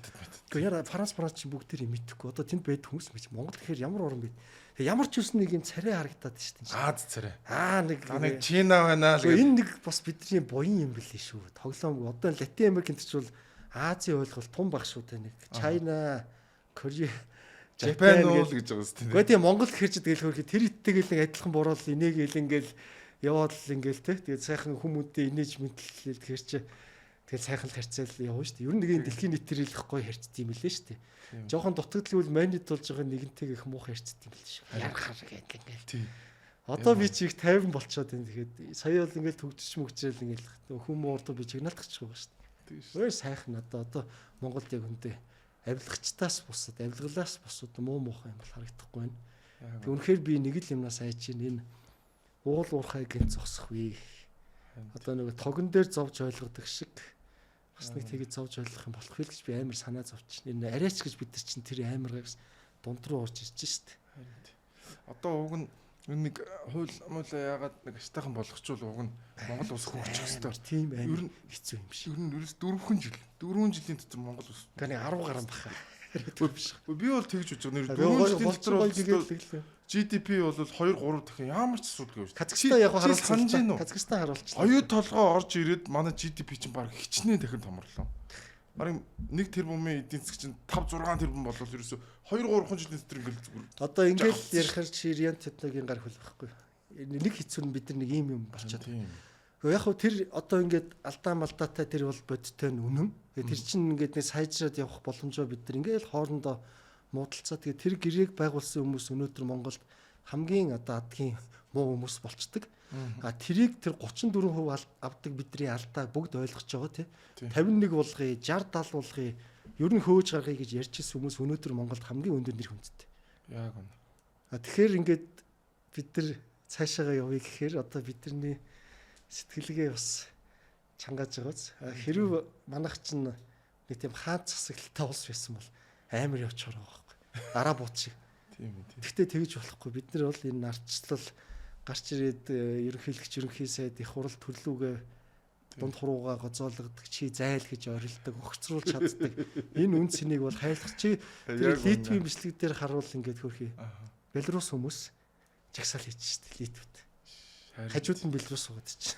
Гэхдээ яа Франц чи бүгд тэрийг мэдэхгүй. Одоо тэнд байдаг хүмүүс мэд. Монгол гэхээр ямар орн бэ? Тэгээ ямар ч үсэн нэг юм царай харагдаад шүү дээ. Аз царай. Нэг Чина байна л гэх. Энэ нэг бас бидний буян юм билээ шүү. Тоглоом одоо Латин Америкт ч бол Азийн ойлголт тун баг шүү дээ. Нэг China, Korea, Japan уу гэж байгаа үстэй. Гэхдээ тийм Монгол гэхэр чи тэгэл хөрхи тэр итгэл нэг адилхан буруул энийг ил ингээл яваад л ингээл те. Тэгээд сайхан хүмүүдээ инээж мэдлэл тэгэхээр чи тэгэл сайхан л харьцаал явна шүү дээ. Ер нь нэг дэлхийн нийтээр хэлэх гоё харьцт юм лээ шүү дээ. Жохон дутагдaltaгүй манид болж байгаа нэгэнтэйг их муу харьцт юм л шүү. Ярахаар ингээл. Тийм. Одоо би чиг 50 болчоод байна. Тэгээд сая бол ингээл төгжиж мөгжрэл ингээл хүмүүс урд би чигнаалтах байгаа шүү дээ. Өөр сайхан одоо Монголд яг хүндээ авилгачтаас бусад авилгалаас бусад муу муухай юм бол харагдахгүй байна. Тэг үнэхээр би нэг л юмнаас айж чинь энэ уул уурхай гинц зогсохгүй. Одоо нэг тогон дээр зовж ойлгодог шиг бас нэг тэгээд зовж ойлгох юм болох хэл гэж би амар санаа зовч. Энэ арайч гэж бид нар чинь тэр амаргаас дунд руу орж ирж шít. Одоо уг нь нэг хууль муулаа яагаад нэг аштайхан болгочвол уг нь Монгол улс хөгжих ёстой. Тийм амар хэцүү юм шиг. Ер нь ерөөс 4 жилийн дотор Монгол улс. Ганы 10 гаруй баха. Би бол тэгж үзэж байгаа. 4 жилийн дотор GDP бол 2-3 дахин ямар ч асуудалгүй шүү. Казахстан яг харуулсан. Казахстан харуулчихлаа. Оюу толгой орж ирээд манай GDP чинь баг хичнээн дахин томрлоо. Бараг 1 тэрбумын эдийн засаг чинь 5-6 тэрбум болол ерөөсө 2-3 жилийн дотор ингээл зүгээр. Одоо ингээл ярихаар чи Риан Тетногийн гар хөл байхгүй. Нэг хэцүү нь бид нар нэг юм болчиход. Гэхдээ яг хөө тэр одоо ингээд алдаа малдаатай тэр бол бодтой нь үнэн. Тэр чинь ингээд нэг сайжраад явах боломжоо бид нар ингээл хоорондоо муудалцаа. Тэгээ тэр гэрээг байгуулсан хүмүүс өнөөдөр Монголд хамгийн одоо адгийн муу хүмүүс болцдог. Тэрийг тэр 34% авдаг бидний алдаа бүгд ойлгож байгаа тий. 51 болгоё, 60 70 болгоё. Ер нь хөөж гаргая гэж ярьчихсан хүмүүс өнөөдөр Монголд хамгийн өндөр нэр хүндтэй. Яг үнэ. Тэгэхээр ингээд бид нар цаашаага явъя гэхээр одоо бидний сэтгэлгээ бас чангааж байгааз. Хэрвээ манайх чинь нэг тийм хаан засаглалтай улс байсан бол амар явчихаар байгаа байхгүй. Араа буут шиг. Тийм. Гэхдээ тэгж болохгүй. Бид нар бол энэ ардчлал гарч ирээд ерөнхий сайд их хурал төрлүүгээ дунд хуруугаа гоцоолгодог, чи зайл гэж орилдог, огцруулж чаддаг. Энэ үн цэнийг бол хайлах чи тэр Литвийн бичлэг дээр харуул ингээд хөрхий. Белорус хүмүүс жагсаал хийж штэ Литвэд. Хажууд нь Белорус суугаад чи.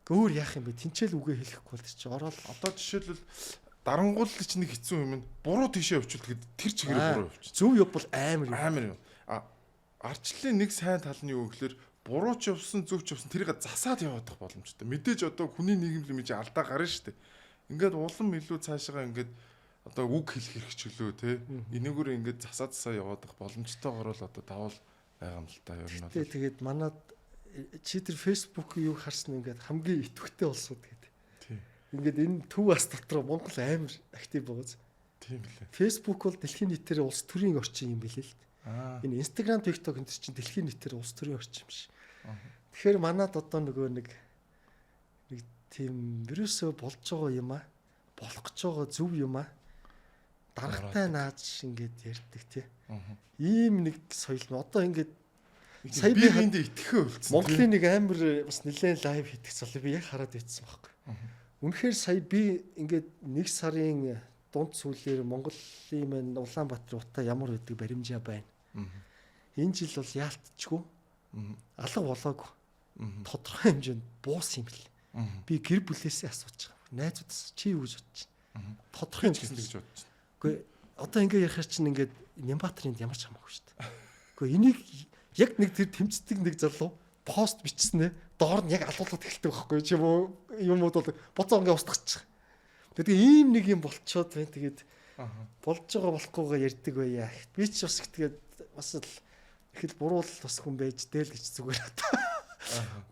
Өөр яах юм бэ? Тинчэл үгээ хэлэхгүй бол чи ороод одоо жишээлбэл дарангуул ч нэг хэцүү юм нь буруу тийшээ өвчл тэгэхэд тэр чигээрээ буруу өвч. Зөв яв бол амар юм. Арчлалын нэг сайн тал нь юу гэхээр буруу ч явсан зөв ч явсан тэрийг засаад яваадах боломжтой. Мэдээж одоо хүний нийгэмлэг мэж алдаа гарна шүү дээ. Ингээд улам илүү цаашаа ингээд одоо үг хэлэх хэрэгчлөө те. Энийгээр ингээд засаад яваадах боломжтойгоор л одоо давал байгаа юм л та ер нь бол. Тэгээд манад чи тэр фэйсбүүк юу харсан ингээд хамгийн идэвхтэй болсууд гэдэг. Ингээд энэ төв ас дотор Монгол амар актив байгааз. Тийм лээ. Фэйсбүүк бол дэлхийн нийтээр улс төрийн орчин юм билээ л. Энэ Instagram, TikTok энэ чинь дэлхийн нийтээр улс төрийн орчин юм шиг. Тэгэхээр манад одоо нөгөө нэг тийм вирусөө болж байгаа юм аа, болох гэж байгаа зөв юм аа. Даргатай нааж ингээд ярьдаг тий. Ийм нэг соёл нь одоо ингээд Сая би би энд итгэхээ үлдсэн. Монголын нэг амар бас нэлээд лайв хийдэг зүйл би яг хараад байцсан байхгүй. Үнэхээр сая би ингээд 1 сарын дунд сүүлээр Монголын маань Улаанбаатар утаа ямар байдаг баримжаа байна. Энэ жил бол яалтчгүй. Алга болоогүй. Тодорхой хэмжээнд буус юм бэл. Би гэр бүлээсээ асууж байгаа. Найзуудаас чи юу гэж бодож байна? Тодорхой гэж хэмжээнд бодож байна. Гэхдээ одоо ингээд ярихаар чинь ингээд Нямбатарынд ямар ч хамаагүй шүү дээ. Гэхдээ энийг яг нэг тэр тэмцдэг нэг залуу пост бичснээ доор нь яг алуулаад эхэлдэг байхгүй чи юмуд бол боцоо ингээд устгах. Тэгээд ийм нэг юм болцоод байна. Тэгээд болж байгаа болохгүйгээ ярьдаг байя. Би ч бас тэгээд бас л их л буруу л бас хүн байж дээл гэж зүгээр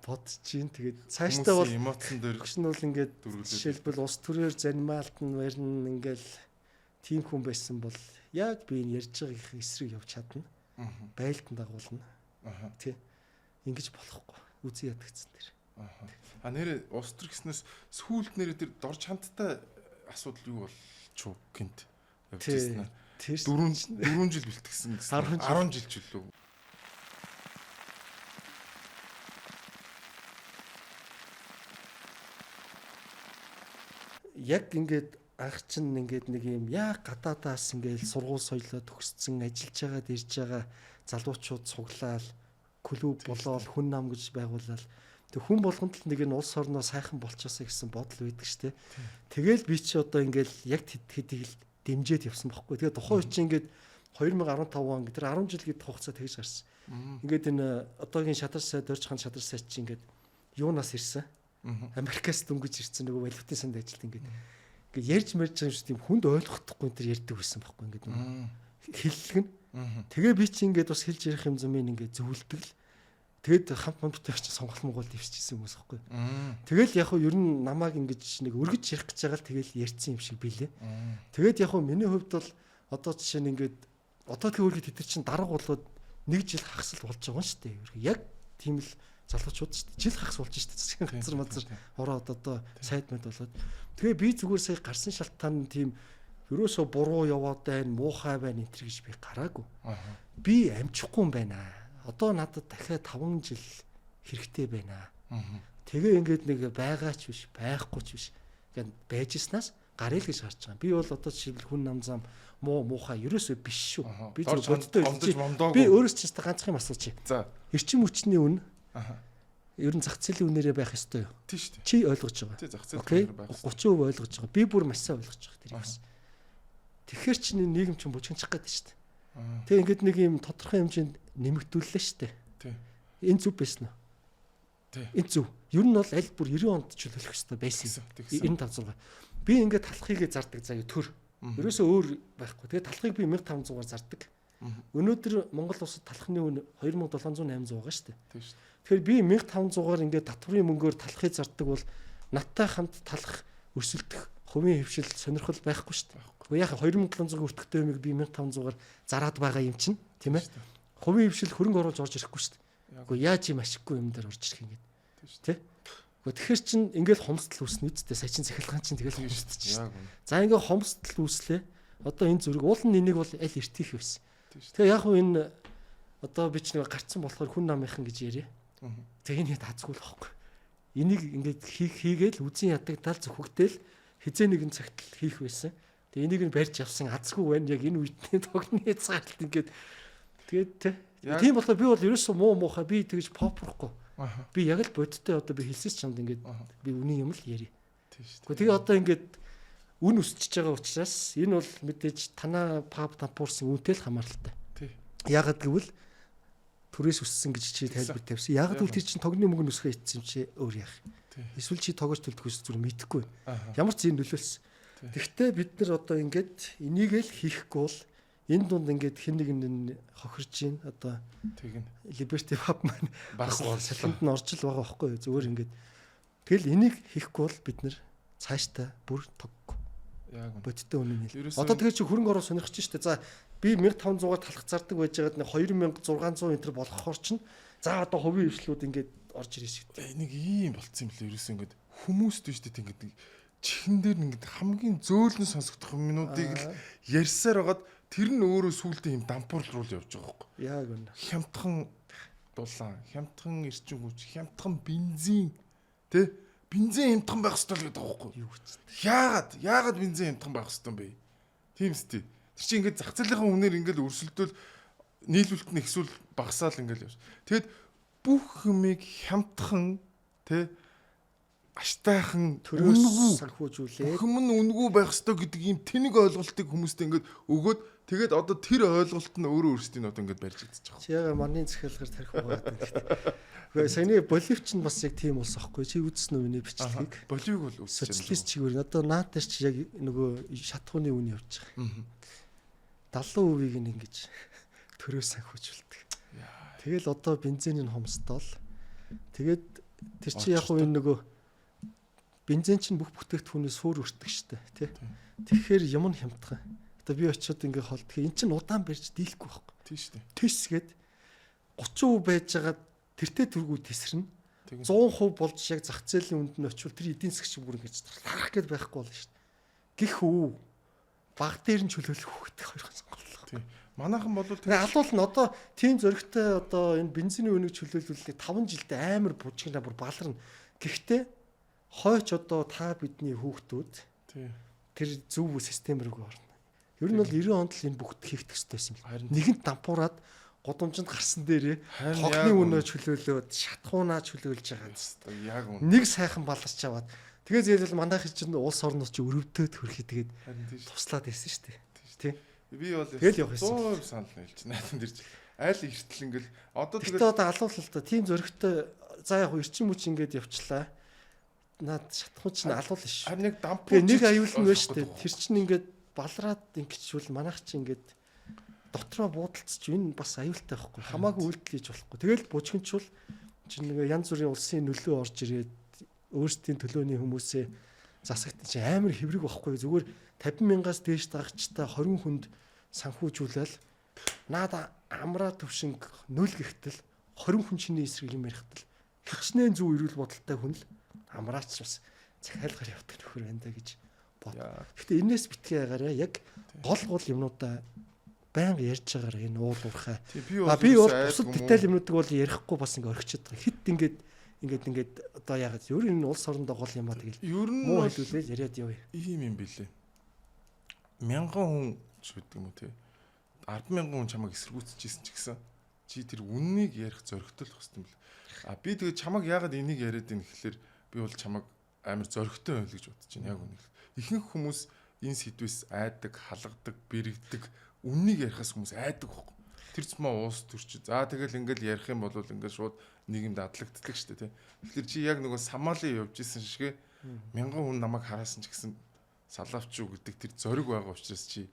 бодож чинь. Тэгээд цаашдаа бол эмоцсон дээр өгш нь бол ингээд жишээлбэл улс төрөөр занимаалт нь барин ингээл тийм хүн байсан бол яг би энэ ярьж байгаа их эсрэг явж чадна. Байлтан дагуулна. Тий. Ингэж болохгүй. Үзий ядагцсан дээр. Нэрээ улс төр гэснээс сүүлд нэрээ тэр дор чамдтай асуудал юу болчихв гинт явж ирсэн. Тэр 4 жил бэлтгэсэн гэсэн. 10 жил ч үлээ. Яг ингээд анх чинь ингээд нэг юм яг гадаадаас ингээд сургууль соёлоо төгссөн ажиллаж байгаа дэрж байгаа залуучууд цуглаал клуб болоод хүн нам гэж байгуулаад тэг хүн болгонд л нэг нь улс орноо сайхан болчихосоо гэсэн бодол байдаг штэ. Тэгэл би чи одоо ингээд яг тэдийг л дэмжиж явсан байхгүй. Тэгээ тухайн үе чи ингээд 2015 он гэдэг 10 жил гэдэг хугацаа тэгж гарсан. Ингээд энэ одоогийн шадар сайд дөрж хаан шадар сайд чи ингээд юунаас ирсэн? Америкаас дөнгөж ирсэн нөгөө валютын санд ажилт ингээд ярьж мэрж байгаа юм шиг тийм хүнд ойлгохдохгүй энэ ярьдаг байсан байхгүй ингээд хэллэг нь. Тэгээ би чи ингээд бас хэлж ярих юм зэмээ ингээд зөвлөдөг л. Тэгээд хамт мамтай чи сонголт Монгол дэвшчихсэн хүмүүс байхгүй. Тэгэл яг хөө ер нь намайг ингэж нэг өргөж ярих гэж байгаа л тэгэл ярьсан юм шиг билээ. Тэгээд яг хөө миний хувьд бол одоо жишээ нь ингээд одоо тэг өөрөөр тэд нар чин дарга болоод 1 жил хагасл болж байгаа юм шүү дээ. Яг тийм л залуучууд шүү дээ. Жил хагас болж шүү дээ. Засгийн газар мазар ороод одоо сайд мэд болоод. Тэгээ би зүгээр сая гарсан шалтгаан нь тийм ерөөсөө буруу яваад байна, муухай байна энэ гэж би гараагүй. Би амжихгүй юм байна. Одоо надад дахиад 5 жил хэрэгтэй байна. Тэгээ ингээд нэг байгаач биш, байхгүй ч биш. Ингээд байжснаас гарыг л гэж харж байгаа. Би бол одоо жишээл хүн нам зам муухай ерөөсөө биш шүү. Би зөвхөн би өөрөөс ч гэсэн ганцхан юм асуучих. За. Эрчим хүчний үн. Ер нь зах зээлийн үнээрээ байх ёстой юу? Тийм шүү дээ. Чи ойлгож байгаа. Тий, зах зээлийн үнээр байх ёстой. 30% ойлгож байгаа. Би бүр маш сайн ойлгож байгаа тэр юмс. Тэгэхээр чи нийгэм чинь бүжигнчих гээд шүү дээ. Тэгээ ингээд нэг юм тодорхой хэмжээнд нэмэгдүүллээ шүү дээ. Тий. Энэ зүв байсан уу? Тий. Энэ зүв. Ер нь бол аль бүр 90 онд чөлөөлөх ёстой байсан. 95 6. Би ингээд талхыг зардаг заяа төр. Ерөөсөө өөр байхгүй. Тэгээ талхыг би 1500-аар зардаг. Өнөөдөр Монгол улсад талхны үн 2700-800 байгаа шүү дээ. Тийм шүү. Тэгэхээр би 1500-аар ингээд татврын мөнгөөр талхыг зардаг бол надтай хамт талах өрсөлдөх хувийн хөвшил сонирхол байхгүй шүү дээ. Гэхдээ яг 2700 өртөгтэй юмыг би 1500-аар зараад байгаа юм чинь тийм ээ. Хувийн хөвшил хөрөнгө оруулж орж ирэхгүй шүү дээ. Гэхдээ яаж юм ашиггүй юм дээр орж ирэх юм гээд. Тэ? Тэгэхээр чин ингээл хомсдол үүснэ үсттэй сая чин цахилгаан чин тэгэл хомсдчих шүү дээ. За ингээ хомсдол үүслээ. Одоо энэ зүрэг уулын нэнийг бол аль эртих байсан. Тэгээ яг хөө энэ одоо би ч нэг гарцсан болохоор хүн намынхан гэж яриа. Тэгээ энэ тацгүй л байхгүй. Энийг ингээд хийгээл үзэн ядагдал зөвхөгдөөл хизээ нэгэн цагт хийх байсан. Тэгээ энийг нь барьж авсан азгүй байна. Яг энэ үедний тогны цагт ингээд тэгээд тийм болохоор би бол ерөөсөө муухай би тэгж попрохгүй. Би яг л бодтой одоо би хэлсэж чамд ингээд би үний юм л ярий. Тэгээ одоо ингээд үн өсчихөж байгаа учраас энэ бол мэдээж танаа паб тампуурсан үнэтэй л хамааралтай. Ягаад гэвэл төрөөс өссөн гэж чи тайлбар тавьсан. Ягаад гэвэл тэр чинь тогны мөнгө өсгөө ицсэн чи өөр яах. Эсвэл чи тогож төлдөгөөс зүгээр мэдэхгүй. Ямар ч юм нөлөөлсөн. Тэгвэл бид нар одоо ингээд энийг л хийхгүй бол энэ дунд ингээд хэн нэг нь хохирж гин одоо тэгнь Liberty Pub маань бас салхинд нь орж л байгаа байхгүй юу. Зүгээр ингээд тэгэл энийг хийхгүй бол бид нар цаашдаа бүр тоггүй. Яг бодтой үнэ хэл. Одоо тэгээ чи хөрөнгө оруулалт сонирхож штэ. За би 1500-аар талах зардаг байж байгаад 2600 энэ төр болгохоор чинь за одоо хувийн хвшлүүд ингээд орж ирэх шиг. Нэг ийм болцсон юм лээ. Ерөөсөө ингээд хүмүүст биш дээ ингээд чихэн дээр ингээд хамгийн зөөлөн сонсогдох минутыг л ярьсаар байгаад тэр нь өөрөө сүултээ юм дампуур руу явж байгаа байхгүй. Яг үнэ. Хямдхан дулаан, хямдхан эрчим хүч, хямдхан бензин тэ бензин хямдхан байх ёстой л гэдэг байхгүй юу? Яагаад бензин хямдхан байх ёстой юм бэ? Тийм үстэй. Тэр чинь ингээд зах зээлийнхаа үнээр ингээд өрсөлдөөл нийлүүлэлт нь ихсүүл багасаал ингээд явж. Тэгэд бүх юмыг хямдхан тэ аштайхан төрөөс санхүүжүүлээд бүх юм нь үнэгүй байх ёстой гэдэг ийм тэнэг ойлголтыг хүмүүст ингээд өгөөд тэгээд одоо тэр ойлголт нь өөрөө өөрсдийн одоо ингээд барьж идчихэж байгаа. чи яга манны захиалгаар тарих байгаа гэдэг. Гэхдээ саяны Боливч нь бас яг тийм улс аахгүй. Чи үзсэн үү миний бичлэгийг? Боливыг бол үзсэн. Социалист чигээр одоо наад дээр чи яг нөгөө шатхууны үн явж байгаа. 70% нь ингэж төрөөс санхүүжүүлдэг. Тэгэл одоо бензинийн хомсдол. Тэгээд тэр чи яг уу нөгөө бензин чинь бүх бүтээгдэхүүнээс өөр өртдөг штэ тий. Тэгэхээр юм нь хямдхан. Одоо би очиод ингээ холд. Эн чинь удаан барьж дийлэхгүй байхгүй. Тийм штэ. Тэсгээд 30% байж байгаа тэртээ төргүү тесрэн 100% болж яг зах зээлийн үнд нь очивол тэр эдийн засгч бүр ингэж тарах гээд байхгүй болно шүү дээ. Гэх үү баг дээр нь чөлөөлөх хөхтэй хоёр сонголоо. Тийм. Манайхан бол тэгээ алуул нь одоо тийм зөрөгтэй одоо энэ бензиний үнийг чөлөөлүүлэх 5 жилдээ амар бужигна бүр баларна. Гэхдээ хойч одоо та бидний хүүхдүүд тэр зөв систем рүү орно. Ер нь бол 90 онд л энэ бүгд хийгдэх хэрэгтэй байсан юм. Нэгэнт дампуураад годомжинд гарсан дээрээ хогны үнөө чөлөөлөөд шатхуунаа чөлөөлж байгаа. Яг үнэ. Нэг сайхан баларч аваад тэгээ зээлэл манайх чинь улс орноос чи өрөвдөөд хөрхий тэгээд туслаад ирсэн шүү дээ. Тий. Би бол тэгэл явах байсан. 100% санал нийлж наатан дэрж айл эртэл ингээл одоо тэгээд одоо алуул л да тийм зөрөгтэй за яг эрчим хүч ингээд явчлаа. Наад шатхуун чинь алуул ш. Харин нэг дампуу нэг аюул нь байна шүү дээ. Тэр чинь ингээд балраад ингэчүүл манайх чинь ингээд дотроо буудалцч энэ бас аюултай байхгүй. Хамаагүй үйлдэл хийж болохгүй. Тэгэл бужигнчул чинь нэг янз бүрийн улсын нөлөө орж ирээд өөрсдийн төлөөний хүмүүсээ засагт чинь амар хэврэг байхгүй. Зүгээр 50,000-аас дээш дагагчтай 20 хүнд санхүүжүүлэл наад амраа төвшинг 0 гэхтэл 20 хүн чиний эсрэг юм ярихтэл хичнээн зөв эрүүл бодолтой хүн л амраач бас захиалгаар явдаг нөхөр байна да гэж бод. Гэхдээ энэс битгий ягараа яг гол юмнуудаа байнга ярьж байгаагаар энэ уул уурхай. Би бол бусад деталь юмнуудыг бол ярихгүй бас ингээ орхичод байгаа. Хит ингээд одоо яагаад ер нь улс орондоо гол юм ба тэгэл муу хэлүүлээ яриад явъя. Ийм юм билээ. 1000 хүн ч гэдэг юм уу те. 10,000 хүн чамайг эсэргүүцчихсэн ч гэсэн чи тэр үннийг ярих зоригтой л хэвчтэй юм бэл. Би тэгээ чамайг яагаад энийг яриад ийм гэхэлэр би бол чамайг амар зоригтой байл гэж бодож байна яг үнэ. Ихэнх хүмүүс энэ сэдвээс айдаг, халгадаг, бэрэгдэг, үннийг ярихаас хүмүүс айдаг байхгүй. Тэр ч маа уус төрч. За тэгэл ингээл ярих юм бол ингээл шууд нийгэмд адлагддаг шүү дээ тий. Тэгэхээр чи яг нөгөө Сомали явж исэн шигэ 1000 хүн намайг хараасан ч гэсэн салавч юу гэдэг тэр зориг байгаа учраас чи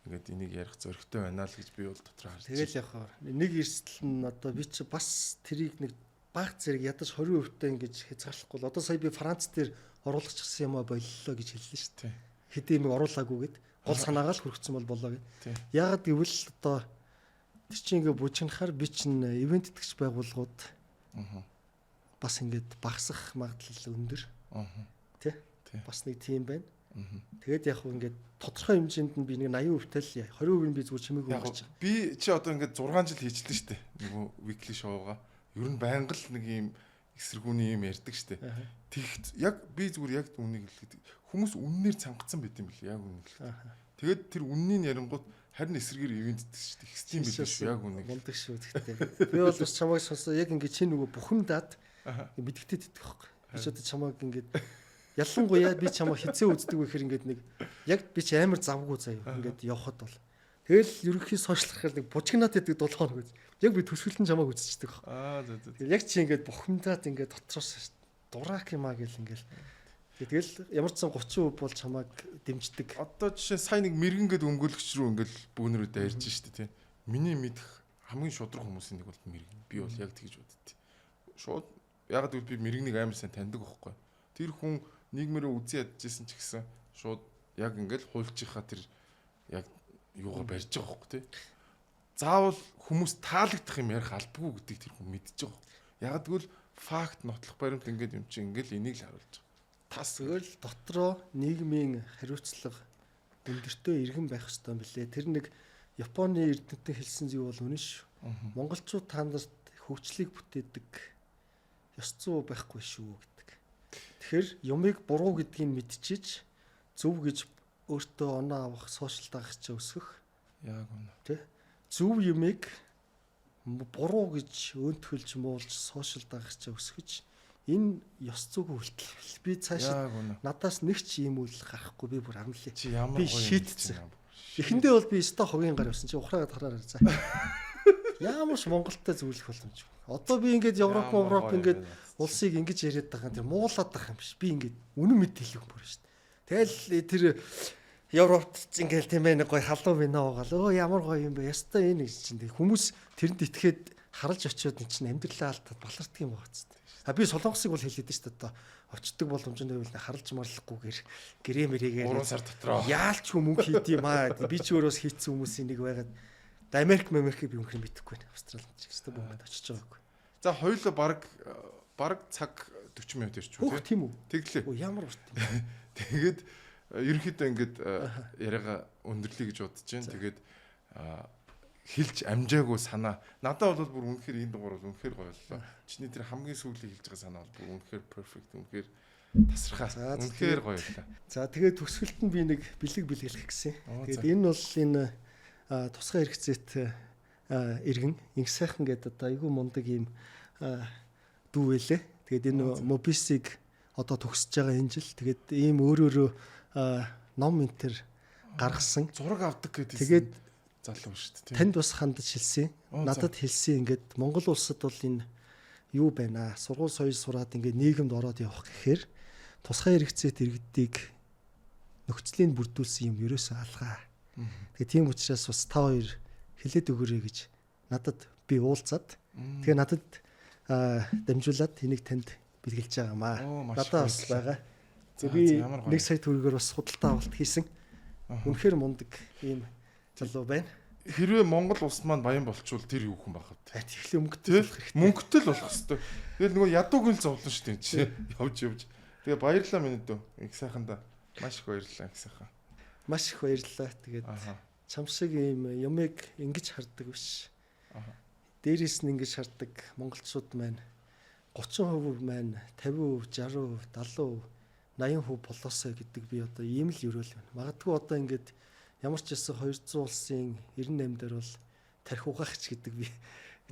ингээд энийг ярих зоригтой байна л гэж би бол дотроо харж. Тэгэл яг нэг эрсдэл нь одоо би чи бас тэрийг нэг баг зэрэг ядаж 20% та ингэж хязгаарлахгүй л одоо сая би Франц дээр оруулахчихсан юм а боллоо гэж хэллээ шүү дээ. Хэдий юм оруулаагүйгээд гол санаагаа л хүргэсэн бол болоо гэд. Яагаад гэвэл одоо тэр чинь ингээ бужигнахаар би чинь ивент итгэж байгууллагууд бас ингээд багасах магадлал өндөр. Тэ? Бас нэг тийм байна. Тэгээд яг хөө ингээд тодорхой хэмжээнд нь би нэг 80% тэл 20% нь би зүгээр чимээгүй болж байгаа. Би чи одоо ингээд 6 жил хийчихлээ шүү дээ. Нөгөө weekly show-га. Ер нь байнга л нэг юм эсэргүүний юм ярьдаг шүү дээ. Тэгт яг би зүгээр яг үнийг хэлээд хүмүүс үннээр цангацсан байт юм бэл яг үнийг хэлээд. Тэгээд тэр үннийг ярингууд харин эсрэгээр ивент итгэж шүү дээ. Ихсдим бил шүү яг үнийг. Болдог шүү гэхдээ. Би бол бас чамайг сонсоо яг ингээд чи нөгөө бухимдаад мэдгтэд идэх байхгүй. Би ч одоо чамайг ингээд ялангуяа би чамайг хизээ үздэг гэхээр ингээд нэг яг би ч амар завгүй заяа ингээд явхад бол. Тэгэл ерөнхий сошиалхаар нэг бужигнаад идэг 7 хоног үз. Яг би төсвөлтөн чамайг үзчихдэг байхгүй. Яг чи ингээд бухимдаад ингээд дотроос дурак юмаа гэл ингээд тэгэл ямар ч сан 30% бол чамайг дэмждэг. Одоо жишээ сая нэг мэрэгэнгээд өнгөлөгч рүү ингээл бүүнрүүдээ ярьж штэ тий. Миний мэдэх хамгийн шудраг хүмүүсийн нэг бол мэрэгэн. Би бол яг тэгж боддتي. Шууд яг л би мэрэгнийг амар сайн таньдаг байхгүй. Тэр хүн нийгмээрээ үзий ядчихсан ч гэсэн шууд яг ингээл хуульчийнхаа тэр яг юугаа барьж байгаа байхгүй тий. Заавал хүмүүс таалагдах юм ярих албагүй гэдгийг тэр хүн мэдчихэж байгаа. Яг тэгвэл факт нотлох баримт ингээд юм чи ингээл энийг л харуулж байгаа. Тас тэгэл дотроо нийгмийн хариуцлага өндөртөө иргэн байх хэрэгтэй юм билээ. Тэр нэг Японы эрдэмтэн хэлсэн зүйл бол үнэн шүү. Монголчууд та нарт хөгжлийг бүтээдэг ёс зүй байхгүй шүү гэдэг. Тэгэхээр юмыг буруу гэдгийг мэдчихэж зөв гэж өөртөө оноо авах, сошиал дагагчаа өсгөх. Яг үнэ. Тэ? Зөв юмыг буруу гэж өөнтгөлж муулж сошиал дагагчаа өсгөж энэ ёс зүйн үйлдэл. Би цаашаа надаас нэг ч ийм үйл гарахгүй би бүр амлаа. Чи ямар гоё шийтсэн. Эхэндээ бол би өстой хогийн гар явсан чи ухраагаад хараарай за. Ямар ч Монголтой зөвлөх боломж. Одоо би ингээд Европ ингээд улсыг ингэж яриад байгаа юм. Тэр муулаад байгаа юм биш. Би ингээд үнэн мэд хэлэх юм бүр шүү дээ. Тэгэл тэр Европт ингээл тийм ээ нэг гоё халуун вино уугаал. Ямар гоё юм бэ? Ястай энэ чинь хүмүүс тэрэнд итгээд харалж очиод эн чинь амьдралаа алдаад балардаг юм бац. Би солонгосыг бол хэлээд шүү дээ. Одоо очдөг боломжтой байвал харалж марлахгүйгээр гэрээ-мэрээгээр 3 сар дотроо яалч мөнгө хийдэм аа. Би ч өөрөөс хийцэн хүмүүсийн нэг байгаад Америк би өнхөр мэдэхгүй байна. Австрали ч гэсэн бомбод очиж байгаагүй. За хоёулаа баг цаг 40 минут ирч үү тийм үү? Тэглээ. Ямар урт юм. Тэгээд ерөнхийдөө ингээд яриага өндөрлөе гэж бодож байна. Тэгээд хэлж амжаагүй санаа. Надад бол бүр үнэхээр энэ дугаар бол үнэхээр гоё боллоо. Чиний тэр хамгийн сүүлийн хэлж байгаа санаа бол бүр үнэхээр перфект, үнэхээр тасархаа. Үнэхээр гоё байлаа. За тэгээд төгсгөлд нь би нэг бэлэг бэлгэлэх гэсэн. Тэгээд энэ бол энэ тусгай хэрэгцээт иргэн инх сайхан гэдэг одоо айгүй мундаг юм дүү байлээ. Тэгээд энэ мобисиг одоо төгсөж байгаа энэ жил. Тэгээд ийм өөрөөрөө ном энтер гаргасан. Зураг авдаг гэдэг. Тэгээд залуу шүү дээ. Танд бас хандаж хэлсэн. Надад хэлсэн ингээд Монгол улсад бол энэ юу байна аа? Сургууль соёл сураад ингээд нийгэмд ороод явах гэхээр тусгай хэрэгцээт иргэдийг нөхцөлийн бүрдүүлсэн юм ерөөсөө алгаа. Тэгээ тийм учраас бас та хоёр хэлээд өгөөрэй гэж надад би уулзаад тэгээ надад дамжуулаад энийг танд бэлгэлж байгаамаа. Надад бас байгаа. Би 1 сая төгрөгөөр бас худалдаа авалт хийсэн. Үнэхээр мундаг ийм залуу байна. Хэрвээ Монгол улс маань баян болчвол тэр юу хүн байх вэ? Тэгэхлээр мөнгөтэй болох хэрэгтэй. Мөнгөтэй л болох хэвээр. Тэгэл нөгөө ядууг нь зовлон шүү дээ чи. Явж. Тэгээ баярлалаа минь дөө. Их сайханда. Маш их баярлалаа их сайхан. Маш их баярлалаа. Тэгээд чам шиг ийм юмыг ингэж хардаг биш. Дээрээс нь ингэж хардаг монголчууд маань 30% маань 50%, 60%, 70%, 80% болоосоо гэдэг би одоо ийм л өрөөл байна. Магадгүй одоо ингээд ямар ч гэсэн 200 улсын 98 дээр бол тарих угаагч гэдэг би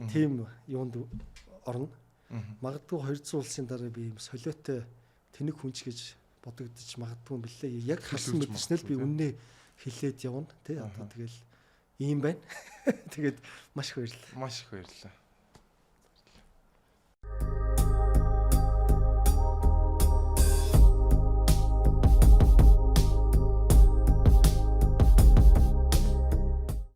тийм юунд орно. Магадгүй 200 улсын дараа би ийм солиотой тэнэг хүнч гэж бодогдож магадгүй юм билээ. Яг хасан мэдснэл би үннээ хэлээд явна тий одоо тэгэл ийм байна. Тэгээд маш их баярлалаа. Маш их баярлалаа.